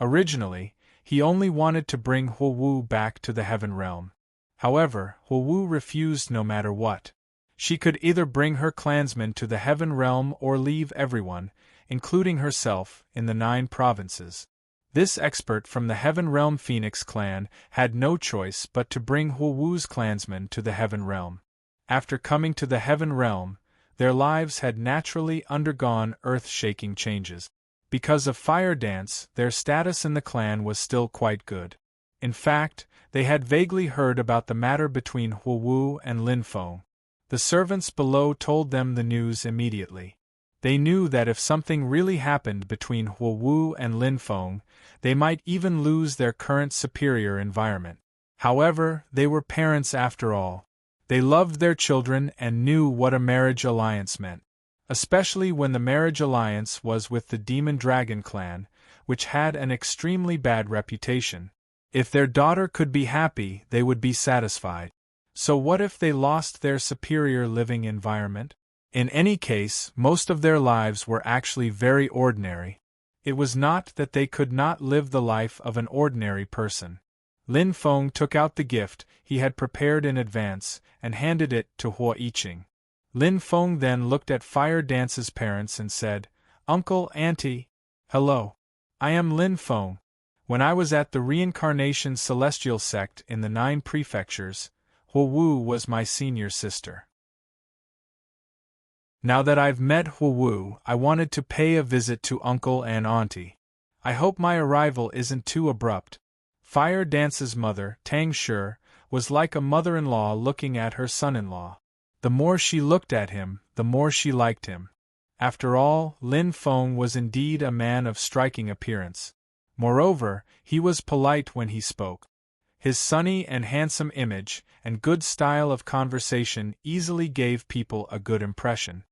Originally, he only wanted to bring Hua Wu back to the Heaven Realm. However, Hua Wu refused no matter what. She could either bring her clansmen to the Heaven Realm or leave everyone, including herself, in the 9 provinces. This expert from the Heaven Realm Phoenix clan had no choice but to bring Hua Wu's clansmen to the Heaven Realm. After coming to the Heaven Realm, their lives had naturally undergone earth-shaking changes. Because of Fire Dance, their status in the clan was still quite good. In fact, they had vaguely heard about the matter between Hua Wu and Lin Feng. The servants below told them the news immediately. They knew that if something really happened between Hua Wu and Lin Feng, they might even lose their current superior environment. However, they were parents after all. They loved their children and knew what a marriage alliance meant. Especially when the marriage alliance was with the Demon Dragon clan, which had an extremely bad reputation. If their daughter could be happy, they would be satisfied. So what if they lost their superior living environment? In any case, most of their lives were actually very ordinary. It was not that they could not live the life of an ordinary person. Lin Feng took out the gift he had prepared in advance and handed it to Hua Yiqing. Lin Feng then looked at Fire Dance's parents and said, "Uncle, Auntie, hello. I am Lin Feng. When I was at the Reincarnation Celestial Sect in the 9 prefectures, Hua Wu was my senior sister. Now that I've met Hua Wu, I wanted to pay a visit to Uncle and Auntie. I hope my arrival isn't too abrupt." Fire Dance's mother, Tang Shi, was like a mother-in-law looking at her son-in-law. The more she looked at him, the more she liked him. After all, Lin Feng was indeed a man of striking appearance. Moreover, he was polite when he spoke. His sunny and handsome image and good style of conversation easily gave people a good impression.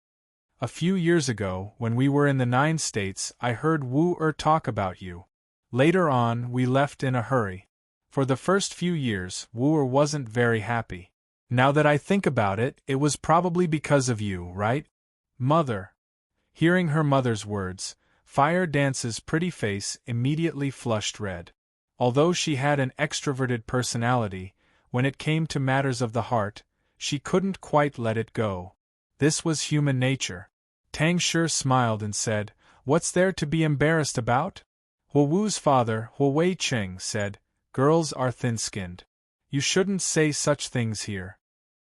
A few years ago, when we were in the 9 states, I heard Wu talk about you. Later on, we left in a hurry. For the first few years, Wu wasn't very happy. Now that I think about it, it was probably because of you, right? Mother. Hearing her mother's words, Fire Dance's pretty face immediately flushed red. Although she had an extroverted personality, when it came to matters of the heart, she couldn't quite let it go. This was human nature. Tang Shi smiled and said, "What's there to be embarrassed about?" Wu's father, Wei Qing, said, "Girls are thin-skinned. You shouldn't say such things here."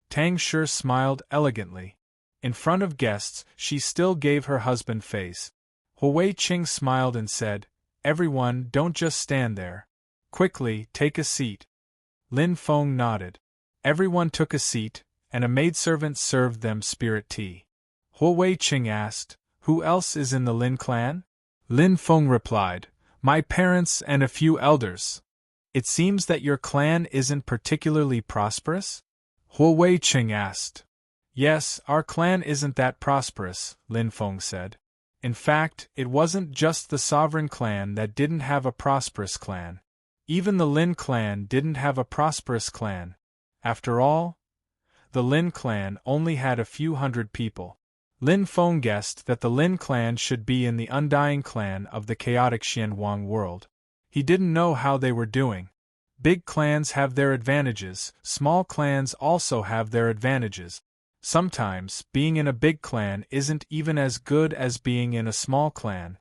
Tang Shi smiled elegantly. In front of guests, she still gave her husband face. Wei Qing smiled and said, "Everyone, don't just stand there. Quickly, take a seat." Lin Feng nodded. Everyone took a seat, and a maidservant served them spirit tea. Wei Qing asked, "Who else is in the Lin clan?" Lin Feng replied, "My parents and a few elders." "It seems that your clan isn't particularly prosperous?" Wei Qing asked. "Yes, our clan isn't that prosperous," Lin Feng said. In fact, it wasn't just the sovereign clan that didn't have a prosperous clan. Even the Lin clan didn't have a prosperous clan. After all, the Lin clan only had a few hundred people. Lin Feng guessed that the Lin clan should be in the undying clan of the chaotic Xianhuang world. He didn't know how they were doing. Big clans have their advantages, small clans also have their advantages. Sometimes, being in a big clan isn't even as good as being in a small clan.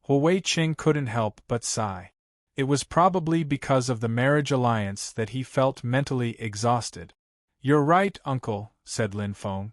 Wei Qing couldn't help but sigh. It was probably because of the marriage alliance that he felt mentally exhausted. "You're right, uncle," said Lin Feng.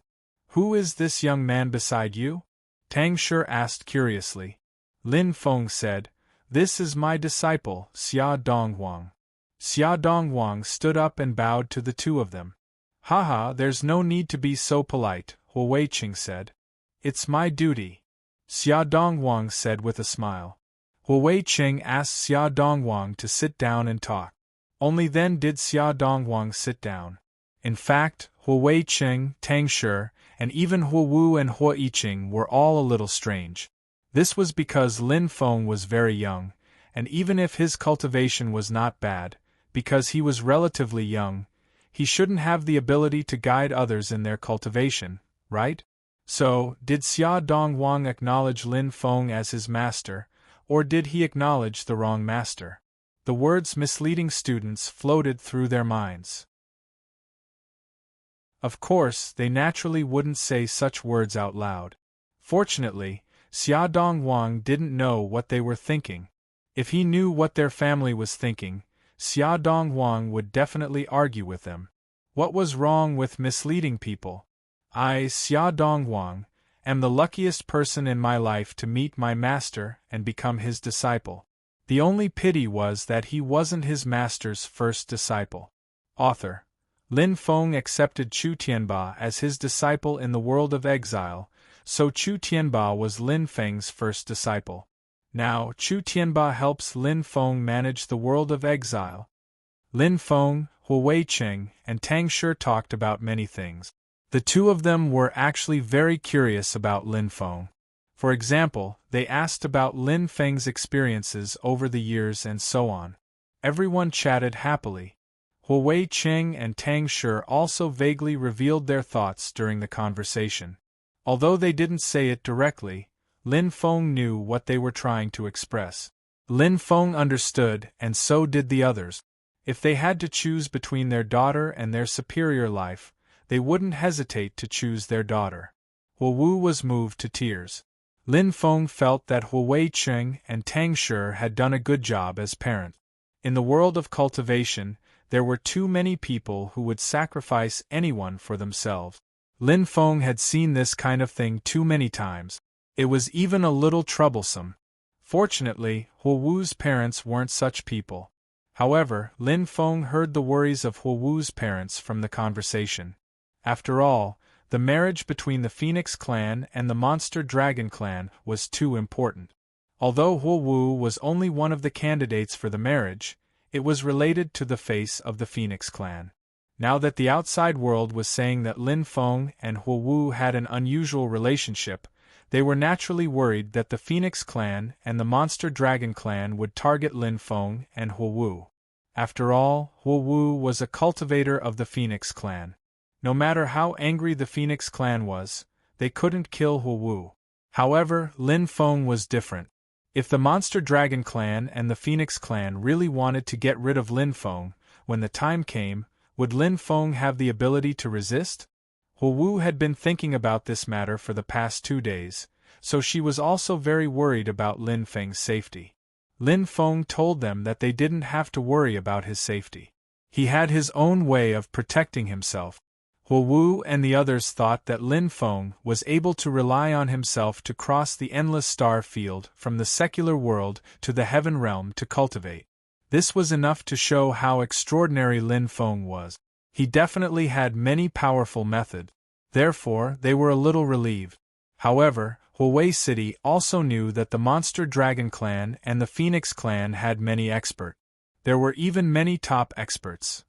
"Who is this young man beside you?" Tang Shi asked curiously. Lin Feng said, "This is my disciple, Xia Donghuang." Xia Donghuang stood up and bowed to the two of them. "Haha, there's no need to be so polite," Wei Qing said. "It's my duty," Xia Donghuang said with a smile. Wei Qing asked Xia Donghuang to sit down and talk. Only then did Xia Donghuang sit down. In fact, Wei Qing, Tang Shi, and even Wu and Hui Qing were all a little strange. This was because Lin Feng was very young, and even if his cultivation was not bad, because he was relatively young, he shouldn't have the ability to guide others in their cultivation, right? So, did Xia Donghuang acknowledge Lin Feng as his master, or did he acknowledge the wrong master? The words misleading students floated through their minds. Of course, they naturally wouldn't say such words out loud. Fortunately, Xia Donghuang didn't know what they were thinking. If he knew what their family was thinking, Xia Donghuang would definitely argue with them. What was wrong with misleading people? I, Xia Donghuang, am the luckiest person in my life to meet my master and become his disciple. The only pity was that he wasn't his master's first disciple. Author. Lin Feng accepted Chu Tianba as his disciple in the world of exile, so Chu Tianba was Lin Feng's first disciple. Now, Chu Tianba helps Lin Feng manage the world of exile. Lin Feng, Wei Qing, and Tang Shi talked about many things. The two of them were actually very curious about Lin Feng. For example, they asked about Lin Feng's experiences over the years and so on. Everyone chatted happily. Wei Qing and Tang Shi also vaguely revealed their thoughts during the conversation. Although they didn't say it directly, Lin Feng knew what they were trying to express. Lin Feng understood, and so did the others. If they had to choose between their daughter and their superior life, they wouldn't hesitate to choose their daughter. Wu was moved to tears. Lin Feng felt that Wei Qing and Tang Shi had done a good job as parents. In the world of cultivation, there were too many people who would sacrifice anyone for themselves. Lin Feng had seen this kind of thing too many times. It was even a little troublesome. Fortunately, Wu's parents weren't such people. However, Lin Feng heard the worries of Huo Wu's parents from the conversation. After all, the marriage between the Phoenix clan and the Monster Dragon clan was too important. Although Huo Wu was only one of the candidates for the marriage, it was related to the face of the Phoenix clan. Now that the outside world was saying that Lin Feng and Huo Wu had an unusual relationship, they were naturally worried that the Phoenix clan and the Monster Dragon clan would target Lin Feng and Huo Wu. After all, Huo Wu was a cultivator of the Phoenix clan. No matter how angry the Phoenix clan was, they couldn't kill Huo Wu. However, Lin Feng was different. If the Monster Dragon clan and the Phoenix clan really wanted to get rid of Lin Feng, when the time came, would Lin Feng have the ability to resist? Huo Wu had been thinking about this matter for the past 2 days, so she was also very worried about Lin Feng's safety. Lin Feng told them that they didn't have to worry about his safety. He had his own way of protecting himself. Huo Wu and the others thought that Lin Feng was able to rely on himself to cross the endless star field from the secular world to the heaven realm to cultivate. This was enough to show how extraordinary Lin Feng was. He definitely had many powerful methods. Therefore, they were a little relieved. However, Huawei City also knew that the Monster Dragon clan and the Phoenix clan had many experts. There were even many top experts.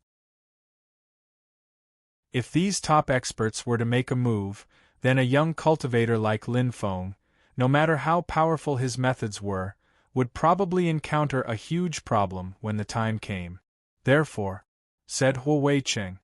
If these top experts were to make a move, then a young cultivator like Lin Feng, no matter how powerful his methods were, would probably encounter a huge problem when the time came. Therefore, said Huo Cheng,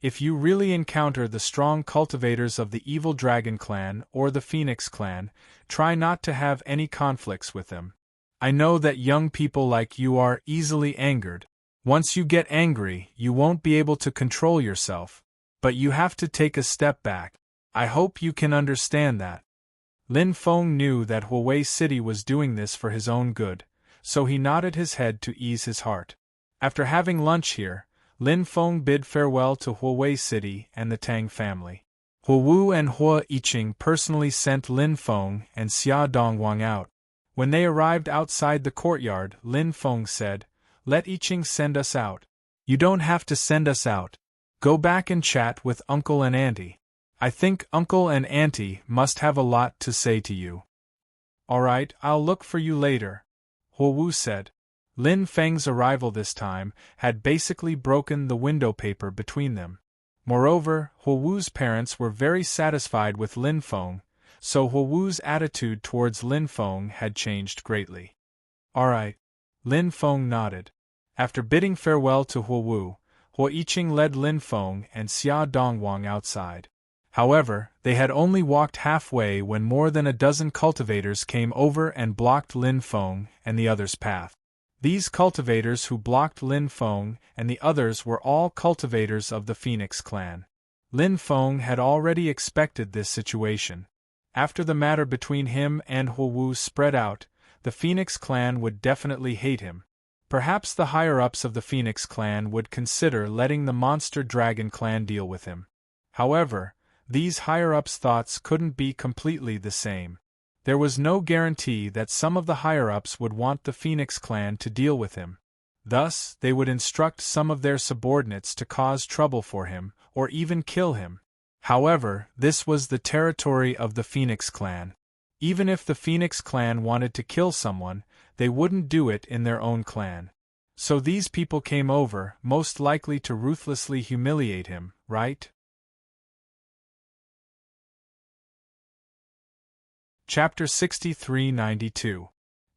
if you really encounter the strong cultivators of the Evil Dragon clan or the Phoenix clan, try not to have any conflicts with them. I know that young people like you are easily angered. Once you get angry, you won't be able to control yourself. But you have to take a step back. I hope you can understand that. Lin Feng knew that Huawei City was doing this for his own good, so he nodded his head to ease his heart. After having lunch here, Lin Feng bid farewell to Huawei City and the Tang family. Huo Wu and Hua Yiqing personally sent Lin Feng and Xia Dongwang out. When they arrived outside the courtyard, Lin Feng said, "Let Yiqing send us out." "You don't have to send us out. Go back and chat with Uncle and Auntie. I think Uncle and Auntie must have a lot to say to you." "Alright, I'll look for you later," Huo Wu said. Lin Feng's arrival this time had basically broken the window paper between them. Moreover, Huo Wu's parents were very satisfied with Lin Feng, so Huo Wu's attitude towards Lin Feng had changed greatly. "Alright." Lin Feng nodded. After bidding farewell to Huo Wu, Hua Yiqing led Lin Feng and Xia Dongwang outside. However, they had only walked halfway when more than a dozen cultivators came over and blocked Lin Feng and the others' path. These cultivators who blocked Lin Feng and the others were all cultivators of the Phoenix clan. Lin Feng had already expected this situation. After the matter between him and Huo Wu spread out, the Phoenix clan would definitely hate him. Perhaps the higher-ups of the Phoenix clan would consider letting the Monster Dragon clan deal with him. However, these higher-ups' thoughts couldn't be completely the same. There was no guarantee that some of the higher-ups would want the Phoenix clan to deal with him. Thus, they would instruct some of their subordinates to cause trouble for him, or even kill him. However, this was the territory of the Phoenix clan. Even if the Phoenix clan wanted to kill someone, they wouldn't do it in their own clan. So these people came over, most likely to ruthlessly humiliate him, right? Chapter 6392.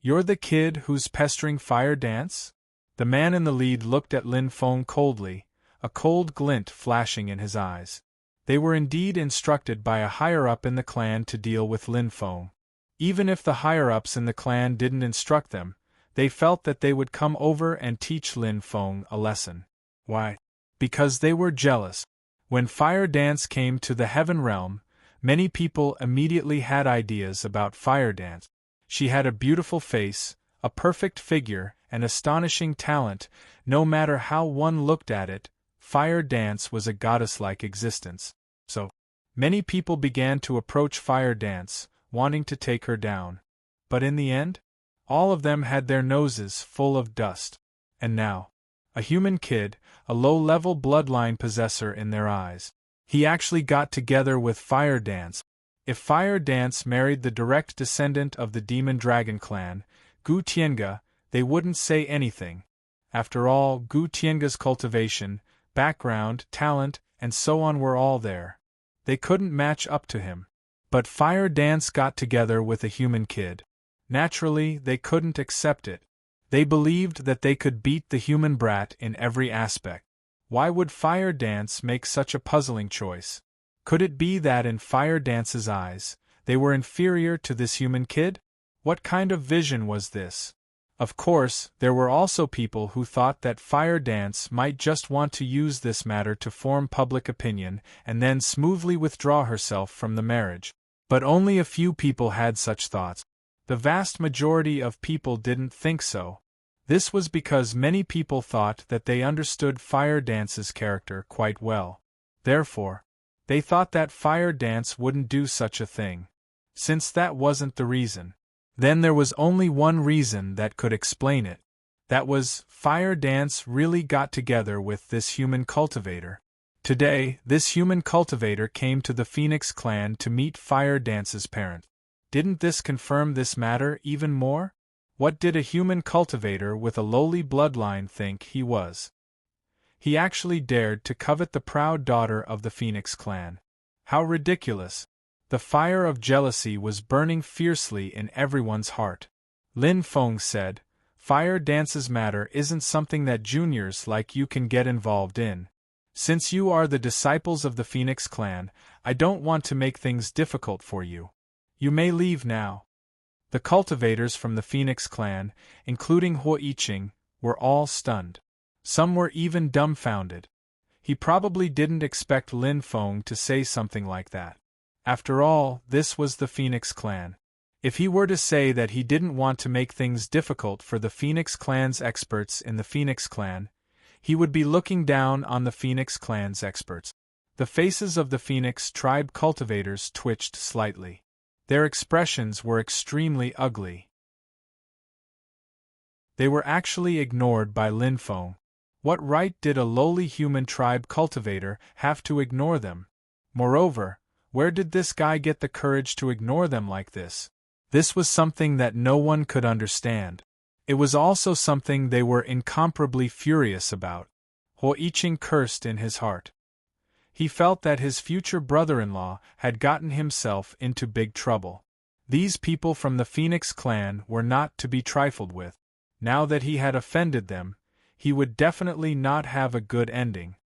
You're the kid who's pestering Fire Dance? The man in the lead looked at Lin Feng coldly, a cold glint flashing in his eyes. They were indeed instructed by a higher-up in the clan to deal with Lin Feng. Even if the higher-ups in the clan didn't instruct them, they felt that they would come over and teach Lin Feng a lesson. Why? Because they were jealous. When Fire Dance came to the Heaven Realm, many people immediately had ideas about Fire Dance. She had a beautiful face, a perfect figure, and astonishing talent. No matter how one looked at it, Fire Dance was a goddess-like existence. So, many people began to approach Fire Dance, wanting to take her down. But in the end, all of them had their noses full of dust. And now, A human kid, a low-level bloodline possessor in their eyes. He actually got together with Fire Dance. If Fire Dance married the direct descendant of the Demon Dragon clan, Gu Tiange, they wouldn't say anything. After all, Gu Tiange's cultivation, background, talent, and so on were all there. They couldn't match up to him. But Fire Dance got together with a human kid. Naturally, they couldn't accept it. They believed that they could beat the human brat in every aspect. Why would Fire Dance make such a puzzling choice? Could it be that in Fire Dance's eyes, they were inferior to this human kid? What kind of vision was this? Of course, there were also people who thought that Fire Dance might just want to use this matter to form public opinion and then smoothly withdraw herself from the marriage. But only a few people had such thoughts. The vast majority of people didn't think so. This was because many people thought that they understood Fire Dance's character quite well. Therefore, they thought that Fire Dance wouldn't do such a thing. Since that wasn't the reason, then there was only one reason that could explain it. That was, Fire Dance really got together with this human cultivator. Today, this human cultivator came to the Phoenix clan to meet Fire Dance's parent. Didn't this confirm this matter even more? What did a human cultivator with a lowly bloodline think he was? He actually dared to covet the proud daughter of the Phoenix clan. How ridiculous! The fire of jealousy was burning fiercely in everyone's heart. Lin Feng said, Fire Dance's matter isn't something that juniors like you can get involved in. Since you are the disciples of the Phoenix clan, I don't want to make things difficult for you. You may leave now. The cultivators from the Phoenix clan, including Huo Yiqing, were all stunned. Some were even dumbfounded. He probably didn't expect Lin Feng to say something like that. After all, this was the Phoenix clan. If he were to say that he didn't want to make things difficult for the Phoenix clan's experts in the Phoenix clan, he would be looking down on the Phoenix clan's experts. The faces of the Phoenix tribe cultivators twitched slightly. Their expressions were extremely ugly. They were actually ignored by Lin Feng. What right did a lowly human tribe cultivator have to ignore them? Moreover, where did this guy get the courage to ignore them like this? This was something that no one could understand. It was also something they were incomparably furious about. Huo Yiqing cursed in his heart. He felt that his future brother-in-law had gotten himself into big trouble. These people from the Phoenix clan were not to be trifled with. Now that he had offended them, he would definitely not have a good ending.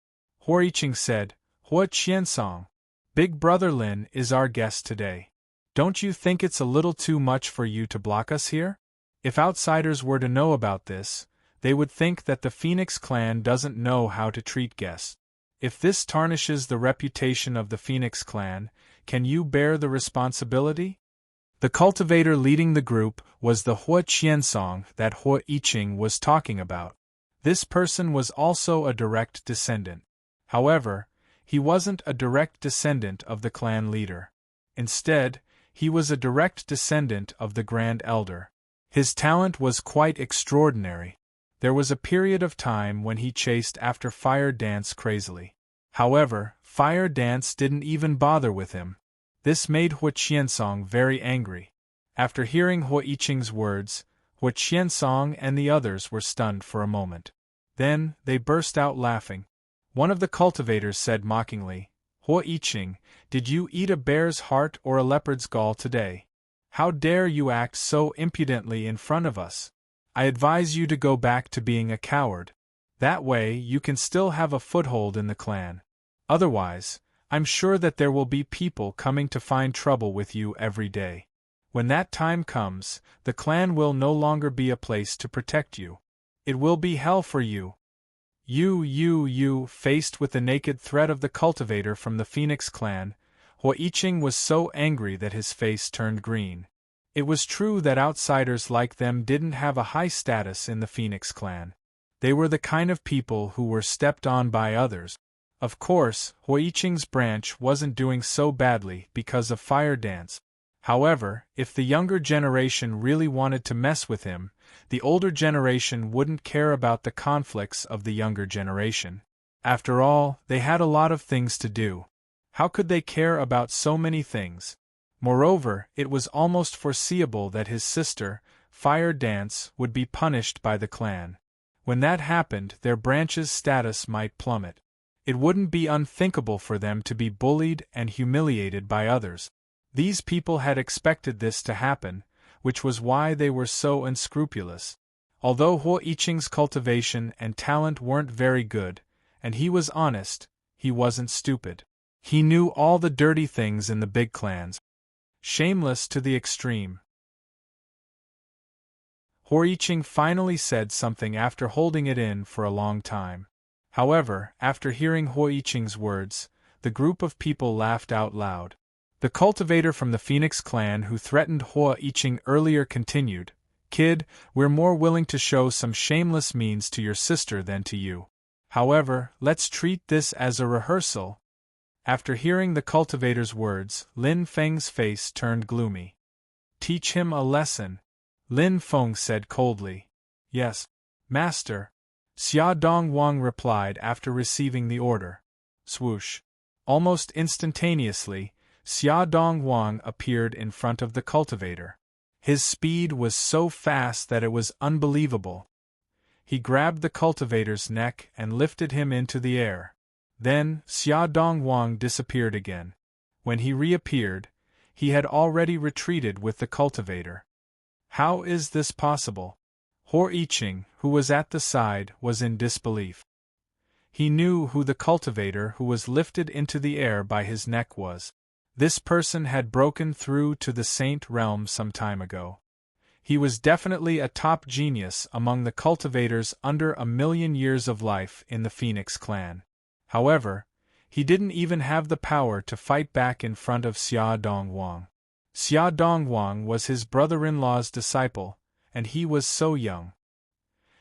Huo Yiqing said, Huo Qiansong, Big Brother Lin is our guest today. Don't you think it's a little too much for you to block us here? If outsiders were to know about this, they would think that the Phoenix clan doesn't know how to treat guests. If this tarnishes the reputation of the Phoenix clan, can you bear the responsibility? The cultivator leading the group was the Huo Qiansong that Huo Yiqing was talking about. This person was also a direct descendant. However, he wasn't a direct descendant of the clan leader. Instead, he was a direct descendant of the Grand Elder. His talent was quite extraordinary. There was a period of time when he chased after Fire Dance crazily. However, Fire Dance didn't even bother with him. This made Huo Qiansong very angry. After hearing Huo Yiqing's words, Huo Qiansong and the others were stunned for a moment. Then, they burst out laughing. One of the cultivators said mockingly, Huo Yiqing, did you eat a bear's heart or a leopard's gall today? How dare you act so impudently in front of us? I advise you to go back to being a coward. That way you can still have a foothold in the clan. Otherwise, I'm sure that there will be people coming to find trouble with you every day. When that time comes, the clan will no longer be a place to protect you. It will be hell for you. Faced with the naked threat of the cultivator from the Phoenix clan, Huo Yiqing was so angry that his face turned green. It was true that outsiders like them didn't have a high status in the Phoenix clan. They were the kind of people who were stepped on by others. Of course, Huo Yiqing's branch wasn't doing so badly because of Fire Dance. However, if the younger generation really wanted to mess with him, the older generation wouldn't care about the conflicts of the younger generation. After all, they had a lot of things to do. How could they care about so many things? Moreover, it was almost foreseeable that his sister, Fire Dance, would be punished by the clan. When that happened, their branch's status might plummet. It wouldn't be unthinkable for them to be bullied and humiliated by others. These people had expected this to happen, which was why they were so unscrupulous. Although Huo Yiqing's cultivation and talent weren't very good, and he was honest, he wasn't stupid. He knew all the dirty things in the big clans. Shameless to the extreme. Huo Yiqing finally said something after holding it in for a long time. However, after hearing Huo Yiqing's words, the group of people laughed out loud. The cultivator from the Phoenix clan who threatened Huo Yiqing earlier continued, "Kid, we're more willing to show some shameless means to your sister than to you. However, let's treat this as a rehearsal." After hearing the cultivator's words, Lin Feng's face turned gloomy. "Teach him a lesson," Lin Feng said coldly. "Yes, master," Xia Dongwang replied after receiving the order. Swoosh. Almost instantaneously, Xia Dongwang appeared in front of the cultivator. His speed was so fast that it was unbelievable. He grabbed the cultivator's neck and lifted him into the air. Then, Xia Dongwang disappeared again. When he reappeared, he had already retreated with the cultivator. How is this possible? Huo Yiqing, who was at the side, was in disbelief. He knew who the cultivator who was lifted into the air by his neck was. This person had broken through to the Saint Realm some time ago. He was definitely a top genius among the cultivators under 1,000,000 years of life in the Phoenix clan. However, he didn't even have the power to fight back in front of Xia Dongwang. Xia Dongwang was his brother-in-law's disciple, and he was so young.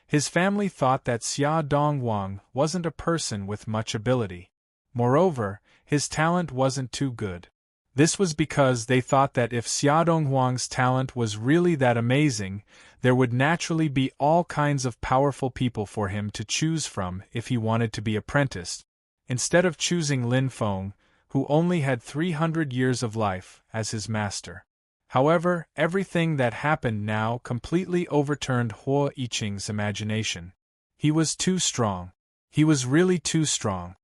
His family thought that Xia Dongwang wasn't a person with much ability. Moreover, his talent wasn't too good. This was because they thought that if Xia Dongwang's talent was really that amazing, there would naturally be all kinds of powerful people for him to choose from if he wanted to be apprenticed, instead of choosing Lin Feng, who only had 300 years of life, as his master. However, everything that happened now completely overturned Huo Yiqing's imagination. He was too strong. He was really too strong.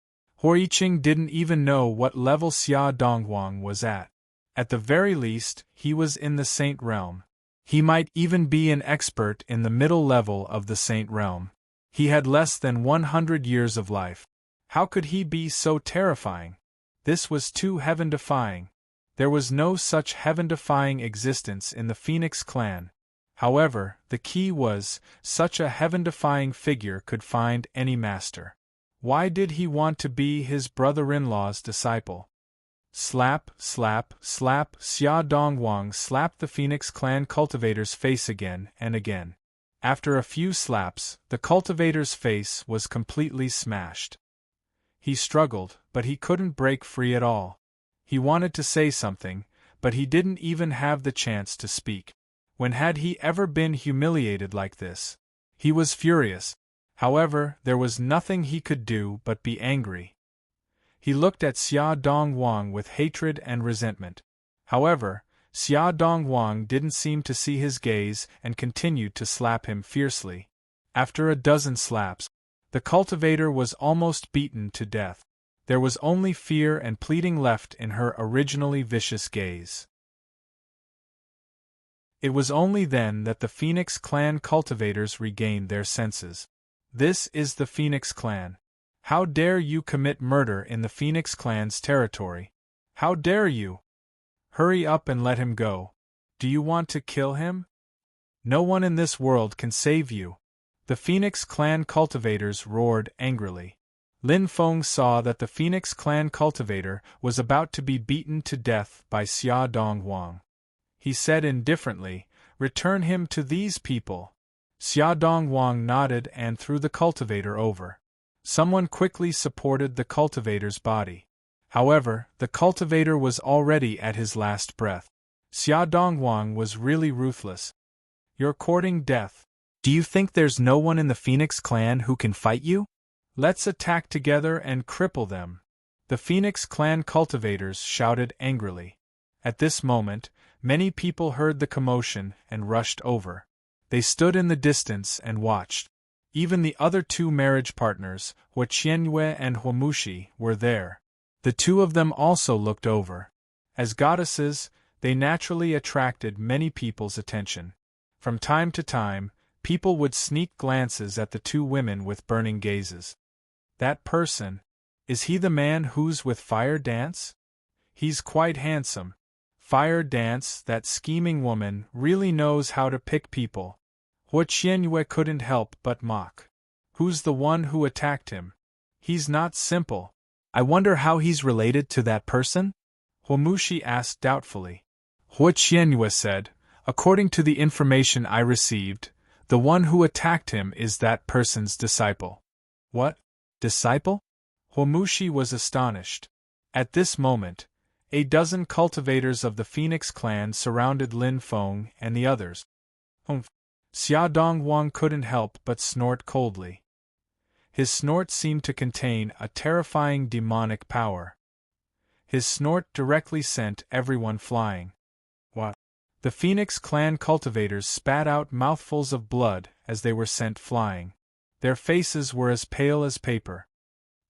Huo Yiqing didn't even know what level Xia Dongwang was at. At the very least, he was in the Saint Realm. He might even be an expert in the middle level of the Saint Realm. He had less than 100 years of life. How could he be so terrifying? This was too heaven-defying. There was no such heaven-defying existence in the Phoenix clan. However, the key was, such a heaven-defying figure could find any master. Why did he want to be his brother-in-law's disciple? Slap, slap, slap. Xia Dongwang slapped the Phoenix clan cultivator's face again and again. After a few slaps, the cultivator's face was completely smashed. He struggled, but he couldn't break free at all. He wanted to say something, but he didn't even have the chance to speak. When had he ever been humiliated like this? He was furious. However, there was nothing he could do but be angry. He looked at Xia Dongwang with hatred and resentment. However, Xia Dongwang didn't seem to see his gaze and continued to slap him fiercely. After a dozen slaps, the cultivator was almost beaten to death. There was only fear and pleading left in her originally vicious gaze. It was only then that the Phoenix clan cultivators regained their senses. "This is the Phoenix clan. How dare you commit murder in the Phoenix clan's territory? How dare you? Hurry up and let him go. Do you want to kill him? No one in this world can save you." The Phoenix clan cultivators roared angrily. Lin Feng saw that the Phoenix clan cultivator was about to be beaten to death by Xia Dongwang. He said indifferently, "Return him to these people." Xia Dongwang nodded and threw the cultivator over. Someone quickly supported the cultivator's body. However, the cultivator was already at his last breath. Xia Dongwang was really ruthless. "You're courting death. Do you think there's no one in the Phoenix clan who can fight you? Let's attack together and cripple them. The Phoenix clan cultivators shouted angrily. At this moment, many people heard the commotion and rushed over. They stood in the distance and watched. Even the other two marriage partners, Huoqianyue and Huomushi, were there. The two of them also looked over. As goddesses, they naturally attracted many people's attention. From time to time, people would sneak glances at the two women with burning gazes. That person, is he the man who's with Fire Dance? He's quite handsome. Fire Dance, that scheming woman, really knows how to pick people. Huoqianyue couldn't help but mock. Who's the one who attacked him? He's not simple. I wonder how he's related to that person? Huomushi asked doubtfully. Huoqianyue said, according to the information I received, the one who attacked him is that person's disciple. What? Disciple? Huomushi was astonished. At this moment, a dozen cultivators of the Phoenix clan surrounded Lin Feng and the others. Humph! Xia Donghuang couldn't help but snort coldly. His snort seemed to contain a terrifying demonic power. His snort directly sent everyone flying. What? The Phoenix clan cultivators spat out mouthfuls of blood as they were sent flying. Their faces were as pale as paper.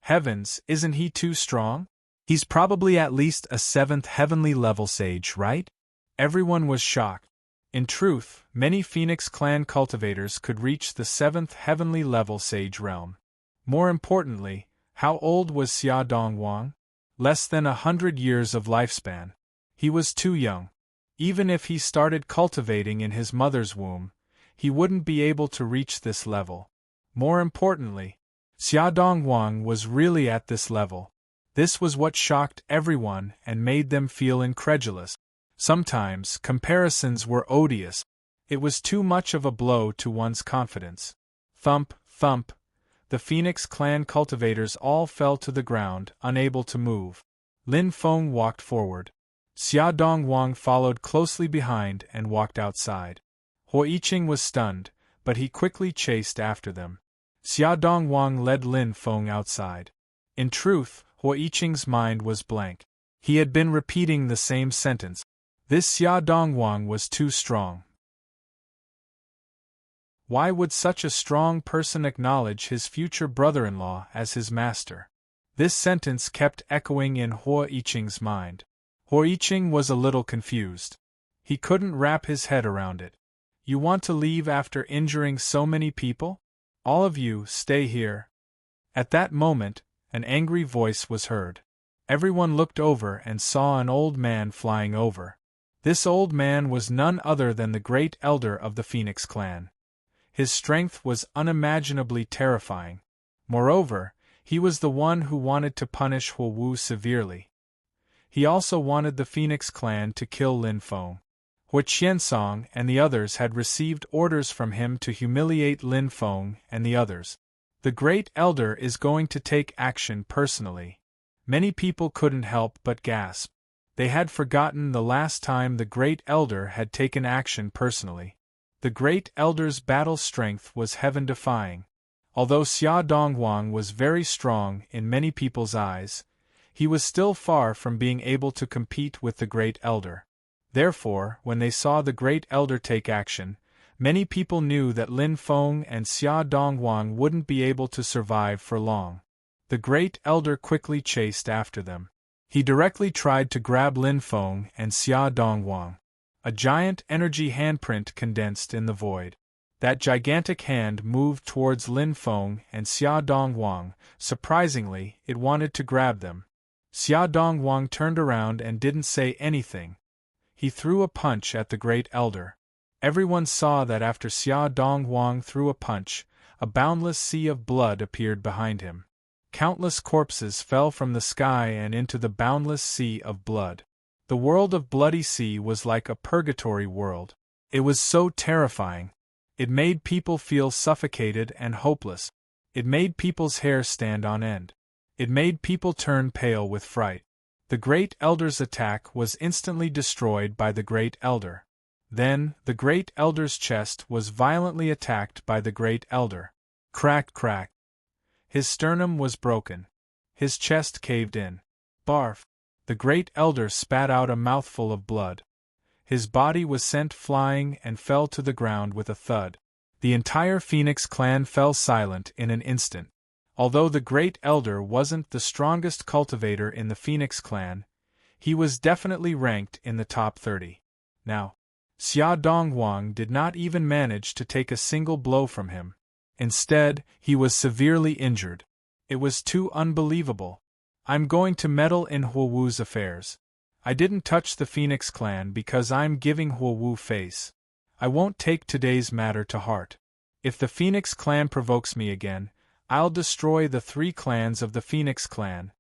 Heavens, isn't he too strong? He's probably at least a 7th heavenly level sage, right? Everyone was shocked. In truth, many Phoenix clan cultivators could reach the 7th heavenly level sage realm. More importantly, how old was Xia Donghuang? Less than 100 years of lifespan. He was too young. Even if he started cultivating in his mother's womb, he wouldn't be able to reach this level. More importantly, Xia Donghuang was really at this level. This was what shocked everyone and made them feel incredulous. Sometimes, comparisons were odious. It was too much of a blow to one's confidence. Thump, thump. The Phoenix clan cultivators all fell to the ground, unable to move. Lin Feng walked forward. Xia Donghuang followed closely behind and walked outside. Huoyiqing was stunned, but he quickly chased after them. Xia Donghuang led Lin Feng outside. In truth, Huoyiqing's mind was blank. He had been repeating the same sentence. This Xia Donghuang was too strong. Why would such a strong person acknowledge his future brother-in-law as his master? This sentence kept echoing in Huoyiqing's mind. Huoyiqing was a little confused. He couldn't wrap his head around it. You want to leave after injuring so many people? All of you, stay here. At that moment, an angry voice was heard. Everyone looked over and saw an old man flying over. This old man was none other than the great elder of the Phoenix clan. His strength was unimaginably terrifying. Moreover, he was the one who wanted to punish Huowu severely. He also wanted the Phoenix clan to kill Lin Feng. Huoqiansong and the others had received orders from him to humiliate Lin Feng and the others. The great elder is going to take action personally. Many people couldn't help but gasp. They had forgotten the last time the great elder had taken action personally. The great elder's battle strength was heaven-defying. Although Xia Donghuang was very strong in many people's eyes, he was still far from being able to compete with the great elder. Therefore, when they saw the great elder take action, many people knew that Lin Feng and Xia Donghuang wouldn't be able to survive for long. The great elder quickly chased after them. He directly tried to grab Lin Feng and Xia Donghuang. A giant energy handprint condensed in the void. That gigantic hand moved towards Lin Feng and Xia Donghuang. Surprisingly, it wanted to grab them. Xia Donghuang turned around and didn't say anything. He threw a punch at the great elder. Everyone saw that after Xia Donghuang threw a punch, a boundless sea of blood appeared behind him. Countless corpses fell from the sky and into the boundless sea of blood. The world of Bloody Sea was like a purgatory world. It was so terrifying. It made people feel suffocated and hopeless. It made people's hair stand on end. It made people turn pale with fright. The Great Elder's attack was instantly destroyed by the Great Elder. Then, the Great Elder's chest was violently attacked by the Great Elder. Crack, crack. His sternum was broken. His chest caved in. Barf. The Great Elder spat out a mouthful of blood. His body was sent flying and fell to the ground with a thud. The entire Phoenix clan fell silent in an instant. Although the Great Elder wasn't the strongest cultivator in the Phoenix clan, he was definitely ranked in the top 30. Now, Xia Donghuang did not even manage to take a single blow from him. Instead, he was severely injured. It was too unbelievable. I'm going to meddle in Huowu's affairs. I didn't touch the Phoenix clan because I'm giving Huowu face. I won't take today's matter to heart. If the Phoenix clan provokes me again, I'll destroy the 3 clans of the Phoenix clan.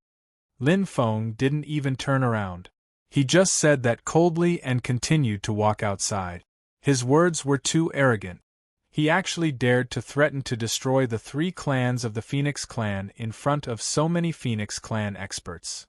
Lin Feng didn't even turn around. He just said that coldly and continued to walk outside. His words were too arrogant. He actually dared to threaten to destroy the 3 clans of the Phoenix clan in front of so many Phoenix clan experts.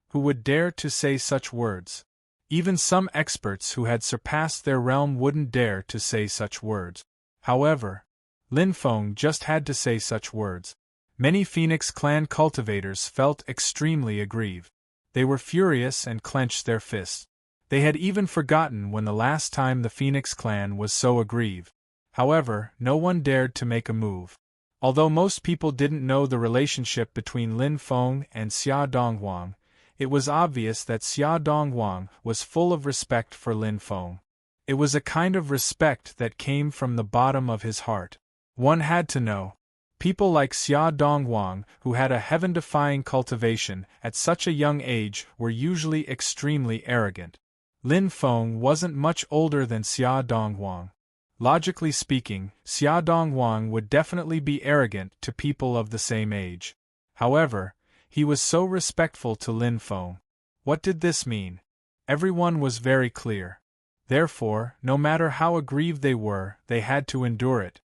Who would dare to say such words? Even some experts who had surpassed their realm wouldn't dare to say such words. However, Lin Feng just had to say such words. Many Phoenix clan cultivators felt extremely aggrieved. They were furious and clenched their fists. They had even forgotten when the last time the Phoenix clan was so aggrieved. However, no one dared to make a move. Although most people didn't know the relationship between Lin Feng and Xia Donghuang, it was obvious that Xia Donghuang was full of respect for Lin Feng. It was a kind of respect that came from the bottom of his heart. One had to know. People like Xia Donghuang, who had a heaven-defying cultivation at such a young age, were usually extremely arrogant. Lin Feng wasn't much older than Xia Donghuang. Logically speaking, Xia Donghuang would definitely be arrogant to people of the same age. However, he was so respectful to Lin Feng. What did this mean? Everyone was very clear. Therefore, no matter how aggrieved they were, they had to endure it.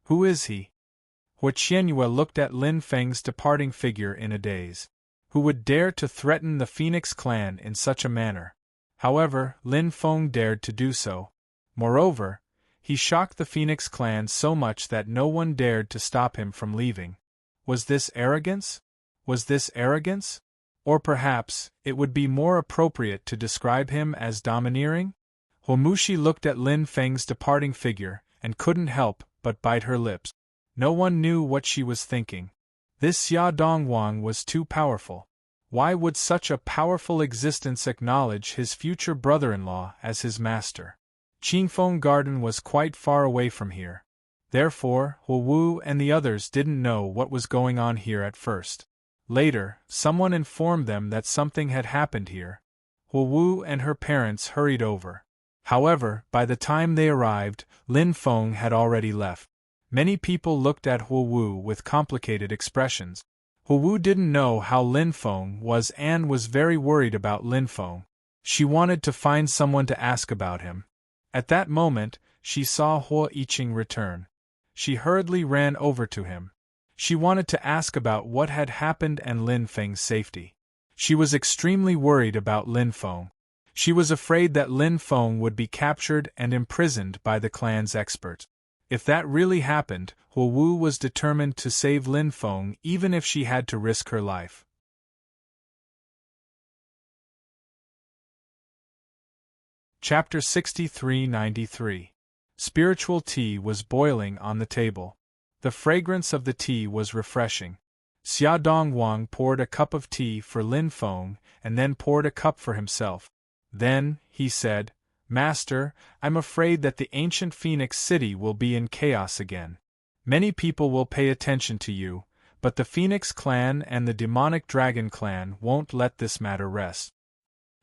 Who is he? Hua Qianyue looked at Lin Feng's departing figure in a daze. Who would dare to threaten the Phoenix clan in such a manner? However, Lin Feng dared to do so. Moreover, he shocked the Phoenix clan so much that no one dared to stop him from leaving. Was this arrogance? Was this arrogance? Or perhaps, it would be more appropriate to describe him as domineering? Homushi looked at Lin Feng's departing figure, and couldn't help but bite her lips. No one knew what she was thinking. This Xia Donghuang was too powerful. Why would such a powerful existence acknowledge his future brother-in-law as his master? Qingfeng Garden was quite far away from here. Therefore, Huowu and the others didn't know what was going on here at first. Later, someone informed them that something had happened here. Huowu and her parents hurried over. However, by the time they arrived, Lin Feng had already left. Many people looked at Huowu with complicated expressions. Huowu didn't know how Lin Feng was and was very worried about Lin Feng. She wanted to find someone to ask about him. At that moment, she saw Hua Yiqing return. She hurriedly ran over to him. She wanted to ask about what had happened and Lin Feng's safety. She was extremely worried about Lin Feng. She was afraid that Lin Feng would be captured and imprisoned by the clan's experts. If that really happened, Huowu was determined to save Lin Feng even if she had to risk her life. Chapter 63-93. Spiritual tea was boiling on the table. The fragrance of the tea was refreshing. Xia Donghuang poured a cup of tea for Lin Feng and then poured a cup for himself. Then, he said, "Master, I'm afraid that the ancient Phoenix city will be in chaos again. Many people will pay attention to you, but the Phoenix clan and the demonic dragon clan won't let this matter rest.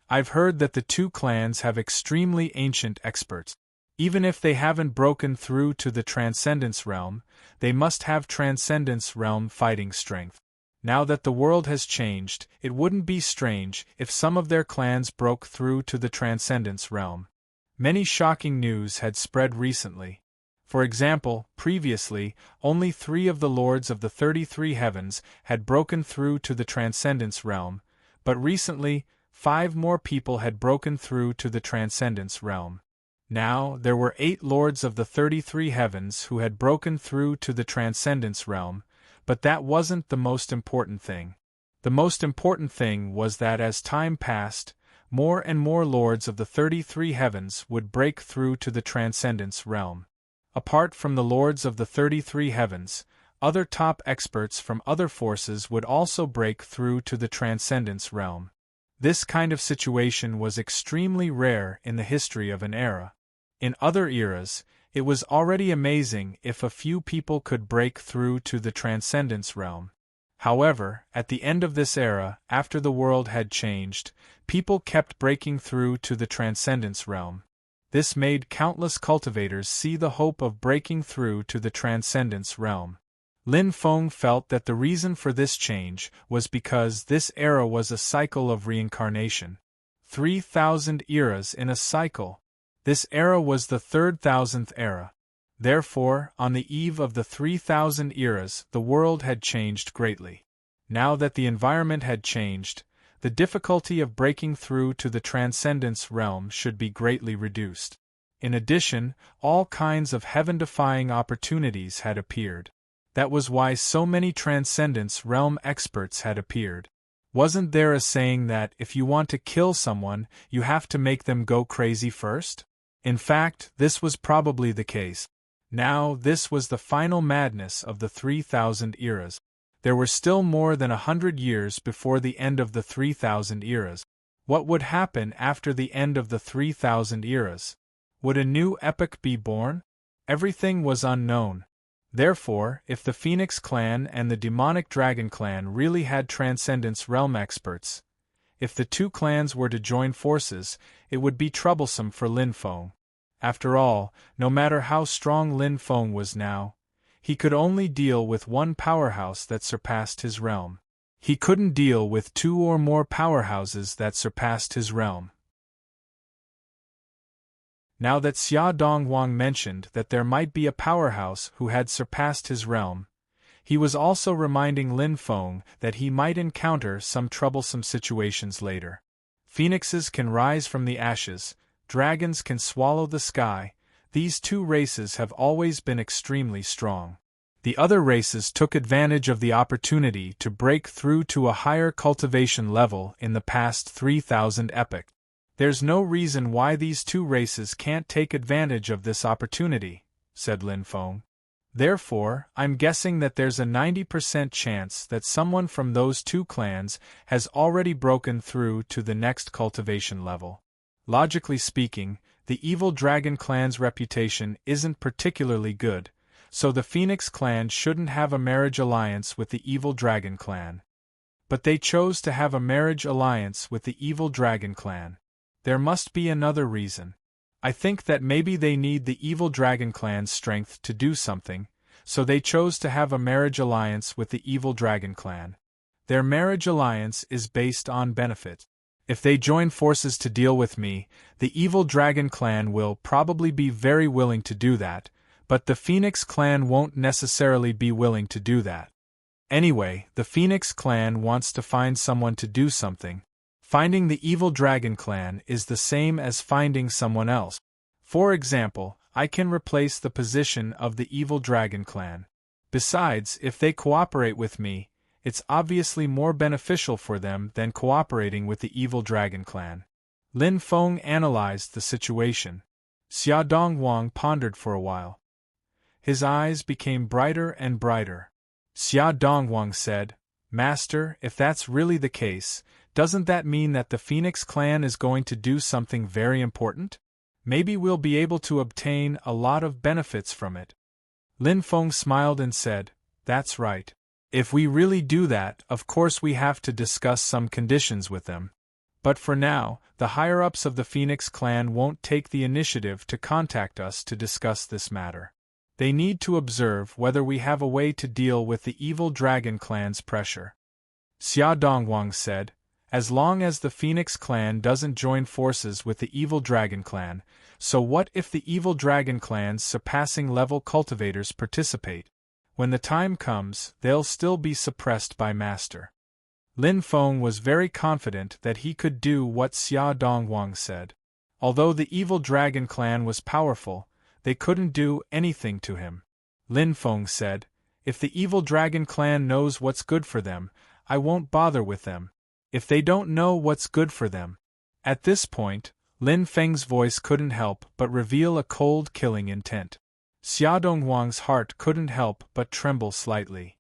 I've heard that the 2 clans have extremely ancient experts. Even if they haven't broken through to the Transcendence Realm, they must have Transcendence Realm fighting strength. Now that the world has changed, it wouldn't be strange if some of their clans broke through to the Transcendence Realm." Many shocking news had spread recently. For example, previously, only 3 of the Lords of the 33 Heavens had broken through to the Transcendence Realm, but recently, 5 more people had broken through to the Transcendence realm. Now, there were 8 lords of the 33 heavens who had broken through to the Transcendence realm, but that wasn't the most important thing. The most important thing was that as time passed, more and more lords of the 33 heavens would break through to the Transcendence realm. Apart from the lords of the 33 heavens, other top experts from other forces would also break through to the Transcendence realm. This kind of situation was extremely rare in the history of an era. In other eras, it was already amazing if a few people could break through to the Transcendence realm. However, at the end of this era, after the world had changed, people kept breaking through to the Transcendence realm. This made countless cultivators see the hope of breaking through to the Transcendence realm. Lin Feng felt that the reason for this change was because this era was a cycle of reincarnation. 3,000 eras in a cycle. This era was the 3,000th era. Therefore, on the eve of the 3,000 eras, the world had changed greatly. Now that the environment had changed, the difficulty of breaking through to the Transcendence realm should be greatly reduced. In addition, all kinds of heaven-defying opportunities had appeared. That was why so many Transcendence realm experts had appeared. Wasn't there a saying that if you want to kill someone, you have to make them go crazy first? In fact, this was probably the case. Now, this was the final madness of the 3,000 eras. There were still more than 100 years before the end of the 3,000 eras. What would happen after the end of the 3,000 eras? Would a new epoch be born? Everything was unknown. Therefore, if the Phoenix clan and the demonic dragon clan really had Transcendence realm experts, if the two clans were to join forces, it would be troublesome for Lin Feng. After all, no matter how strong Lin Feng was now, he could only deal with one powerhouse that surpassed his realm. He couldn't deal with 2 or more powerhouses that surpassed his realm. Now that Xia Donghuang mentioned that there might be a powerhouse who had surpassed his realm, he was also reminding Lin Feng that he might encounter some troublesome situations later. Phoenixes can rise from the ashes, dragons can swallow the sky. These 2 races have always been extremely strong. The other races took advantage of the opportunity to break through to a higher cultivation level in the past 3,000 epoch. There's no reason why these 2 races can't take advantage of this opportunity, said Lin Feng. Therefore, I'm guessing that there's a 90% chance that someone from those 2 clans has already broken through to the next cultivation level. Logically speaking, the evil dragon clan's reputation isn't particularly good, so the Phoenix clan shouldn't have a marriage alliance with the evil dragon clan. But they chose to have a marriage alliance with the evil dragon clan. There must be another reason. I think that maybe they need the evil dragon clan's strength to do something, so they chose to have a marriage alliance with the evil dragon clan. Their marriage alliance is based on benefit. If they join forces to deal with me, the evil dragon clan will probably be very willing to do that, but the Phoenix clan won't necessarily be willing to do that. Anyway, the Phoenix clan wants to find someone to do something. Finding the evil dragon clan is the same as finding someone else. For example, I can replace the position of the evil dragon clan. Besides, if they cooperate with me, it's obviously more beneficial for them than cooperating with the evil dragon clan. Lin Feng analyzed the situation. Xia Donghuang pondered for a while. His eyes became brighter and brighter. Xia Donghuang said, "Master, if that's really the case, doesn't that mean that the Phoenix clan is going to do something very important? Maybe we'll be able to obtain a lot of benefits from it." Lin Feng smiled and said, "That's right. If we really do that, of course we have to discuss some conditions with them. But for now, the higher-ups of the Phoenix clan won't take the initiative to contact us to discuss this matter. They need to observe whether we have a way to deal with the evil dragon clan's pressure." Xia Donghuang said, "As long as the Phoenix clan doesn't join forces with the evil dragon clan, so what if the evil dragon clan's surpassing level cultivators participate? When the time comes, they'll still be suppressed by Master." Lin Feng was very confident that he could do what Xia Dongwang said. Although the evil dragon clan was powerful, they couldn't do anything to him. Lin Feng said, "If the evil dragon clan knows what's good for them, I won't bother with them. If they don't know what's good for them." At this point, Lin Feng's voice couldn't help but reveal a cold, killing intent. Xia Dongwang's heart couldn't help but tremble slightly.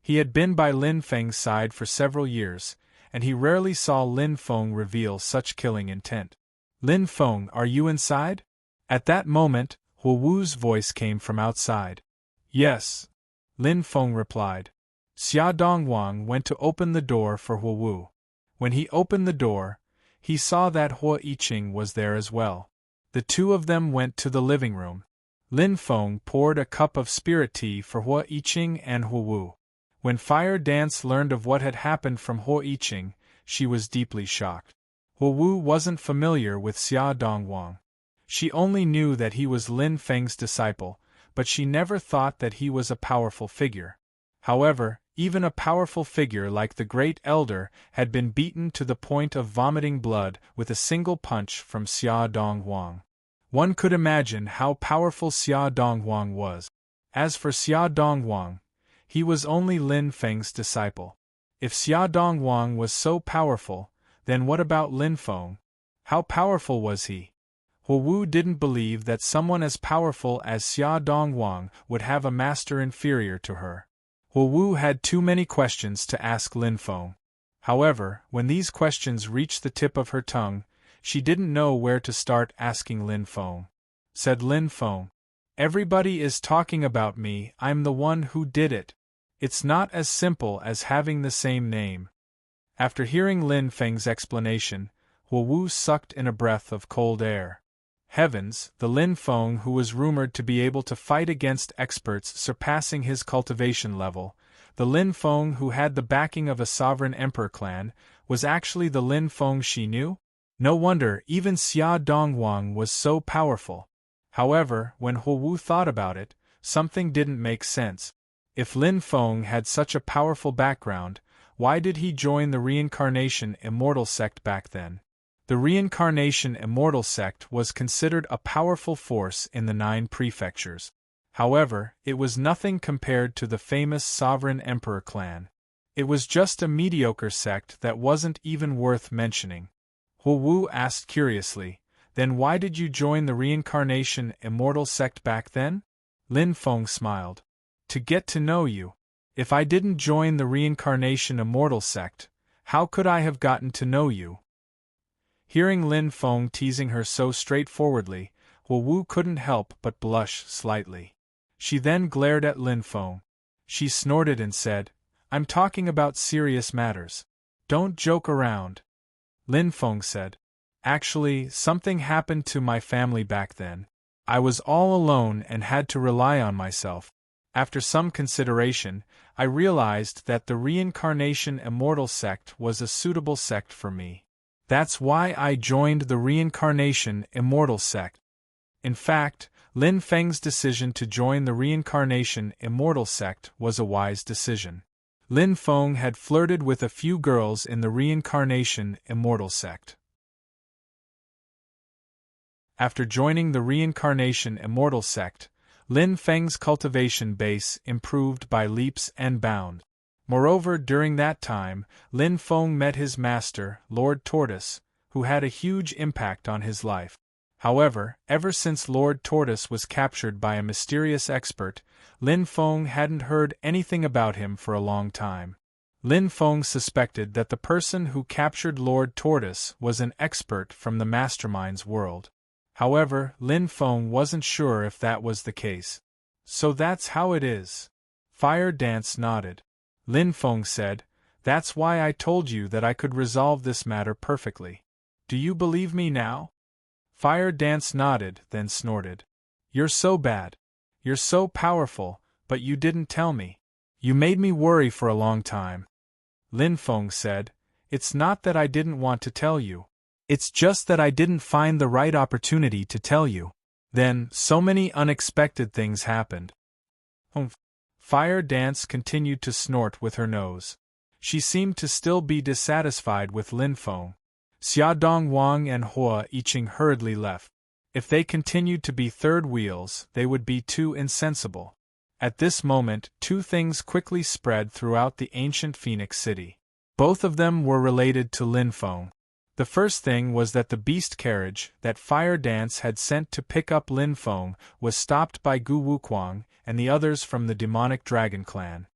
He had been by Lin Feng's side for several years, and he rarely saw Lin Feng reveal such killing intent. "Lin Feng, are you inside?" At that moment, Hu Wu's voice came from outside. "Yes," Lin Feng replied. Xia Dongwang went to open the door for Hu Wu. When he opened the door, he saw that Hua Yiqing was there as well. The two of them went to the living room. Lin Feng poured a cup of spirit tea for Hua Yiqing and Hu Wu. When Fire Dance learned of what had happened from Hua Yiqing, she was deeply shocked. Hu Wu wasn't familiar with Xia Dongwang. She only knew that he was Lin Feng's disciple, but she never thought that he was a powerful figure. However, even a powerful figure like the Great Elder had been beaten to the point of vomiting blood with a single punch from Xia Dongwang. One could imagine how powerful Xia Dongwang was. As for Xia Dongwang, he was only Lin Feng's disciple. If Xia Dongwang was so powerful, then what about Lin Feng? How powerful was he? Hu Wu didn't believe that someone as powerful as Xia Dongwang would have a master inferior to her. Hu Wu had too many questions to ask Lin Feng. However, when these questions reached the tip of her tongue, she didn't know where to start asking Lin Feng. Said Lin Feng, "Everybody is talking about me, I'm the one who did it. It's not as simple as having the same name." After hearing Lin Feng's explanation, Hu Wu sucked in a breath of cold air. Heavens, the Lin Feng who was rumored to be able to fight against experts surpassing his cultivation level, the Lin Feng who had the backing of a sovereign emperor clan, was actually the Lin Feng she knew? No wonder even Xia Dongwang was so powerful. However, when Hu Wu thought about it, something didn't make sense. If Lin Feng had such a powerful background, why did he join the Reincarnation Immortal sect back then? The Reincarnation Immortal sect was considered a powerful force in the 9 prefectures. However, it was nothing compared to the famous Sovereign Emperor clan. It was just a mediocre sect that wasn't even worth mentioning. Hu Wu asked curiously, "Then why did you join the Reincarnation Immortal sect back then?" Lin Feng smiled. "To get to know you. If I didn't join the Reincarnation Immortal sect, how could I have gotten to know you?" Hearing Lin Feng teasing her so straightforwardly, Hu Wu couldn't help but blush slightly. She then glared at Lin Feng. She snorted and said, "I'm talking about serious matters. Don't joke around." Lin Feng said, "Actually, something happened to my family back then. I was all alone and had to rely on myself. After some consideration, I realized that the Reincarnation Immortal sect was a suitable sect for me. That's why I joined the Reincarnation Immortal sect." In fact, Lin Feng's decision to join the Reincarnation Immortal sect was a wise decision. Lin Feng had flirted with a few girls in the Reincarnation Immortal sect. After joining the Reincarnation Immortal sect, Lin Feng's cultivation base improved by leaps and bounds. Moreover, during that time, Lin Feng met his master, Lord Tortoise, who had a huge impact on his life. However, ever since Lord Tortoise was captured by a mysterious expert, Lin Feng hadn't heard anything about him for a long time. Lin Feng suspected that the person who captured Lord Tortoise was an expert from the Mastermind's world. However, Lin Feng wasn't sure if that was the case. "So that's how it is." Fire Dance nodded. Lin Feng said, "That's why I told you that I could resolve this matter perfectly. Do you believe me now?" Fire Dance nodded, then snorted. "You're so bad. You're so powerful, but you didn't tell me. You made me worry for a long time." Lin Feng said, "It's not that I didn't want to tell you. It's just that I didn't find the right opportunity to tell you. Then, so many unexpected things happened." Fire Dance continued to snort with her nose. She seemed to still be dissatisfied with Lin Feng. Xia Dong Wang and Hua Yiqing hurriedly left. If they continued to be third wheels, they would be too insensible. At this moment, two things quickly spread throughout the ancient Phoenix City. Both of them were related to Lin Feng. The first thing was that the beast carriage that Fire Dance had sent to pick up Lin Feng was stopped by Gu Wuquang and the others from the demonic dragon clan.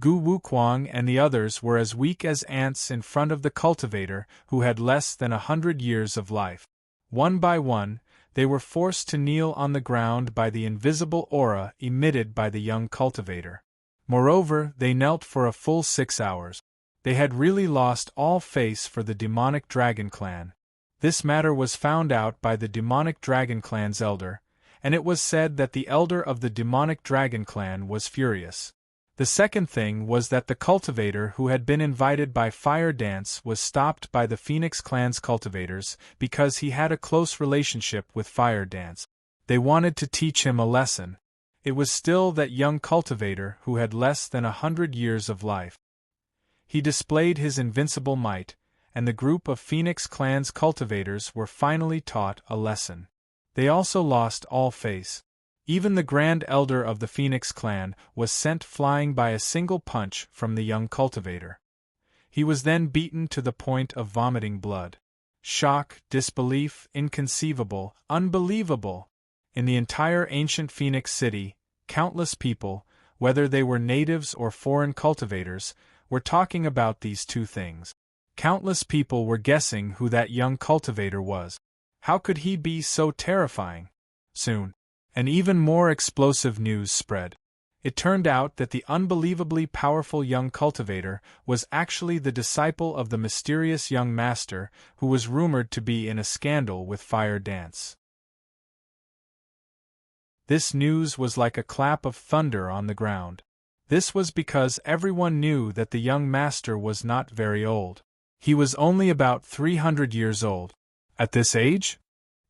Gu Wuquang and the others were as weak as ants in front of the cultivator who had less than 100 years of life. One by one, they were forced to kneel on the ground by the invisible aura emitted by the young cultivator. Moreover, they knelt for a full 6 hours. They had really lost all face for the demonic dragon clan. This matter was found out by the demonic dragon clan's elder, and it was said that the elder of the demonic dragon clan was furious. The second thing was that the cultivator who had been invited by Fire Dance was stopped by the Phoenix clan's cultivators because he had a close relationship with Fire Dance. They wanted to teach him a lesson. It was still that young cultivator who had less than 100 years of life. He displayed his invincible might, and the group of Phoenix clan's cultivators were finally taught a lesson. They also lost all face. Even the Grand Elder of the Phoenix clan was sent flying by a single punch from the young cultivator. He was then beaten to the point of vomiting blood. Shock, disbelief, inconceivable, unbelievable. In the entire ancient Phoenix city, countless people, whether they were natives or foreign cultivators, were talking about these two things. Countless people were guessing who that young cultivator was. How could he be so terrifying? Soon, an even more explosive news spread. It turned out that the unbelievably powerful young cultivator was actually the disciple of the mysterious young master who was rumored to be in a scandal with Fire Dance. This news was like a clap of thunder on the ground. This was because everyone knew that the young master was not very old. He was only about 300 years old. At this age?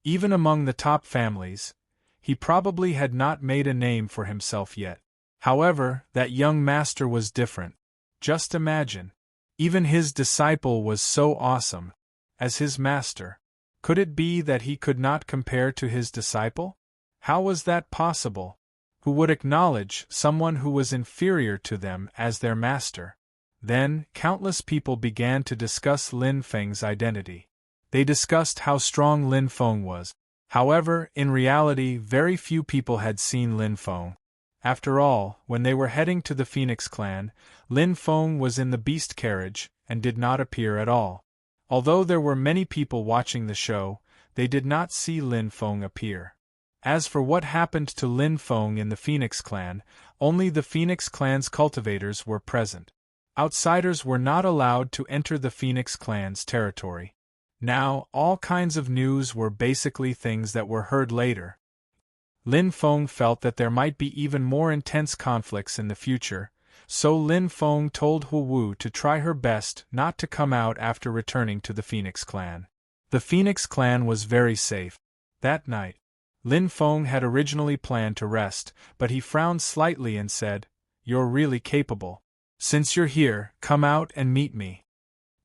Even among the top families, he probably had not made a name for himself yet. However, that young master was different. Just imagine. Even his disciple was so awesome. As his master. Could it be that he could not compare to his disciple? How was that possible? Who would acknowledge someone who was inferior to them as their master? Then, countless people began to discuss Lin Feng's identity. They discussed how strong Lin Feng was. However, in reality, very few people had seen Lin Feng. After all, when they were heading to the Phoenix clan, Lin Feng was in the beast carriage and did not appear at all. Although there were many people watching the show, they did not see Lin Feng appear. As for what happened to Lin Feng in the Phoenix clan, only the Phoenix clan's cultivators were present. Outsiders were not allowed to enter the Phoenix clan's territory. Now, all kinds of news were basically things that were heard later. Lin Feng felt that there might be even more intense conflicts in the future, so Lin Feng told Hu Wu to try her best not to come out after returning to the Phoenix clan. The Phoenix clan was very safe. That night, Lin Feng had originally planned to rest, but he frowned slightly and said, "You're really capable. Since you're here, come out and meet me."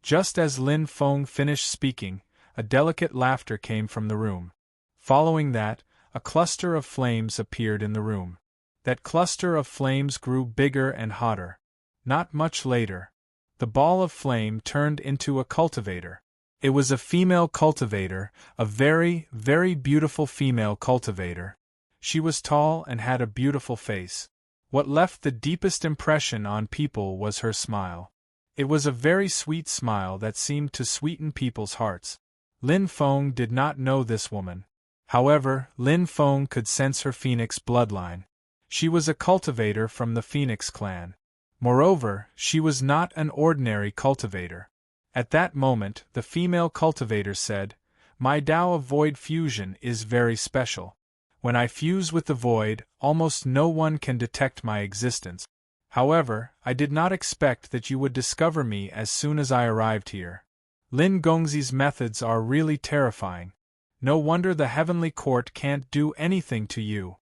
Just as Lin Feng finished speaking, a delicate laughter came from the room. Following that, a cluster of flames appeared in the room. That cluster of flames grew bigger and hotter. Not much later, the ball of flame turned into a cultivator. It was a female cultivator, a very, very beautiful female cultivator. She was tall and had a beautiful face. What left the deepest impression on people was her smile. It was a very sweet smile that seemed to sweeten people's hearts. Lin Feng did not know this woman. However, Lin Feng could sense her Phoenix bloodline. She was a cultivator from the Phoenix clan. Moreover, she was not an ordinary cultivator. At that moment, the female cultivator said, "My Tao of Void fusion is very special. When I fuse with the void, almost no one can detect my existence. However, I did not expect that you would discover me as soon as I arrived here. Lin Gongzi's methods are really terrifying. No wonder the Heavenly Court can't do anything to you.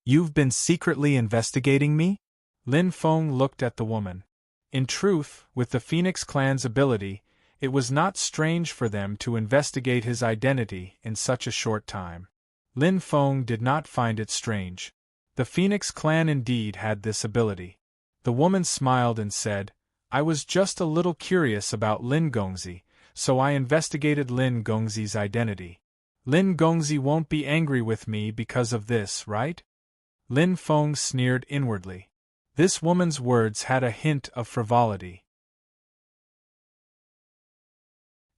You've been secretly investigating me?" Lin Feng looked at the woman. In truth, with the Phoenix clan's ability, it was not strange for them to investigate his identity in such a short time. Lin Feng did not find it strange. The Phoenix clan indeed had this ability. The woman smiled and said, I was just a little curious about Lin Gongzi, so I investigated Lin Gongzi's identity. Lin Gongzi won't be angry with me because of this, right? Lin Feng sneered inwardly. This woman's words had a hint of frivolity.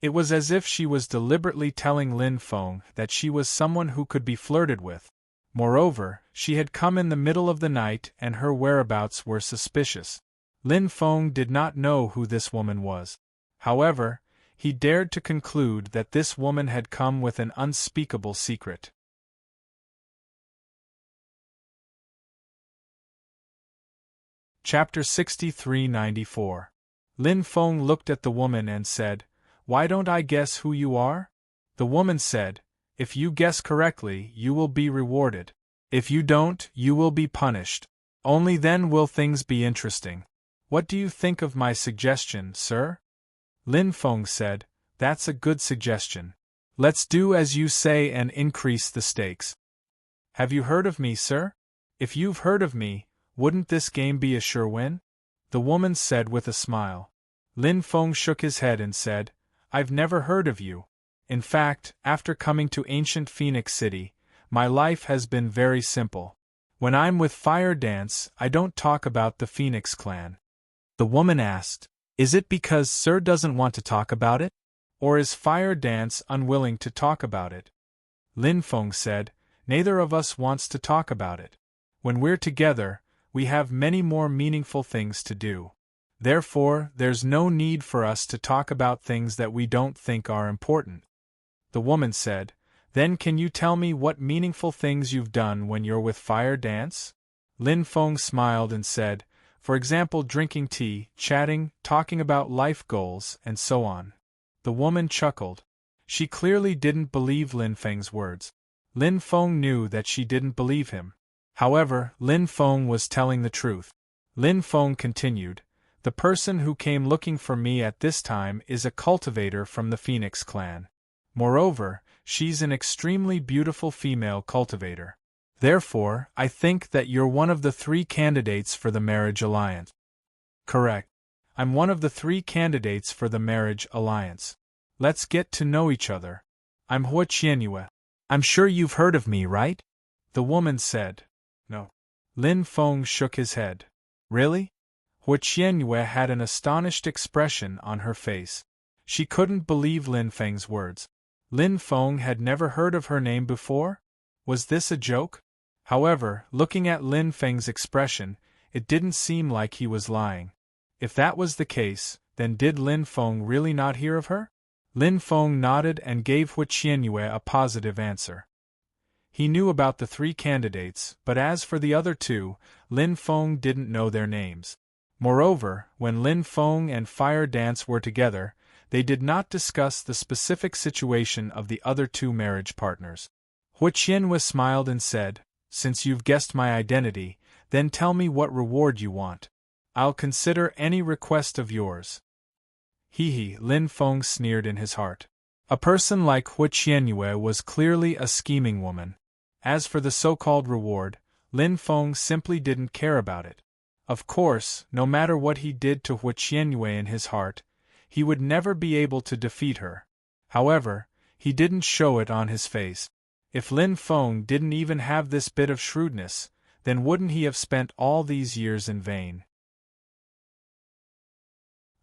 It was as if she was deliberately telling Lin Feng that she was someone who could be flirted with. Moreover, she had come in the middle of the night and her whereabouts were suspicious. Lin Feng did not know who this woman was. However, he dared to conclude that this woman had come with an unspeakable secret. Chapter 63-94. Lin Feng looked at the woman and said, Why don't I guess who you are? The woman said, If you guess correctly, you will be rewarded. If you don't, you will be punished. Only then will things be interesting. What do you think of my suggestion, sir? Lin Feng said, That's a good suggestion. Let's do as you say and increase the stakes. Have you heard of me, sir? If you've heard of me, wouldn't this game be a sure win? The woman said with a smile. Lin Feng shook his head and said, I've never heard of you. In fact, after coming to ancient Phoenix City, my life has been very simple. When I'm with Fire Dance, I don't talk about the Phoenix clan. The woman asked, Is it because Sir doesn't want to talk about it? Or is Fire Dance unwilling to talk about it? Lin Feng said, Neither of us wants to talk about it. When we're together, we have many more meaningful things to do. Therefore, there's no need for us to talk about things that we don't think are important. The woman said, Then can you tell me what meaningful things you've done when you're with Fire Dance? Lin Feng smiled and said, For example, drinking tea, chatting, talking about life goals, and so on. The woman chuckled. She clearly didn't believe Lin Feng's words. Lin Feng knew that she didn't believe him. However, Lin Feng was telling the truth. Lin Feng continued, The person who came looking for me at this time is a cultivator from the Phoenix clan. Moreover, she's an extremely beautiful female cultivator. Therefore, I think that you're one of the 3 candidates for the marriage alliance. Correct. I'm one of the 3 candidates for the marriage alliance. Let's get to know each other. I'm Hua Qianyue. I'm sure you've heard of me, right? The woman said. No. Lin Feng shook his head. Really? Hua Qianyue had an astonished expression on her face. She couldn't believe Lin Feng's words. Lin Feng had never heard of her name before? Was this a joke? However, looking at Lin Feng's expression, it didn't seem like he was lying. If that was the case, then did Lin Feng really not hear of her? Lin Feng nodded and gave Hua Qianyue a positive answer. He knew about the 3 candidates, but as for the other 2, Lin Feng didn't know their names. Moreover, when Lin Feng and Fire Dance were together, they did not discuss the specific situation of the other 2 marriage partners. Hua Qianyue smiled and said, Since you've guessed my identity, then tell me what reward you want. I'll consider any request of yours. Hee, Lin Feng sneered in his heart. A person like Hua Qianyue was clearly a scheming woman. As for the so-called reward, Lin Feng simply didn't care about it. Of course, no matter what he did to Hua Qianyue in his heart, he would never be able to defeat her. However, he didn't show it on his face. If Lin Feng didn't even have this bit of shrewdness, then wouldn't he have spent all these years in vain?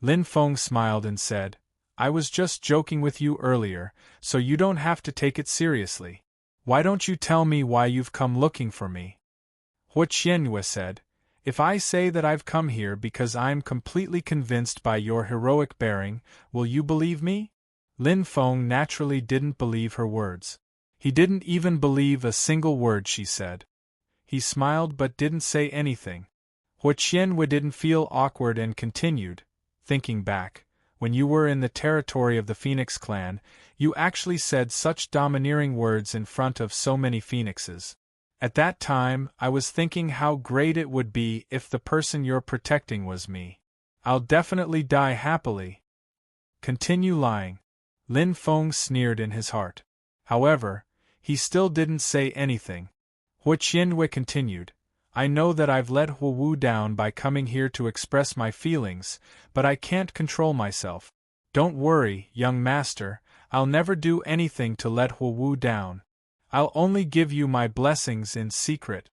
Lin Feng smiled and said, I was just joking with you earlier, so you don't have to take it seriously. Why don't you tell me why you've come looking for me? Hua Qianyue said, If I say that I've come here because I'm completely convinced by your heroic bearing, will you believe me? Lin Feng naturally didn't believe her words. He didn't even believe a single word she said. He smiled but didn't say anything. Hua Qianyue didn't feel awkward and continued, Thinking back, when you were in the territory of the Phoenix clan, you actually said such domineering words in front of so many phoenixes. At that time, I was thinking how great it would be if the person you're protecting was me. I'll definitely die happily. Continue lying. Lin Feng sneered in his heart. However, he still didn't say anything. Hua Qianwei continued, I know that I've let Hua Wu down by coming here to express my feelings, but I can't control myself. Don't worry, young master, I'll never do anything to let Hua Wu down. I'll only give you my blessings in secret.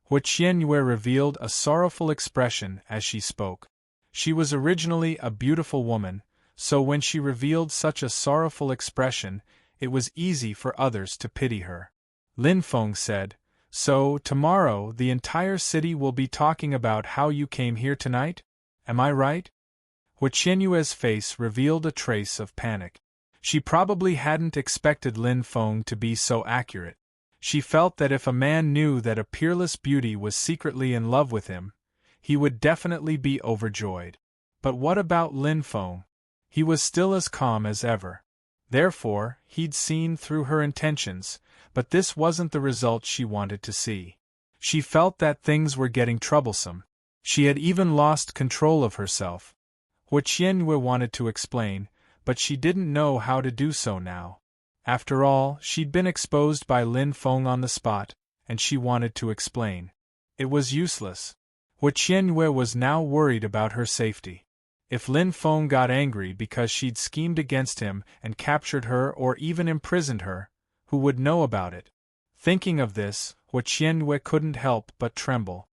Hua Qianyue revealed a sorrowful expression as she spoke. She was originally a beautiful woman, so when she revealed such a sorrowful expression, it was easy for others to pity her. Lin Feng said, So, tomorrow the entire city will be talking about how you came here tonight? Am I right? Hua Qianyue's face revealed a trace of panic. She probably hadn't expected Lin Feng to be so accurate. She felt that if a man knew that a peerless beauty was secretly in love with him, he would definitely be overjoyed. But what about Lin Feng? He was still as calm as ever. Therefore, he'd seen through her intentions, but this wasn't the result she wanted to see. She felt that things were getting troublesome. She had even lost control of herself. Hua Qianyue wanted to explain, but she didn't know how to do so now. After all, she'd been exposed by Lin Feng on the spot, and she wanted to explain. It was useless. Hua Qianyue was now worried about her safety. If Lin Feng got angry because she'd schemed against him and captured her or even imprisoned her, who would know about it? Thinking of this, Hua Qianyue couldn't help but tremble.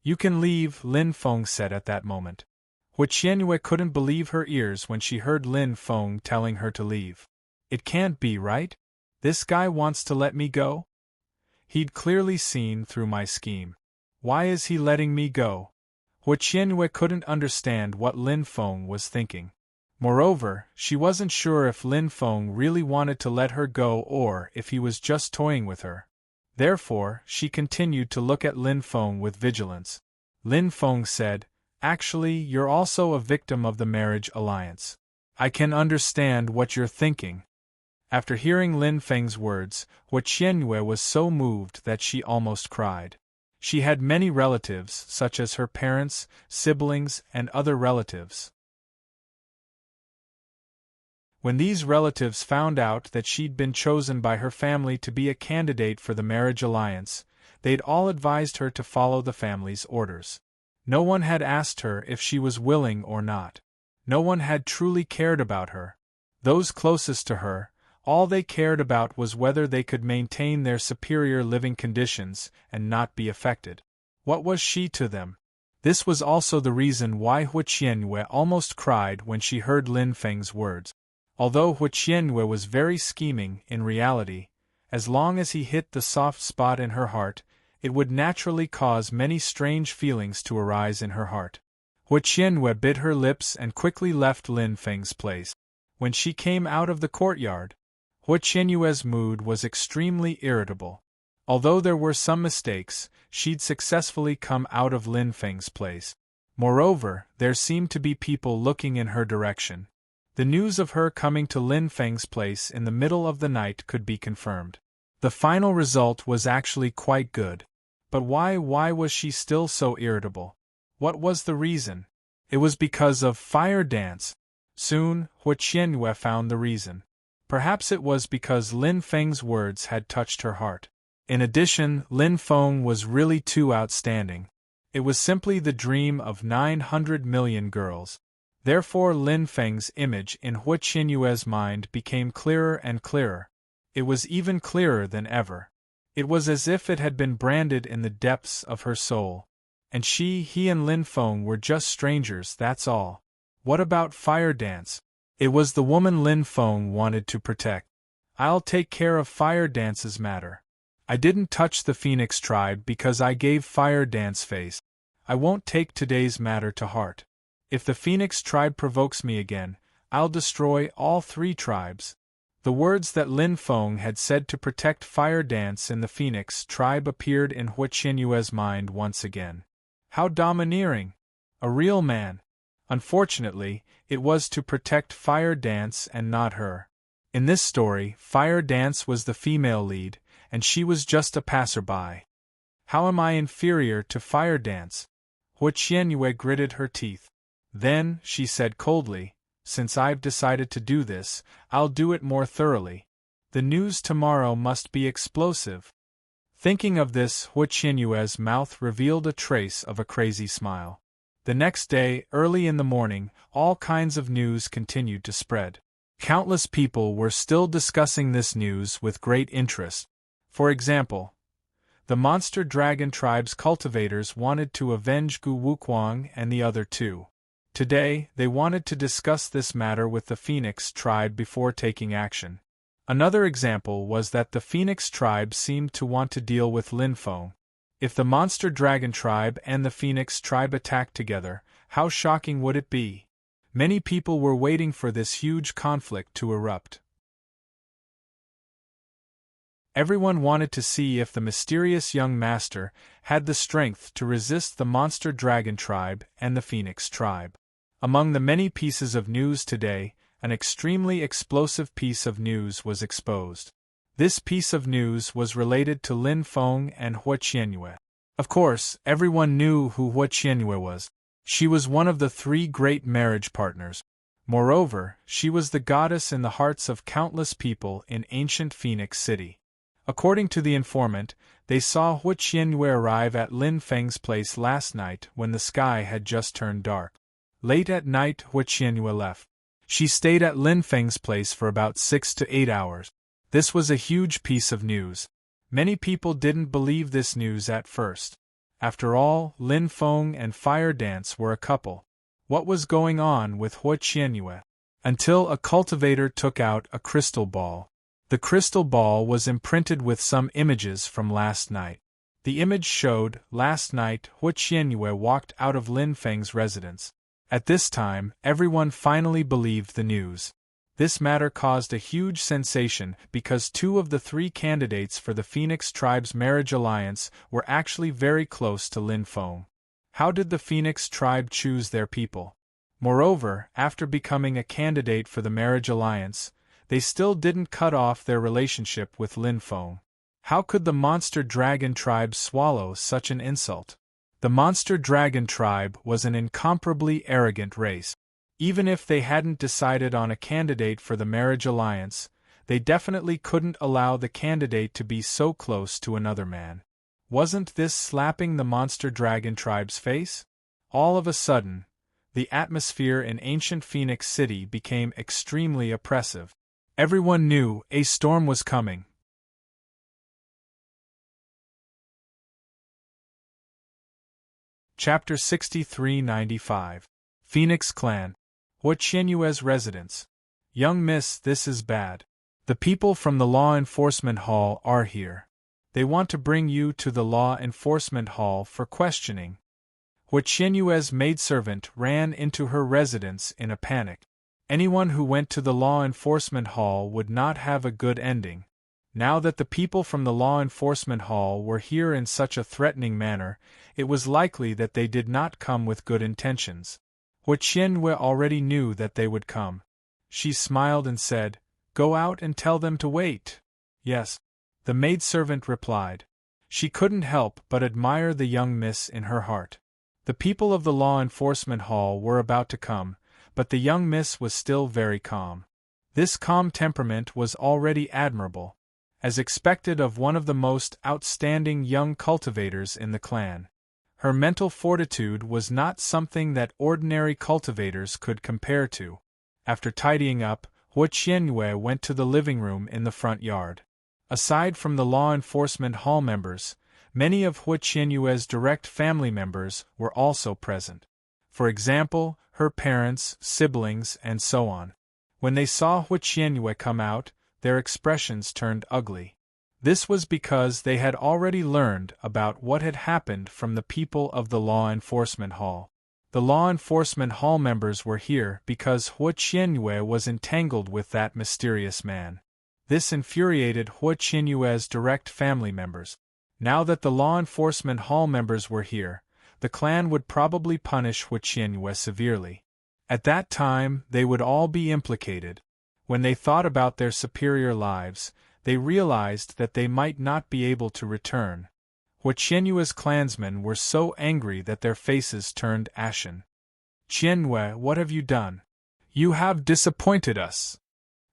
You can leave, Lin Feng said at that moment. Hua Qianyue couldn't believe her ears when she heard Lin Feng telling her to leave. It can't be right? This guy wants to let me go? He'd clearly seen through my scheme. Why is he letting me go? Hua Qianyue couldn't understand what Lin Feng was thinking. Moreover, she wasn't sure if Lin Feng really wanted to let her go or if he was just toying with her. Therefore, she continued to look at Lin Feng with vigilance. Lin Feng said, Actually, you're also a victim of the marriage alliance. I can understand what you're thinking. After hearing Lin Feng's words, Hua Qianyue was so moved that she almost cried. She had many relatives, such as her parents, siblings, and other relatives. When these relatives found out that she'd been chosen by her family to be a candidate for the marriage alliance, they'd all advised her to follow the family's orders. No one had asked her if she was willing or not. No one had truly cared about her. Those closest to her, all they cared about was whether they could maintain their superior living conditions and not be affected. What was she to them? This was also the reason why Hua Qianyue almost cried when she heard Lin Feng's words. Although Hua Qianyue was very scheming in reality, as long as he hit the soft spot in her heart, it would naturally cause many strange feelings to arise in her heart. Hua Qianyue bit her lips and quickly left Lin Feng's place. When she came out of the courtyard, Hua Qianyue's mood was extremely irritable. Although there were some mistakes, she'd successfully come out of Lin Feng's place. Moreover, there seemed to be people looking in her direction. The news of her coming to Lin Feng's place in the middle of the night could be confirmed. The final result was actually quite good. But why was she still so irritable? What was the reason? It was because of fire dance. Soon, Hua Qianyue found the reason. Perhaps it was because Lin Feng's words had touched her heart. In addition, Lin Feng was really too outstanding. It was simply the dream of 900 million girls. Therefore Lin Feng's image in Hua Qianyue's mind became clearer and clearer. It was even clearer than ever. It was as if it had been branded in the depths of her soul. And he and Lin Feng were just strangers, that's all. What about fire dance? It was the woman Lin Feng wanted to protect. I'll take care of fire dance's matter. I didn't touch the Phoenix tribe because I gave fire dance face. I won't take today's matter to heart. If the Phoenix tribe provokes me again, I'll destroy all 3 tribes. The words that Lin Feng had said to protect fire dance in the Phoenix tribe appeared in Hua Qianyue's mind once again. How domineering! A real man. Unfortunately, it was to protect fire dance and not her. In this story, fire dance was the female lead, and she was just a passerby. How am I inferior to Fire Dance? Hua Qianyue gritted her teeth. Then, she said coldly, since I've decided to do this, I'll do it more thoroughly. The news tomorrow must be explosive. Thinking of this, Hua Qianyue's mouth revealed a trace of a crazy smile. The next day, early in the morning, all kinds of news continued to spread. Countless people were still discussing this news with great interest. For example, the monster dragon tribe's cultivators wanted to avenge Gu Wukuang and the other two. Today, they wanted to discuss this matter with the Phoenix tribe before taking action. Another example was that the Phoenix tribe seemed to want to deal with Lin Feng. If the monster dragon tribe and the Phoenix tribe attacked together, how shocking would it be? Many people were waiting for this huge conflict to erupt. Everyone wanted to see if the mysterious young master had the strength to resist the monster dragon tribe and the Phoenix tribe. Among the many pieces of news today, an extremely explosive piece of news was exposed. This piece of news was related to Lin Feng and Hua Qianyue. Of course, everyone knew who Hua Qianyue was. She was one of the three great marriage partners. Moreover, she was the goddess in the hearts of countless people in ancient Phoenix City. According to the informant, they saw Hua Qianyue arrive at Lin Feng's place last night when the sky had just turned dark. Late at night, Hua Qianyue left. She stayed at Lin Feng's place for about 6 to 8 hours. This was a huge piece of news. Many people didn't believe this news at first. After all, Lin Feng and Fire Dance were a couple. What was going on with Hua Qianyue? Until a cultivator took out a crystal ball. The crystal ball was imprinted with some images from last night. The image showed, last night, Hua Qianyue walked out of Lin Feng's residence. At this time, everyone finally believed the news. This matter caused a huge sensation because 2 of the 3 candidates for the Phoenix tribe's marriage alliance were actually very close to Lin Feng. How did the Phoenix tribe choose their people? Moreover, after becoming a candidate for the marriage alliance, they still didn't cut off their relationship with Lin Feng. How could the monster dragon tribe swallow such an insult? The monster dragon tribe was an incomparably arrogant race. Even if they hadn't decided on a candidate for the marriage alliance, they definitely couldn't allow the candidate to be so close to another man. Wasn't this slapping the monster dragon tribe's face? All of a sudden, the atmosphere in ancient Phoenix City became extremely oppressive. Everyone knew a storm was coming. Chapter 6395. Phoenix Clan. Hua Qianyue's residence. Young miss, this is bad. The people from the Law Enforcement Hall are here. They want to bring you to the Law Enforcement Hall for questioning. Hua Qianyue's maidservant ran into her residence in a panic. Anyone who went to the Law Enforcement Hall would not have a good ending. Now that the people from the Law Enforcement Hall were here in such a threatening manner, it was likely that they did not come with good intentions. Hua Qianyue already knew that they would come. She smiled and said, "Go out and tell them to wait." "Yes," the maidservant replied. She couldn't help but admire the young miss in her heart. The people of the Law Enforcement Hall were about to come, but the young miss was still very calm. This calm temperament was already admirable, as expected of one of the most outstanding young cultivators in the clan. Her mental fortitude was not something that ordinary cultivators could compare to. After tidying up, Hua Qianyue went to the living room in the front yard. Aside from the Law Enforcement Hall members, many of Hua Qianyue's direct family members were also present. For example, her parents, siblings, and so on. When they saw Hua Qianyue come out, their expressions turned ugly. This was because they had already learned about what had happened from the people of the Law Enforcement Hall. The Law Enforcement Hall members were here because Hua Qianyue was entangled with that mysterious man. This infuriated Hua Qianyue's direct family members. Now that the Law Enforcement Hall members were here, the clan would probably punish Hua Qianyue severely. At that time, they would all be implicated. When they thought about their superior lives, they realized that they might not be able to return. Qianyue's clansmen were so angry that their faces turned ashen. Qianyue, what have you done? You have disappointed us.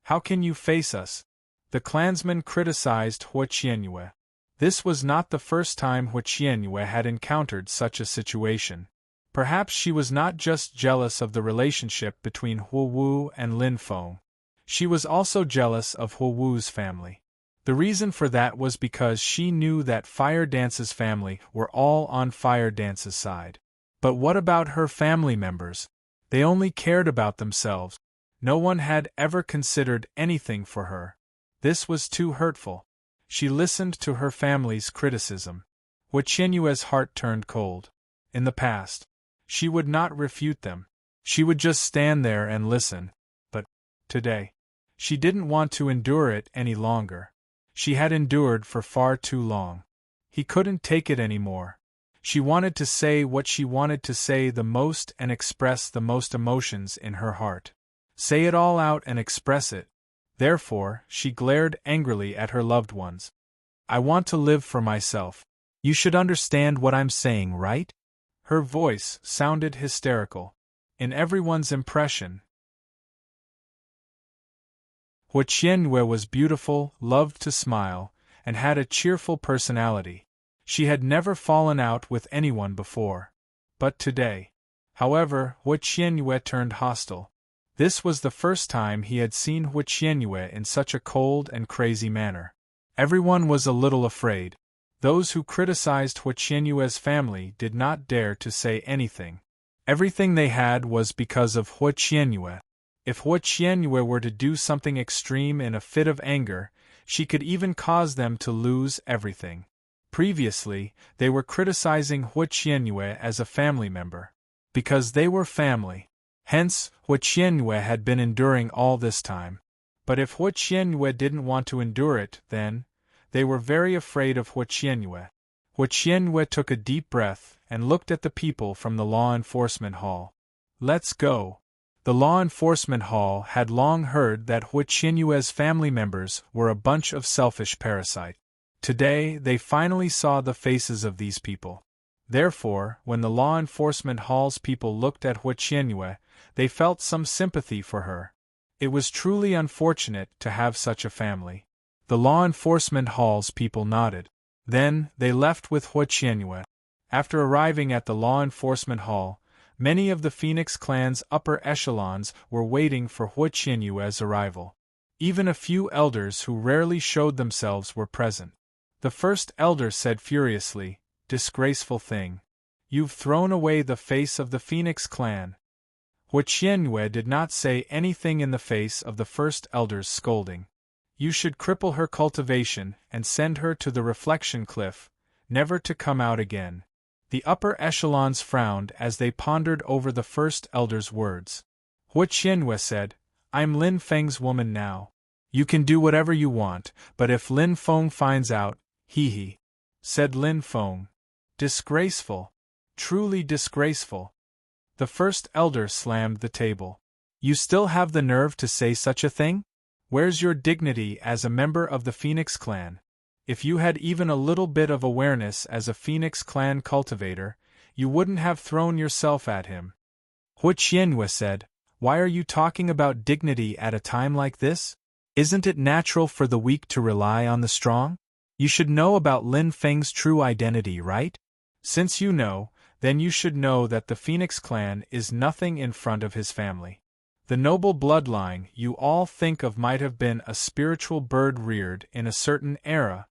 How can you face us? The clansmen criticized Qianyue. This was not the first time Qianyue had encountered such a situation. Perhaps she was not just jealous of the relationship between Wu and Lin Feng. She was also jealous of Wu's family. The reason for that was because she knew that Fire Dance's family were all on Fire Dance's side. But what about her family members? They only cared about themselves. No one had ever considered anything for her. This was too hurtful. She listened to her family's criticism. Qianyue's heart turned cold. In the past, she would not refute them. She would just stand there and listen. But today, she didn't want to endure it any longer. She had endured for far too long. He couldn't take it anymore. She wanted to say what she wanted to say the most and express the most emotions in her heart. Say it all out and express it. Therefore, she glared angrily at her loved ones. I want to live for myself. You should understand what I'm saying, right? Her voice sounded hysterical. In everyone's impression, Qianyue was beautiful, loved to smile, and had a cheerful personality. She had never fallen out with anyone before. But today. However, Qianyue turned hostile. This was the first time he had seen Qianyue in such a cold and crazy manner. Everyone was a little afraid. Those who criticized Qianyue's family did not dare to say anything. Everything they had was because of Qianyue. If Qianyue were to do something extreme in a fit of anger, she could even cause them to lose everything. Previously, they were criticizing Qianyue as a family member. Because they were family. Hence, Qianyue had been enduring all this time. But if Qianyue didn't want to endure it, then, they were very afraid of Qianyue. Qianyue took a deep breath and looked at the people from the law enforcement hall. Let's go. The law enforcement hall had long heard that Qianyue's family members were a bunch of selfish parasites. Today, they finally saw the faces of these people. Therefore, when the law enforcement hall's people looked at Qianyue, they felt some sympathy for her. It was truly unfortunate to have such a family. The law enforcement hall's people nodded. Then, they left with Qianyue. After arriving at the law enforcement hall, many of the Phoenix clan's upper echelons were waiting for Qianyue's arrival. Even a few elders who rarely showed themselves were present. The first elder said furiously, "Disgraceful thing. You've thrown away the face of the Phoenix clan." Qianyue did not say anything in the face of the first elder's scolding. You should cripple her cultivation and send her to the reflection cliff, never to come out again. The upper echelons frowned as they pondered over the first elder's words. Qianyue said, "I'm Lin Feng's woman now. You can do whatever you want, but if Lin Feng finds out, hee," said Lin Feng. Disgraceful. Truly disgraceful. The first elder slammed the table. You still have the nerve to say such a thing? Where's your dignity as a member of the Phoenix clan? If you had even a little bit of awareness as a Phoenix clan cultivator, you wouldn't have thrown yourself at him. Qianyue said, "Why are you talking about dignity at a time like this? Isn't it natural for the weak to rely on the strong? You should know about Lin Feng's true identity, right? Since you know, then you should know that the Phoenix clan is nothing in front of his family. The noble bloodline you all think of might have been a spiritual bird reared in a certain era."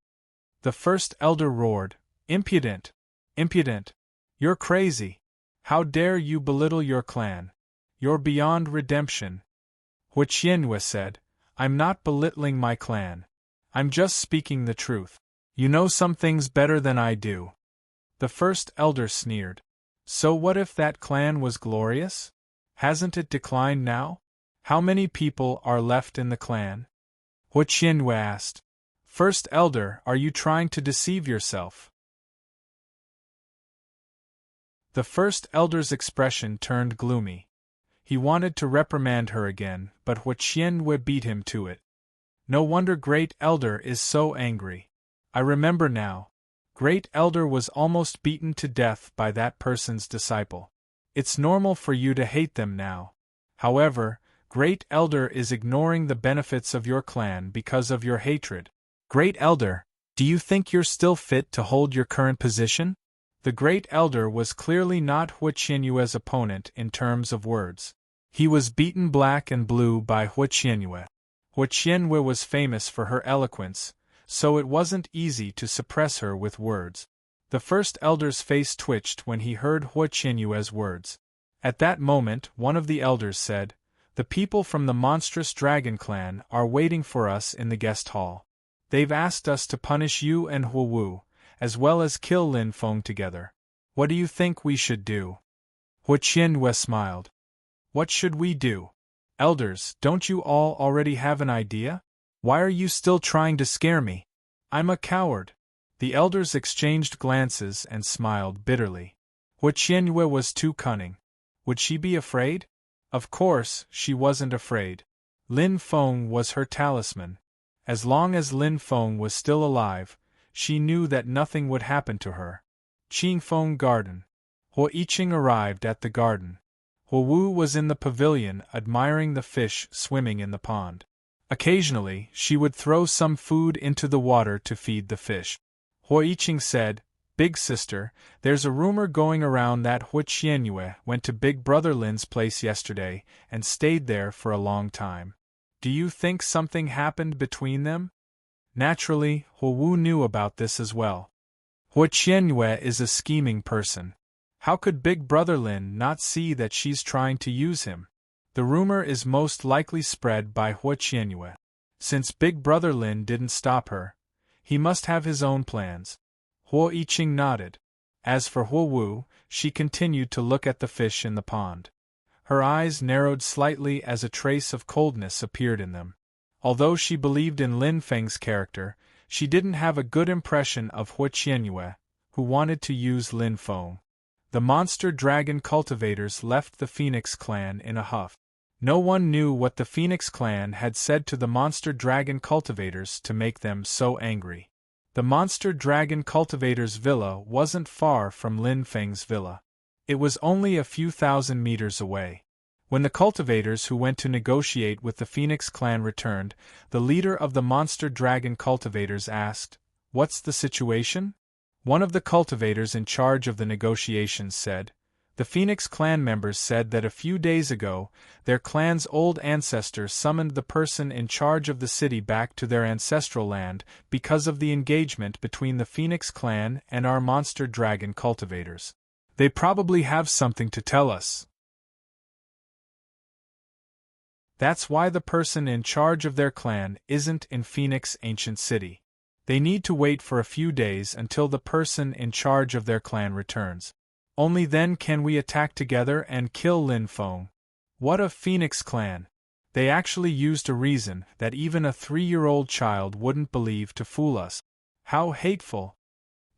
The first elder roared, "Impudent! Impudent! You're crazy! How dare you belittle your clan? You're beyond redemption." Qianyue said, "I'm not belittling my clan. I'm just speaking the truth. You know some things better than I do." The first elder sneered. "So what if that clan was glorious? Hasn't it declined now? How many people are left in the clan?" Qianyue asked. "First elder, are you trying to deceive yourself?" The first elder's expression turned gloomy. He wanted to reprimand her again, but Qianyue beat him to it. "No wonder great elder is so angry. I remember now. Great Elder was almost beaten to death by that person's disciple. It's normal for you to hate them now. However, Great Elder is ignoring the benefits of your clan because of your hatred. Great Elder, do you think you're still fit to hold your current position? The Great Elder was clearly not Hua Qianyue's opponent in terms of words. He was beaten black and blue by Hua Qianyue. Hua Qianyue was famous for her eloquence, so it wasn't easy to suppress her with words. The first elder's face twitched when he heard Hua Qianyue's words. At that moment, one of the elders said, "The people from the monstrous dragon clan are waiting for us in the guest hall. They've asked us to punish you and Hua Wu, as well as kill Lin Feng together. What do you think we should do?" Hua Qianyue smiled. "What should we do? Elders, don't you all already have an idea? Why are you still trying to scare me? I'm a coward." The elders exchanged glances and smiled bitterly. Hua Qianyue was too cunning. Would she be afraid? Of course, she wasn't afraid. Lin Feng was her talisman. As long as Lin Feng was still alive, she knew that nothing would happen to her. Qingfeng Garden. Hua Yiqing arrived at the garden. Hua Wu was in the pavilion admiring the fish swimming in the pond. Occasionally, she would throw some food into the water to feed the fish. Hua Yiqing said, "Big sister, there's a rumor going around that Hua Qianyue went to Big Brother Lin's place yesterday and stayed there for a long time. Do you think something happened between them?" Naturally, Hua Wu knew about this as well. Hua Qianyue is a scheming person. How could Big Brother Lin not see that she's trying to use him? The rumor is most likely spread by Hua Qianyue. Since Big Brother Lin didn't stop her, he must have his own plans. Hua Yiqing nodded. As for Hua Wu, she continued to look at the fish in the pond. Her eyes narrowed slightly as a trace of coldness appeared in them. Although she believed in Lin Feng's character, she didn't have a good impression of Hua Qianyue, who wanted to use Lin Feng. The monster dragon cultivators left the Phoenix clan in a huff. No one knew what the Phoenix clan had said to the monster dragon cultivators to make them so angry. The monster dragon cultivators' villa wasn't far from Lin Feng's villa. It was only a few thousand meters away. When the cultivators who went to negotiate with the Phoenix clan returned, the leader of the monster dragon cultivators asked, "What's the situation?" One of the cultivators in charge of the negotiations said, "The Phoenix clan members said that a few days ago, their clan's old ancestor summoned the person in charge of the city back to their ancestral land because of the engagement between the Phoenix clan and our monster dragon cultivators. They probably have something to tell us. That's why the person in charge of their clan isn't in Phoenix Ancient City. They need to wait for a few days until the person in charge of their clan returns. Only then can we attack together and kill Lin Feng." What a Phoenix clan! They actually used a reason that even a 3-year-old child wouldn't believe to fool us. How hateful!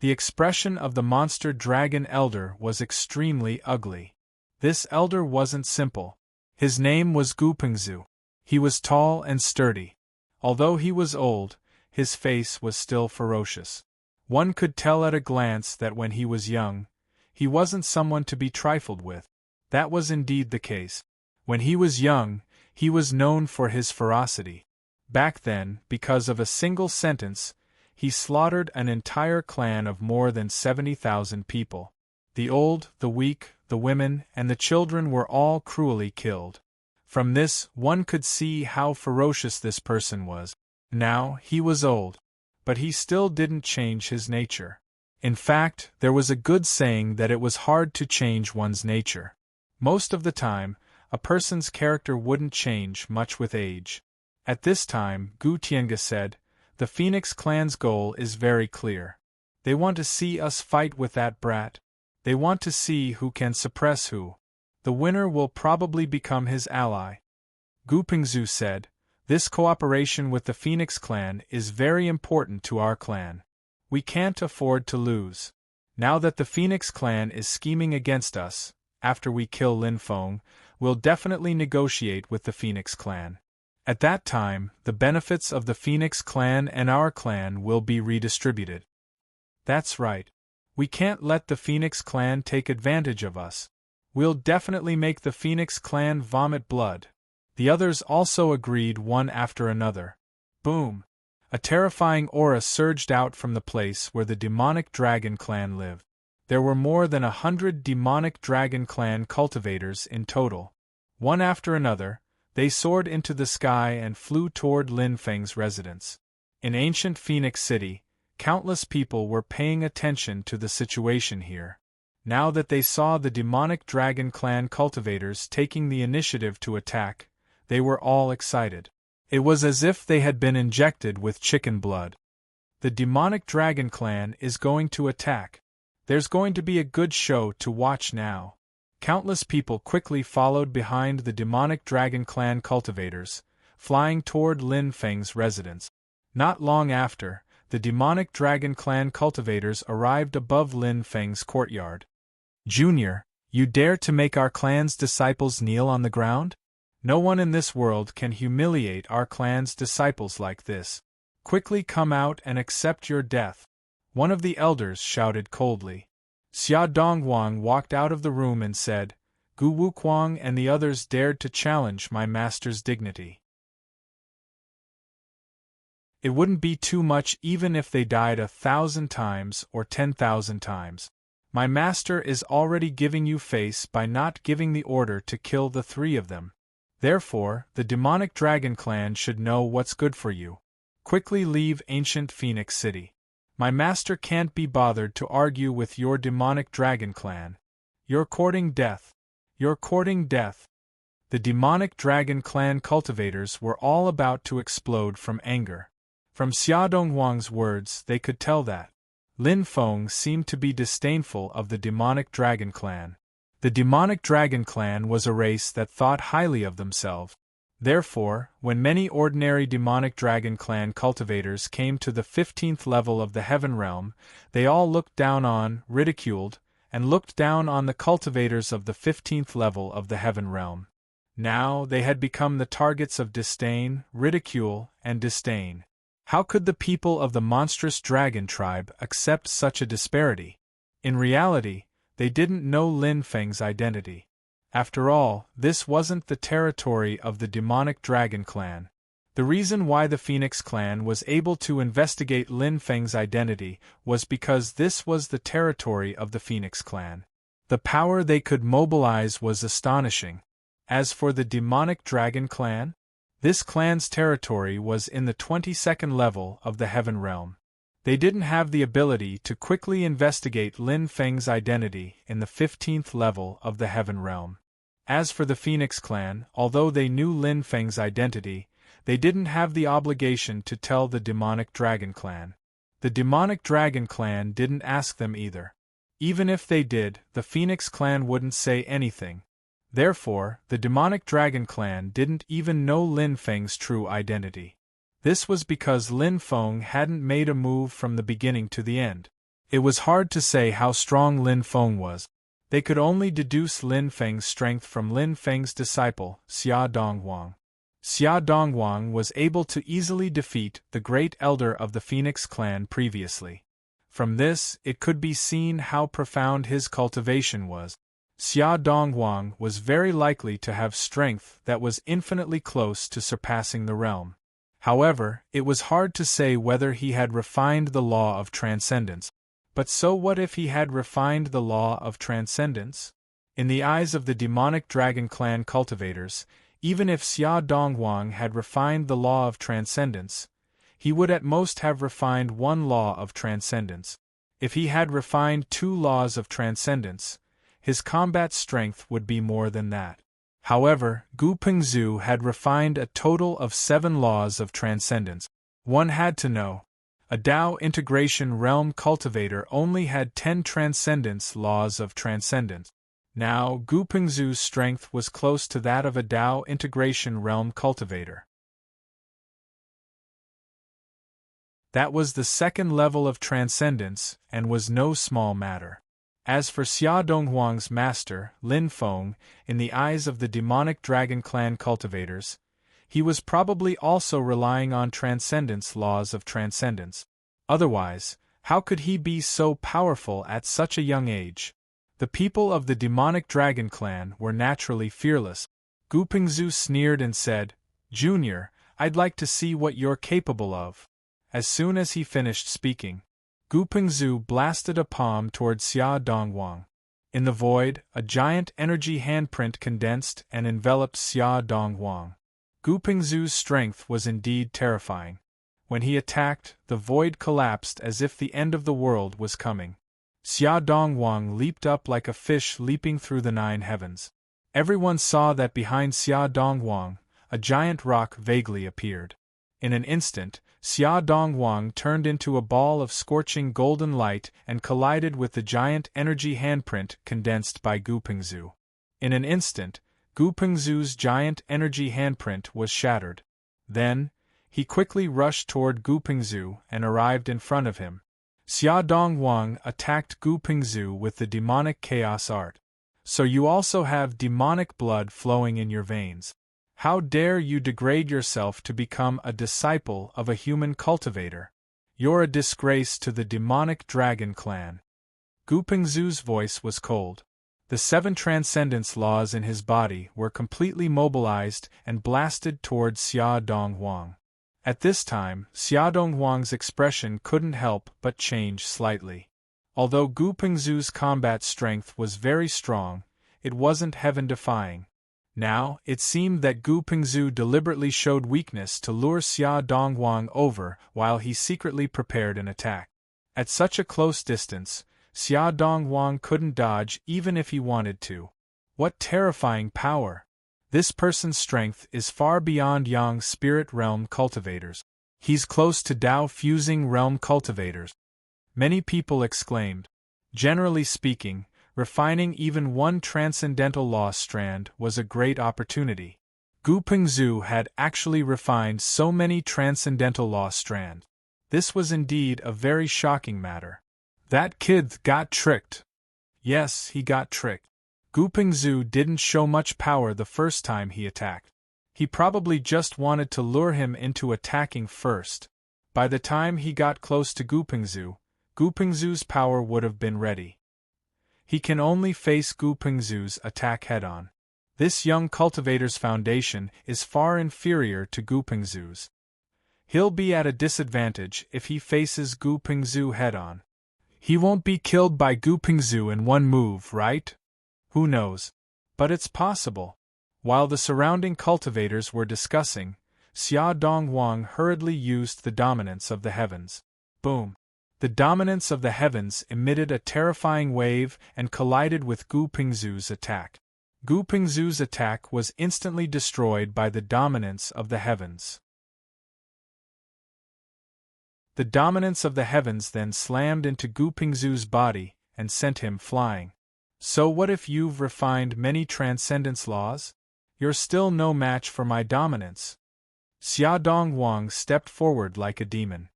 The expression of the monster dragon elder was extremely ugly. This elder wasn't simple. His name was Gu Pengzu. He was tall and sturdy. Although he was old, his face was still ferocious. One could tell at a glance that when he was young, he wasn't someone to be trifled with. That was indeed the case. When he was young, he was known for his ferocity. Back then, because of a single sentence, he slaughtered an entire clan of more than 70,000 people. The old, the weak, the women, and the children were all cruelly killed. From this, one could see how ferocious this person was. Now, he was old, but he still didn't change his nature. In fact, there was a good saying that it was hard to change one's nature. Most of the time, a person's character wouldn't change much with age. At this time, Gu Tiange said, "The Phoenix clan's goal is very clear. They want to see us fight with that brat. They want to see who can suppress who. The winner will probably become his ally." Gu Pengzu said, "This cooperation with the Phoenix clan is very important to our clan. We can't afford to lose. Now that the Phoenix clan is scheming against us, after we kill Lin Feng, we'll definitely negotiate with the Phoenix clan. At that time, the benefits of the Phoenix clan and our clan will be redistributed." That's right. We can't let the Phoenix clan take advantage of us. We'll definitely make the Phoenix clan vomit blood. The others also agreed, one after another. Boom! A terrifying aura surged out from the place where the demonic dragon clan lived. There were more than 100 demonic dragon clan cultivators in total. One after another, they soared into the sky and flew toward Lin Feng's residence. In ancient Phoenix City, countless people were paying attention to the situation here. Now that they saw the demonic dragon clan cultivators taking the initiative to attack, they were all excited. It was as if they had been injected with chicken blood. The demonic dragon clan is going to attack. There's going to be a good show to watch now. Countless people quickly followed behind the demonic dragon clan cultivators, flying toward Lin Feng's residence. Not long after, the demonic dragon clan cultivators arrived above Lin Feng's courtyard. Junior, you dare to make our clan's disciples kneel on the ground? No one in this world can humiliate our clan's disciples like this. Quickly come out and accept your death. One of the elders shouted coldly. Xia Donghuang walked out of the room and said, Gu Wuquang and the others dared to challenge my master's dignity. It wouldn't be too much even if they died 1,000 times or 10,000 times. My master is already giving you face by not giving the order to kill the 3 of them. Therefore, the demonic dragon clan should know what's good for you. Quickly leave ancient Phoenix City. My master can't be bothered to argue with your demonic dragon clan. You're courting death. You're courting death. The demonic dragon clan cultivators were all about to explode from anger. From Xia Donghuang's words, they could tell that Lin Feng seemed to be disdainful of the demonic dragon clan. The demonic dragon clan was a race that thought highly of themselves. Therefore, when many ordinary demonic dragon clan cultivators came to the 15th level of the heaven realm, they all looked down on, ridiculed, and looked down on the cultivators of the 15th level of the heaven realm. Now they had become the targets of disdain, ridicule, and disdain. How could the people of the monstrous dragon tribe accept such a disparity? In reality, they didn't know Lin Feng's identity. After all, this wasn't the territory of the demonic dragon clan. The reason why the Phoenix clan was able to investigate Lin Feng's identity was because this was the territory of the Phoenix clan. The power they could mobilize was astonishing. As for the demonic dragon clan, this clan's territory was in the 22nd level of the heaven realm. They didn't have the ability to quickly investigate Lin Feng's identity in the 15th level of the heaven realm. As for the Phoenix clan, although they knew Lin Feng's identity, they didn't have the obligation to tell the demonic dragon clan. The demonic dragon clan didn't ask them either. Even if they did, the Phoenix clan wouldn't say anything. Therefore, the demonic dragon clan didn't even know Lin Feng's true identity. This was because Lin Feng hadn't made a move from the beginning to the end. It was hard to say how strong Lin Feng was. They could only deduce Lin Feng's strength from Lin Feng's disciple, Xia Donghuang. Xia Donghuang was able to easily defeat the great elder of the Phoenix clan previously. From this, it could be seen how profound his cultivation was. Xia Donghuang was very likely to have strength that was infinitely close to surpassing the realm. However, it was hard to say whether he had refined the law of transcendence. But so what if he had refined the law of transcendence? In the eyes of the demonic dragon clan cultivators, even if Xia Donghuang had refined the law of transcendence, he would at most have refined one law of transcendence. If he had refined 2 laws of transcendence, his combat strength would be more than that. However, Gu Pengzhu had refined a total of 7 laws of transcendence. One had to know. A Dao integration realm cultivator only had 10 transcendence laws of transcendence. Now, Gu Pengzhu's strength was close to that of a Dao integration realm cultivator. That was the 2nd level of transcendence, and was no small matter. As for Xia Donghuang's master, Lin Feng, in the eyes of the demonic dragon clan cultivators, he was probably also relying on transcendence laws of transcendence. Otherwise, How could he be so powerful at such a young age? The people of the demonic dragon clan were naturally fearless. Gu Pingzhu sneered and said, "Junior, I'd like to see what you're capable of." As soon as he finished speaking, Gu Pingzhu blasted a palm toward Xia Dongwang. In the void, a giant energy handprint condensed and enveloped Xia Dongwang. Gu Pingzhu's strength was indeed terrifying. When he attacked, the void collapsed as if the end of the world was coming. Xia Dongwang leaped up like a fish leaping through the 9 heavens. Everyone saw that behind Xia Dongwang, a giant rock vaguely appeared. In an instant, Xia Dongwang turned into a ball of scorching golden light and collided with the giant energy handprint condensed by Gu Pingzhu. In an instant, Gu Pingzhu's giant energy handprint was shattered. Then, he quickly rushed toward Gu Pingzhu and arrived in front of him. Xia Dongwang attacked Gu Pingzhu with the demonic chaos art. "So you also have demonic blood flowing in your veins. How dare you degrade yourself to become a disciple of a human cultivator? You're a disgrace to the demonic dragon clan." Gu Pingzhu's voice was cold. The 7 transcendence laws in his body were completely mobilized and blasted toward Xia Dongwang. At this time, Xia Dongwang's expression couldn't help but change slightly. Although Gu Pingzhu's combat strength was very strong, it wasn't heaven-defying. Now, it seemed that Gu Pingzhu deliberately showed weakness to lure Xia Dongwang over while he secretly prepared an attack. At such a close distance, Xia Dongwang couldn't dodge even if he wanted to. What terrifying power! This person's strength is far beyond Yang Spirit Realm cultivators. He's close to Dao Fusing Realm cultivators. Many people exclaimed. Generally speaking, refining even one transcendental law strand was a great opportunity. Gu Pingzhu had actually refined so many transcendental law strands. This was indeed a very shocking matter. That kid got tricked. Yes, he got tricked. Gu Pingzhu didn't show much power the first time he attacked. He probably just wanted to lure him into attacking first. By the time he got close to Gu Pingzhu's power would have been ready. He can only face Gu Pingzhu's attack head-on. This young cultivator's foundation is far inferior to Gu Pingzhu's. He'll be at a disadvantage if he faces Gu Pingzhu head-on. He won't be killed by Gu Pingzhu in one move, right? Who knows? But it's possible. While the surrounding cultivators were discussing, Xia Dongwang hurriedly used the dominance of the heavens. Boom! The dominance of the heavens emitted a terrifying wave and collided with Gu Pingzhu's attack. Gu Pingzhu's attack was instantly destroyed by the dominance of the heavens. The dominance of the heavens then slammed into Gu Pingzhu's body and sent him flying. So what if you've refined many transcendence laws? You're still no match for my dominance. Xia Dongwang stepped forward like a demon.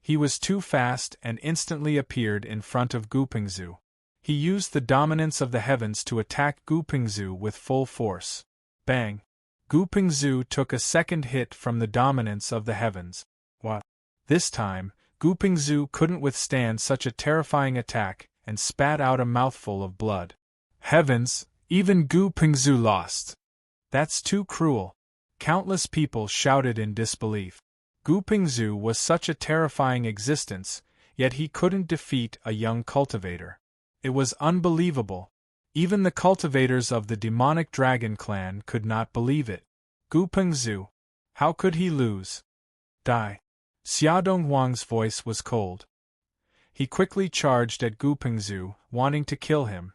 He was too fast and instantly appeared in front of Gu Pingzhu. He used the dominance of the heavens to attack Gu Pingzhu with full force. Bang! Gu Pingzhu took a second hit from the dominance of the heavens. What? This time, Gu Pingzhu couldn't withstand such a terrifying attack and spat out a mouthful of blood. Heavens, even Gu Pingzhu lost. That's too cruel. Countless people shouted in disbelief. Gu Pingzhu was such a terrifying existence, yet he couldn't defeat a young cultivator. It was unbelievable. Even the cultivators of the demonic dragon clan could not believe it. Gu Pingzhu. How could he lose? Die. Xia Dongwang's voice was cold. He quickly charged at Gu Pingzhu, wanting to kill him.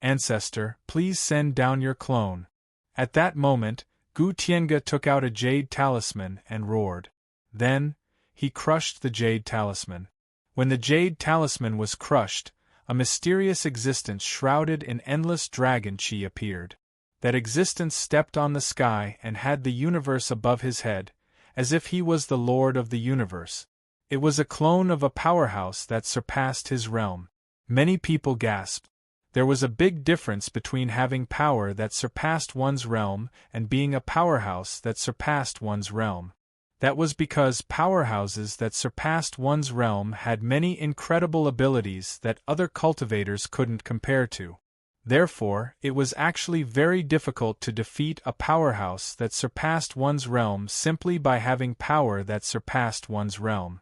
Ancestor, please send down your clone. At that moment, Gu Tiange took out a jade talisman and roared. Then, he crushed the jade talisman. When the jade talisman was crushed, a mysterious existence shrouded in endless dragon chi appeared. That existence stepped on the sky and had the universe above his head, as if he was the lord of the universe. It was a clone of a powerhouse that surpassed his realm. Many people gasped. There was a big difference between having power that surpassed one's realm and being a powerhouse that surpassed one's realm. That was because powerhouses that surpassed one's realm had many incredible abilities that other cultivators couldn't compare to. Therefore, it was actually very difficult to defeat a powerhouse that surpassed one's realm simply by having power that surpassed one's realm.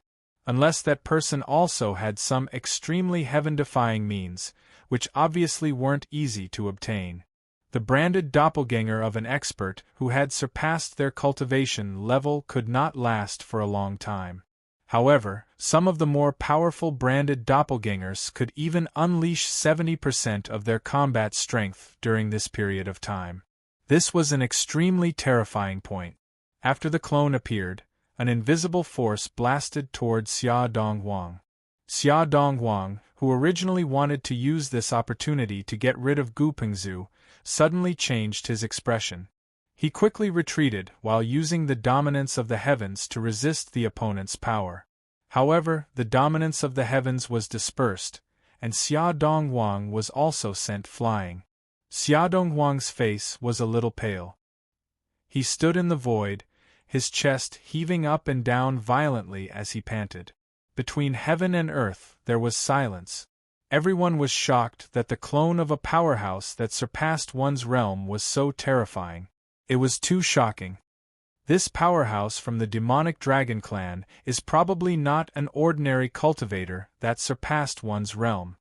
Unless that person also had some extremely heaven-defying means, which obviously weren't easy to obtain. The branded doppelganger of an expert who had surpassed their cultivation level could not last for a long time. However, some of the more powerful branded doppelgangers could even unleash 70% of their combat strength during this period of time. This was an extremely terrifying point. After the clone appeared, an invisible force blasted toward Xia Donghuang. Xia Donghuang, who originally wanted to use this opportunity to get rid of Gu Pengzhu, suddenly changed his expression. He quickly retreated while using the dominance of the heavens to resist the opponent's power. However, the dominance of the heavens was dispersed, and Xia Donghuang was also sent flying. Xia Donghuang's face was a little pale. He stood in the void, his chest heaving up and down violently as he panted. Between heaven and earth there was silence. Everyone was shocked that the clone of a powerhouse that surpassed one's realm was so terrifying. It was too shocking. This powerhouse from the demonic dragon clan is probably not an ordinary cultivator that surpassed one's realm.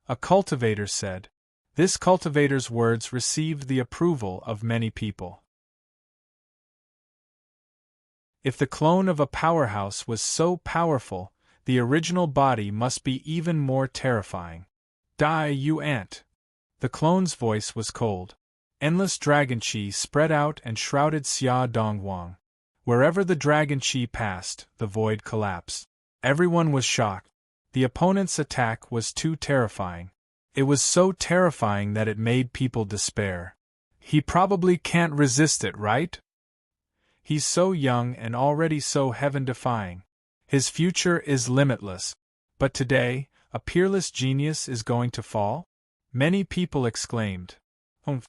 A cultivator said. This cultivator's words received the approval of many people. If the clone of a powerhouse was so powerful, the original body must be even more terrifying. Die, you ant! The clone's voice was cold. Endless dragon chi spread out and shrouded Xia Donghuang. Wherever the dragon chi passed, the void collapsed. Everyone was shocked. The opponent's attack was too terrifying. It was so terrifying that it made people despair. He probably can't resist it, right? He's so young and already so heaven-defying. His future is limitless. But today, a peerless genius is going to fall? Many people exclaimed. Humph.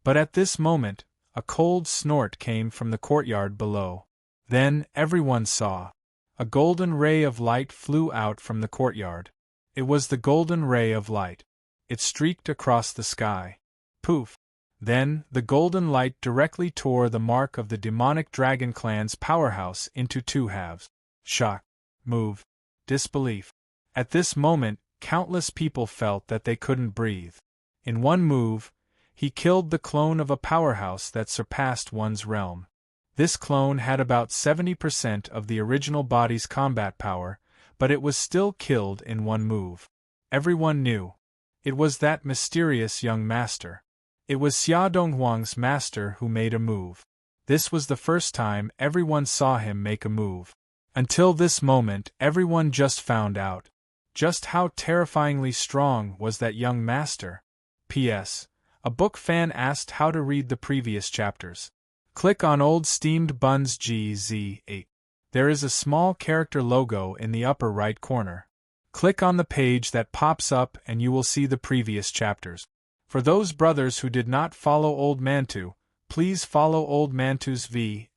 But at this moment, a cold snort came from the courtyard below. Then everyone saw. A golden ray of light flew out from the courtyard. It was the golden ray of light. It streaked across the sky. Poof! Then, the golden light directly tore the mark of the demonic dragon clan's powerhouse into two halves. Shock, move, disbelief. At this moment, countless people felt that they couldn't breathe. In one move, he killed the clone of a powerhouse that surpassed one's realm. This clone had about 70% of the original body's combat power, but it was still killed in one move. Everyone knew. It was that mysterious young master. It was Xia Donghuang's master who made a move. This was the first time everyone saw him make a move. Until this moment, everyone just found out. Just how terrifyingly strong was that young master? P.S. A book fan asked how to read the previous chapters. Click on Old Steamed Buns GZ8. There is a small character logo in the upper right corner. Click on the page that pops up and you will see the previous chapters. For those brothers who did not follow Old Mantu, please follow Old Mantu's VXGZH.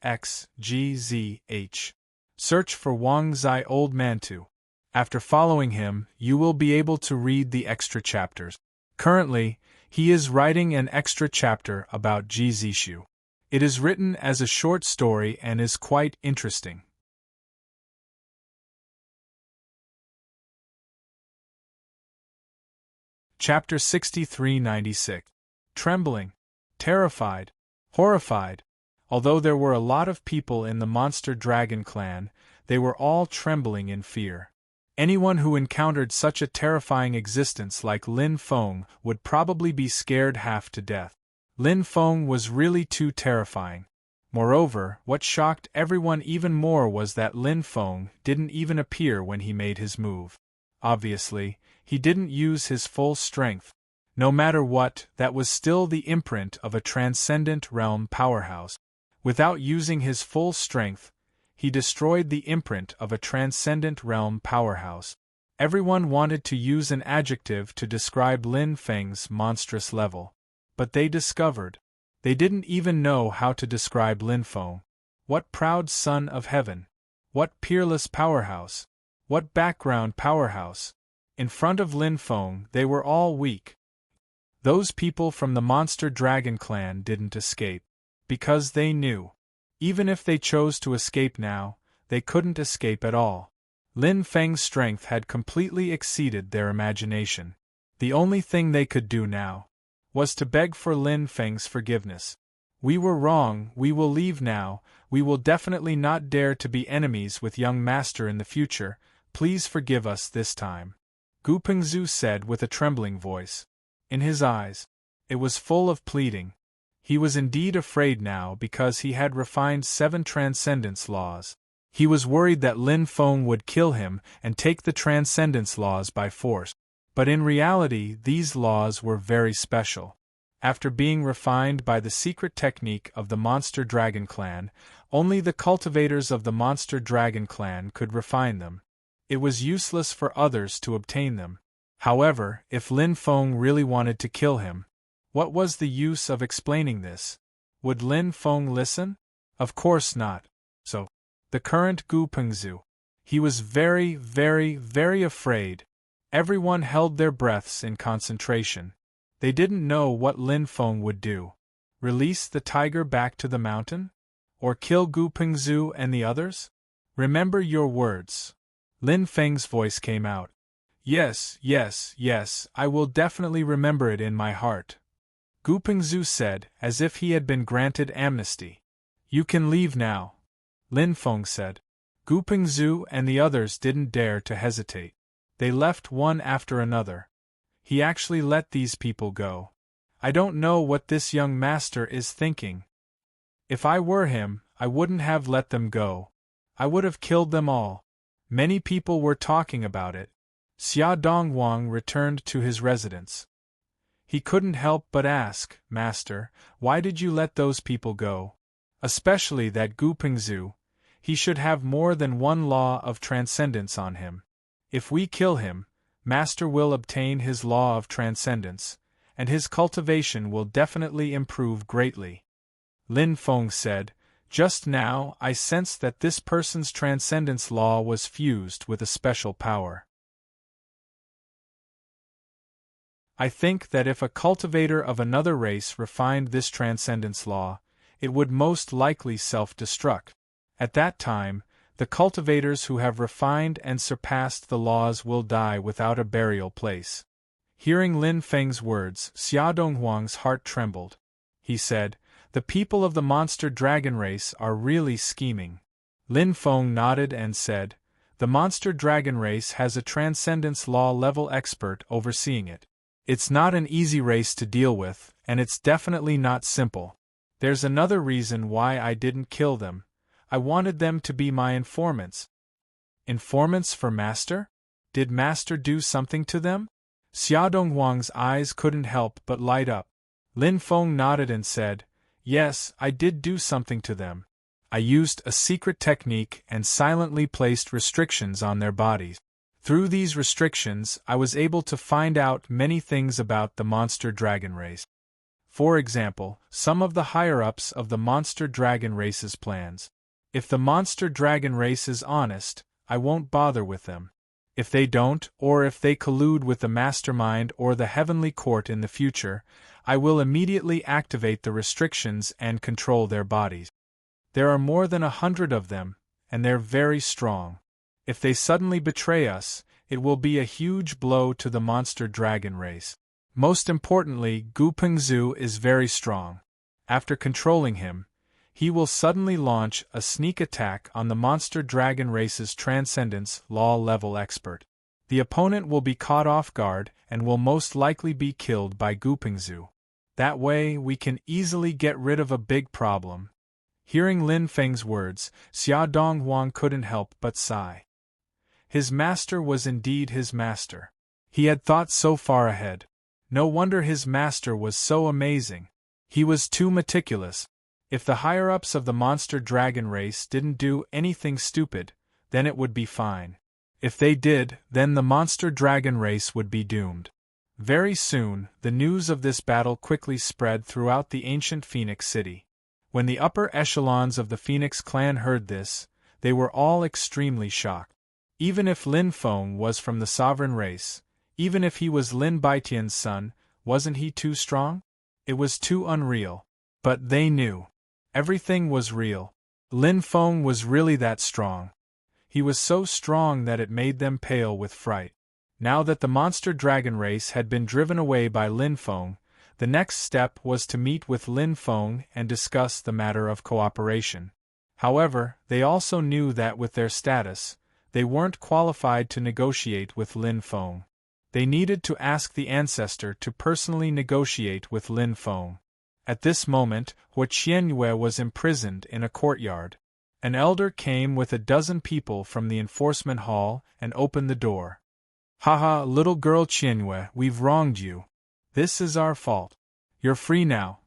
Search for Wang Zai Old Mantu. After following him, you will be able to read the extra chapters. Currently, he is writing an extra chapter about Jizishu. It is written as a short story and is quite interesting. Chapter 6396. Trembling, terrified, horrified. Although there were a lot of people in the monster dragon clan, they were all trembling in fear. Anyone who encountered such a terrifying existence like Lin Feng would probably be scared half to death. Lin Feng was really too terrifying. Moreover, what shocked everyone even more was that Lin Feng didn't even appear when he made his move. Obviously, he didn't use his full strength. No matter what, that was still the imprint of a transcendent realm powerhouse. Without using his full strength, he destroyed the imprint of a transcendent realm powerhouse. Everyone wanted to use an adjective to describe Lin Feng's monstrous level. But they discovered. They didn't even know how to describe Lin Feng. What proud son of heaven! What peerless powerhouse! What background powerhouse! In front of Lin Feng, they were all weak. Those people from the Monster Dragon clan didn't escape. Because they knew. Even if they chose to escape now, they couldn't escape at all. Lin Feng's strength had completely exceeded their imagination. The only thing they could do now was to beg for Lin Feng's forgiveness. We were wrong, we will leave now, we will definitely not dare to be enemies with young master in the future, please forgive us this time. Gu Pengzhu said with a trembling voice. In his eyes, it was full of pleading. He was indeed afraid now because he had refined 7 transcendence laws. He was worried that Lin Feng would kill him and take the transcendence laws by force. But in reality, these laws were very special. After being refined by the secret technique of the Monster Dragon clan, only the cultivators of the Monster Dragon clan could refine them. It was useless for others to obtain them. However, if Lin Feng really wanted to kill him, what was the use of explaining this? Would Lin Feng listen? Of course not. So, the current Gu Pengzhu. He was very, very, very afraid. Everyone held their breaths in concentration. They didn't know what Lin Feng would do. Release the tiger back to the mountain? Or kill Gu Pengzhu and the others? Remember your words. Lin Feng's voice came out. Yes, yes, yes, I will definitely remember it in my heart. Gu Pengzhu said, as if he had been granted amnesty. You can leave now. Lin Feng said. Gu Pengzhu and the others didn't dare to hesitate. They left one after another. He actually let these people go. I don't know what this young master is thinking. If I were him, I wouldn't have let them go. I would have killed them all. Many people were talking about it. Xia Donghuang returned to his residence. He couldn't help but ask, Master, why did you let those people go? Especially that Gu Pengzhu. He should have more than one law of transcendence on him. If we kill him, Master will obtain his law of transcendence, and his cultivation will definitely improve greatly. Lin Feng said, just now I sensed that this person's transcendence law was fused with a special power. I think that if a cultivator of another race refined this transcendence law, it would most likely self-destruct. At that time, the cultivators who have refined and surpassed the laws will die without a burial place. Hearing Lin Feng's words, Xia Donghuang's heart trembled. He said, the people of the Monster Dragon race are really scheming. Lin Feng nodded and said, the Monster Dragon race has a transcendence law level expert overseeing it. It's not an easy race to deal with, and it's definitely not simple. There's another reason why I didn't kill them. I wanted them to be my informants. Informants for Master? Did Master do something to them? Xia Donghuang's eyes couldn't help but light up. Lin Feng nodded and said, yes, I did do something to them. I used a secret technique and silently placed restrictions on their bodies. Through these restrictions, I was able to find out many things about the Monster Dragon race. For example, some of the higher-ups of the Monster Dragon race's plans. If the Monster Dragon race is honest, I won't bother with them. If they don't, or if they collude with the Mastermind or the Heavenly Court in the future, I will immediately activate the restrictions and control their bodies. There are more than 100 of them, and they're very strong. If they suddenly betray us, it will be a huge blow to the Monster Dragon race. Most importantly, Gu Pengzhu is very strong. After controlling him, he will suddenly launch a sneak attack on the Monster Dragon race's Transcendence Law level expert. The opponent will be caught off guard and will most likely be killed by Gu Pengzhu. That way, we can easily get rid of a big problem. Hearing Lin Feng's words, Xia Donghuang couldn't help but sigh. His master was indeed his master. He had thought so far ahead. No wonder his master was so amazing. He was too meticulous. If the higher-ups of the Monster Dragon race didn't do anything stupid, then it would be fine. If they did, then the Monster Dragon race would be doomed. Very soon, the news of this battle quickly spread throughout the ancient Phoenix City. When the upper echelons of the Phoenix clan heard this, They were all extremely shocked. Even if Lin Feng was from the sovereign race, even if he was Lin Baitian's son, wasn't he too strong? It was too unreal. But they knew. Everything was real. Lin Feng was really that strong. He was so strong that it made them pale with fright. Now that the monster dragon race had been driven away by Lin Feng, the next step was to meet with Lin Feng and discuss the matter of cooperation. However, they also knew that with their status, they weren't qualified to negotiate with Lin Feng. They needed to ask the ancestor to personally negotiate with Lin Feng. At this moment, Hua Qianyue was imprisoned in a courtyard. An elder came with a dozen people from the enforcement hall and opened the door. Haha, little girl Qianyue, we've wronged you. This is our fault. You're free now.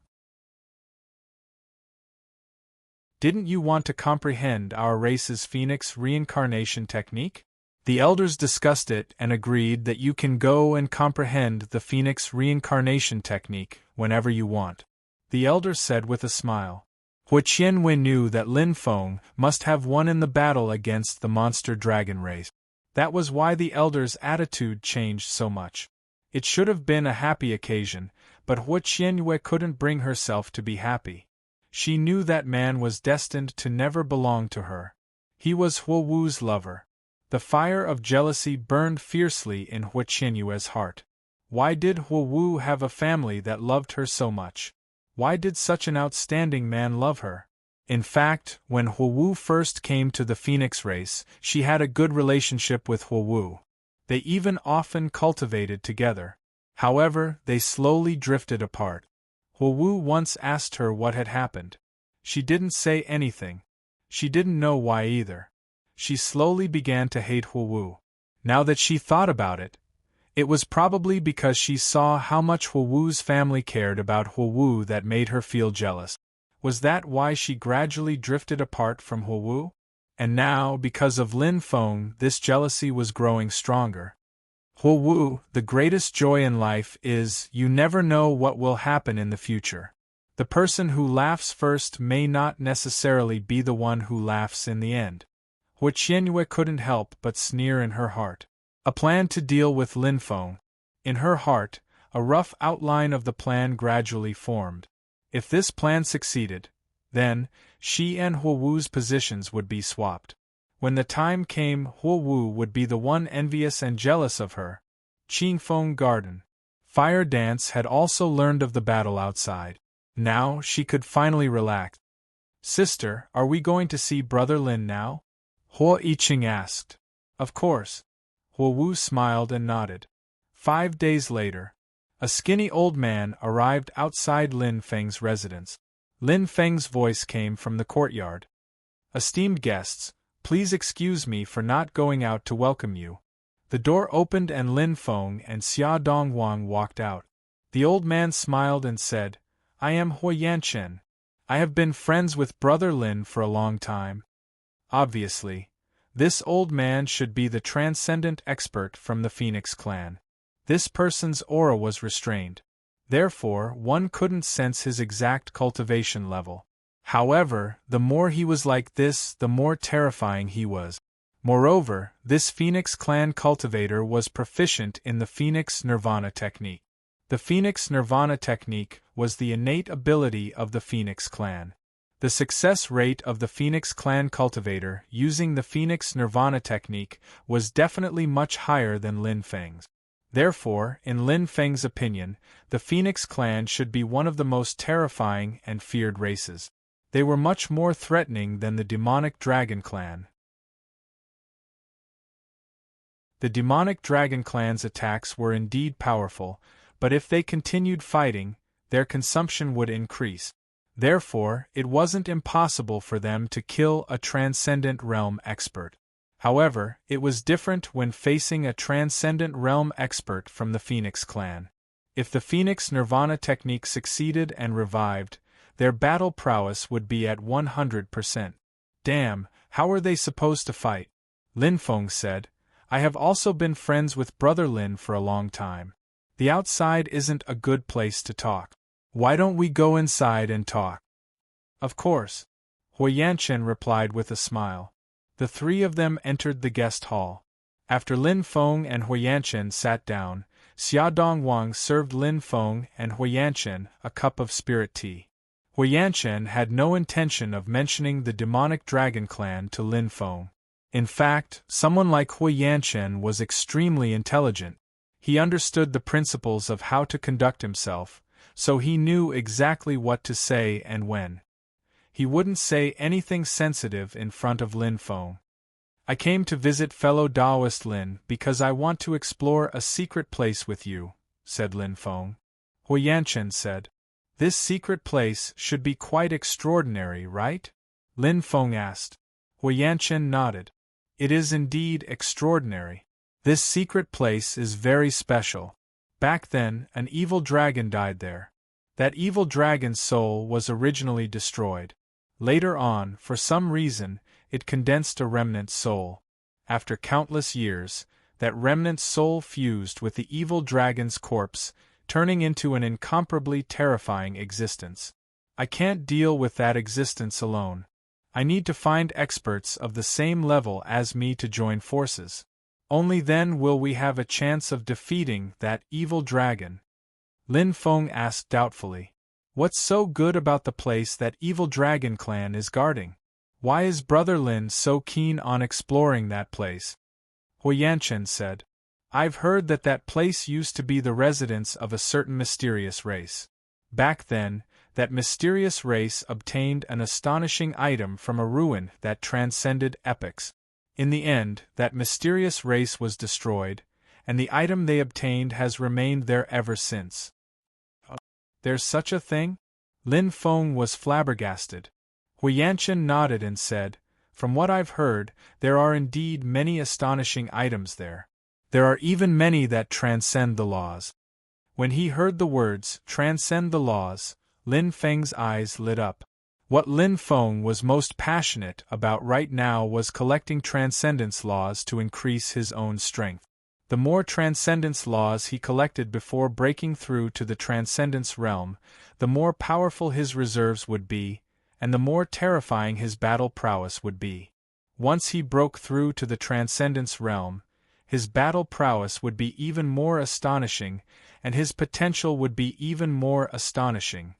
Didn't you want to comprehend our race's phoenix reincarnation technique? The elders discussed it and agreed that you can go and comprehend the phoenix reincarnation technique whenever you want. The elder said with a smile. Hua Qianyue knew that Lin Feng must have won in the battle against the monster dragon race. That was why the elder's attitude changed so much. It should have been a happy occasion, but Hua Qianyue couldn't bring herself to be happy. She knew that man was destined to never belong to her. He was Hua Wu's lover. The fire of jealousy burned fiercely in Hua Qianyue's heart. Why did Hua Wu have a family that loved her so much? Why did such an outstanding man love her? In fact, when Hua Wu first came to the Phoenix race, she had a good relationship with Hua Wu. They even often cultivated together. However, they slowly drifted apart. Hua Wu once asked her what had happened. She didn't say anything. She didn't know why either. She slowly began to hate Hua Wu. Now that she thought about it, it was probably because she saw how much Hua Wu's family cared about Hua Wu that made her feel jealous. Was that why she gradually drifted apart from Hua Wu? And now, because of Lin Feng, this jealousy was growing stronger. Hua Wu, the greatest joy in life is, you never know what will happen in the future. The person who laughs first may not necessarily be the one who laughs in the end. Hua Qianyue couldn't help but sneer in her heart. A plan to deal with Lin Feng. In her heart, a rough outline of the plan gradually formed. If this plan succeeded, then, she and Hua Wu's positions would be swapped. When the time came, Hua Wu would be the one envious and jealous of her. Qingfeng Garden. Fire Dance had also learned of the battle outside. Now, she could finally relax. Sister, are we going to see Brother Lin now? Hua Yiqing asked. Of course. Hua Wu smiled and nodded. 5 days later, a skinny old man arrived outside Lin Feng's residence. Lin Feng's voice came from the courtyard. Esteemed guests, please excuse me for not going out to welcome you. The door opened and Lin Feng and Xia Donghuang walked out. The old man smiled and said, I am Hua Yanchen. I have been friends with Brother Lin for a long time. Obviously, this old man should be the transcendent expert from the Phoenix clan. This person's aura was restrained. Therefore, one couldn't sense his exact cultivation level. However, the more he was like this, the more terrifying he was. Moreover, this Phoenix clan cultivator was proficient in the Phoenix Nirvana technique. The Phoenix Nirvana technique was the innate ability of the Phoenix clan. The success rate of the Phoenix clan cultivator using the Phoenix Nirvana technique was definitely much higher than Lin Feng's. Therefore, in Lin Feng's opinion, the Phoenix clan should be one of the most terrifying and feared races. They were much more threatening than the demonic dragon clan. The demonic dragon clan's attacks were indeed powerful, but if they continued fighting, their consumption would increase. Therefore, it wasn't impossible for them to kill a transcendent realm expert. However, it was different when facing a transcendent realm expert from the Phoenix clan. If the Phoenix Nirvana technique succeeded and revived, their battle prowess would be at 100%. Damn, how are they supposed to fight? Lin Feng said, I have also been friends with Brother Lin for a long time. The outside isn't a good place to talk. Why don't we go inside and talk? Of course. Hua Yanchen replied with a smile. The three of them entered the guest hall. After Lin Feng and Huiyanchen sat down, Xia Dongwang served Lin Feng and Huiyanchen a cup of spirit tea. Huiyanchen had no intention of mentioning the demonic dragon clan to Lin Feng. In fact, someone like Huiyanchen was extremely intelligent. He understood the principles of how to conduct himself, so he knew exactly what to say and when. He wouldn't say anything sensitive in front of Lin Feng. I came to visit fellow Taoist Lin because I want to explore a secret place with you, said Lin Feng. Huiyanchen said, "This secret place should be quite extraordinary, right?" Lin Feng asked. Huiyanchen nodded. "It is indeed extraordinary. This secret place is very special. Back then, an evil dragon died there. That evil dragon's soul was originally destroyed. Later on, for some reason, it condensed a remnant soul. After countless years, that remnant soul fused with the evil dragon's corpse, turning into an incomparably terrifying existence. I can't deal with that existence alone. I need to find experts of the same level as me to join forces. Only then will we have a chance of defeating that evil dragon." Lin Feng asked doubtfully, "What's so good about the place that evil dragon clan is guarding? Why is Brother Lin so keen on exploring that place?" Huiyanchen said, "I've heard that that place used to be the residence of a certain mysterious race. Back then, that mysterious race obtained an astonishing item from a ruin that transcended epochs. In the end, that mysterious race was destroyed, and the item they obtained has remained there ever since." "There's such a thing?" Lin Feng was flabbergasted. Huiyanchen nodded and said, "From what I've heard, there are indeed many astonishing items there. There are even many that transcend the laws." When he heard the words, "transcend the laws," Lin Feng's eyes lit up. What Lin Feng was most passionate about right now was collecting transcendence laws to increase his own strength. The more transcendence laws he collected before breaking through to the transcendence realm, the more powerful his reserves would be, and the more terrifying his battle prowess would be. Once he broke through to the transcendence realm, his battle prowess would be even more astonishing, and his potential would be even more astonishing.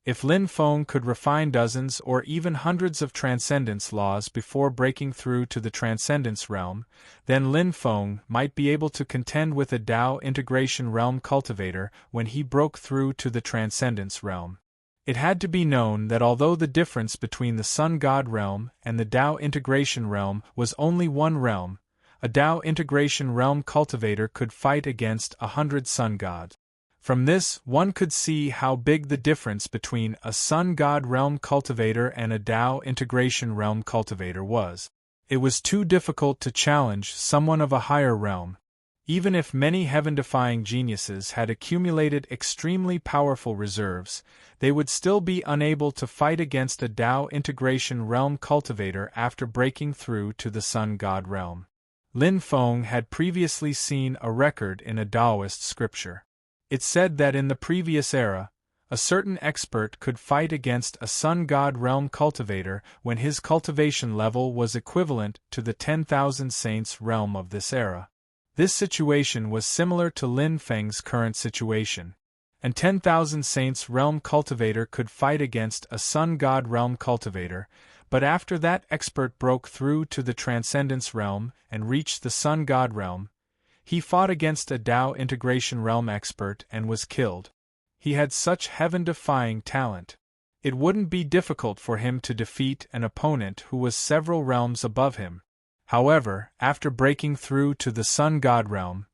If Lin Feng could refine dozens or even hundreds of transcendence laws before breaking through to the transcendence realm, then Lin Feng might be able to contend with a Tao integration realm cultivator when he broke through to the transcendence realm. It had to be known that although the difference between the Sun God realm and the Tao integration realm was only one realm, a Tao integration realm cultivator could fight against 100 Sun Gods. From this, one could see how big the difference between a Sun God realm cultivator and a Tao integration realm cultivator was. It was too difficult to challenge someone of a higher realm. Even if many heaven-defying geniuses had accumulated extremely powerful reserves, they would still be unable to fight against a Tao integration realm cultivator after breaking through to the Sun God realm. Lin Feng had previously seen a record in a Taoist scripture. It said that in the previous era, a certain expert could fight against a Sun God realm cultivator when his cultivation level was equivalent to the 10,000 saints realm of this era. This situation was similar to Lin Feng's current situation. An 10,000 saints realm cultivator could fight against a Sun God realm cultivator, but after that expert broke through to the transcendence realm and reached the Sun God realm, he fought against a Tao integration realm expert and was killed. He had such heaven-defying talent. It wouldn't be difficult for him to defeat an opponent who was several realms above him. However, after breaking through to the Sun God realm,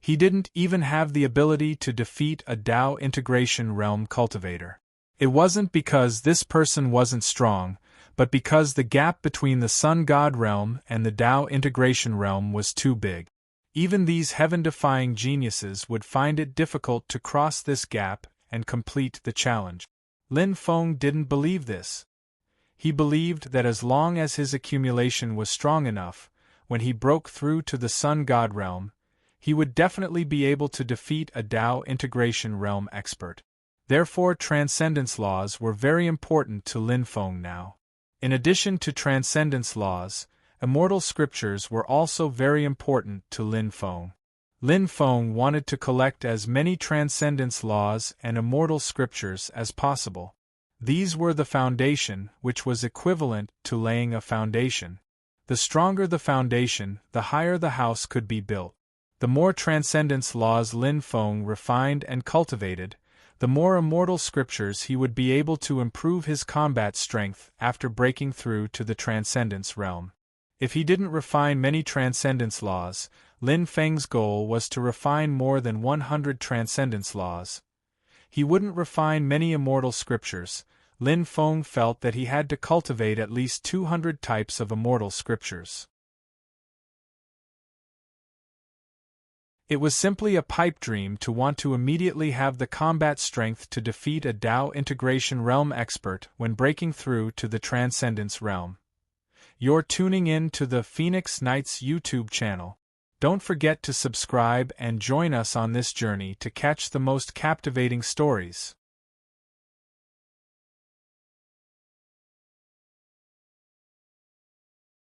he didn't even have the ability to defeat a Tao integration realm cultivator. It wasn't because this person wasn't strong, but because the gap between the Sun God realm and the Tao integration realm was too big. Even these heaven-defying geniuses would find it difficult to cross this gap and complete the challenge. Lin Feng didn't believe this. He believed that as long as his accumulation was strong enough, when he broke through to the Sun God realm, he would definitely be able to defeat a Tao integration realm expert. Therefore, transcendence laws were very important to Lin Feng now. In addition to transcendence laws, immortal scriptures were also very important to Lin Feng. Lin Feng wanted to collect as many transcendence laws and immortal scriptures as possible. These were the foundation, which was equivalent to laying a foundation. The stronger the foundation, the higher the house could be built. The more transcendence laws Lin Feng refined and cultivated, the more immortal scriptures he would be able to improve his combat strength after breaking through to the transcendence realm. If he didn't refine many transcendence laws, Lin Feng's goal was to refine more than 100 transcendence laws. He wouldn't refine many immortal scriptures. Lin Feng felt that he had to cultivate at least 200 types of immortal scriptures. It was simply a pipe dream to want to immediately have the combat strength to defeat a Dao integration realm expert when breaking through to the transcendence realm. You're tuning in to the Phoenix Knights YouTube channel. Don't forget to subscribe and join us on this journey to catch the most captivating stories.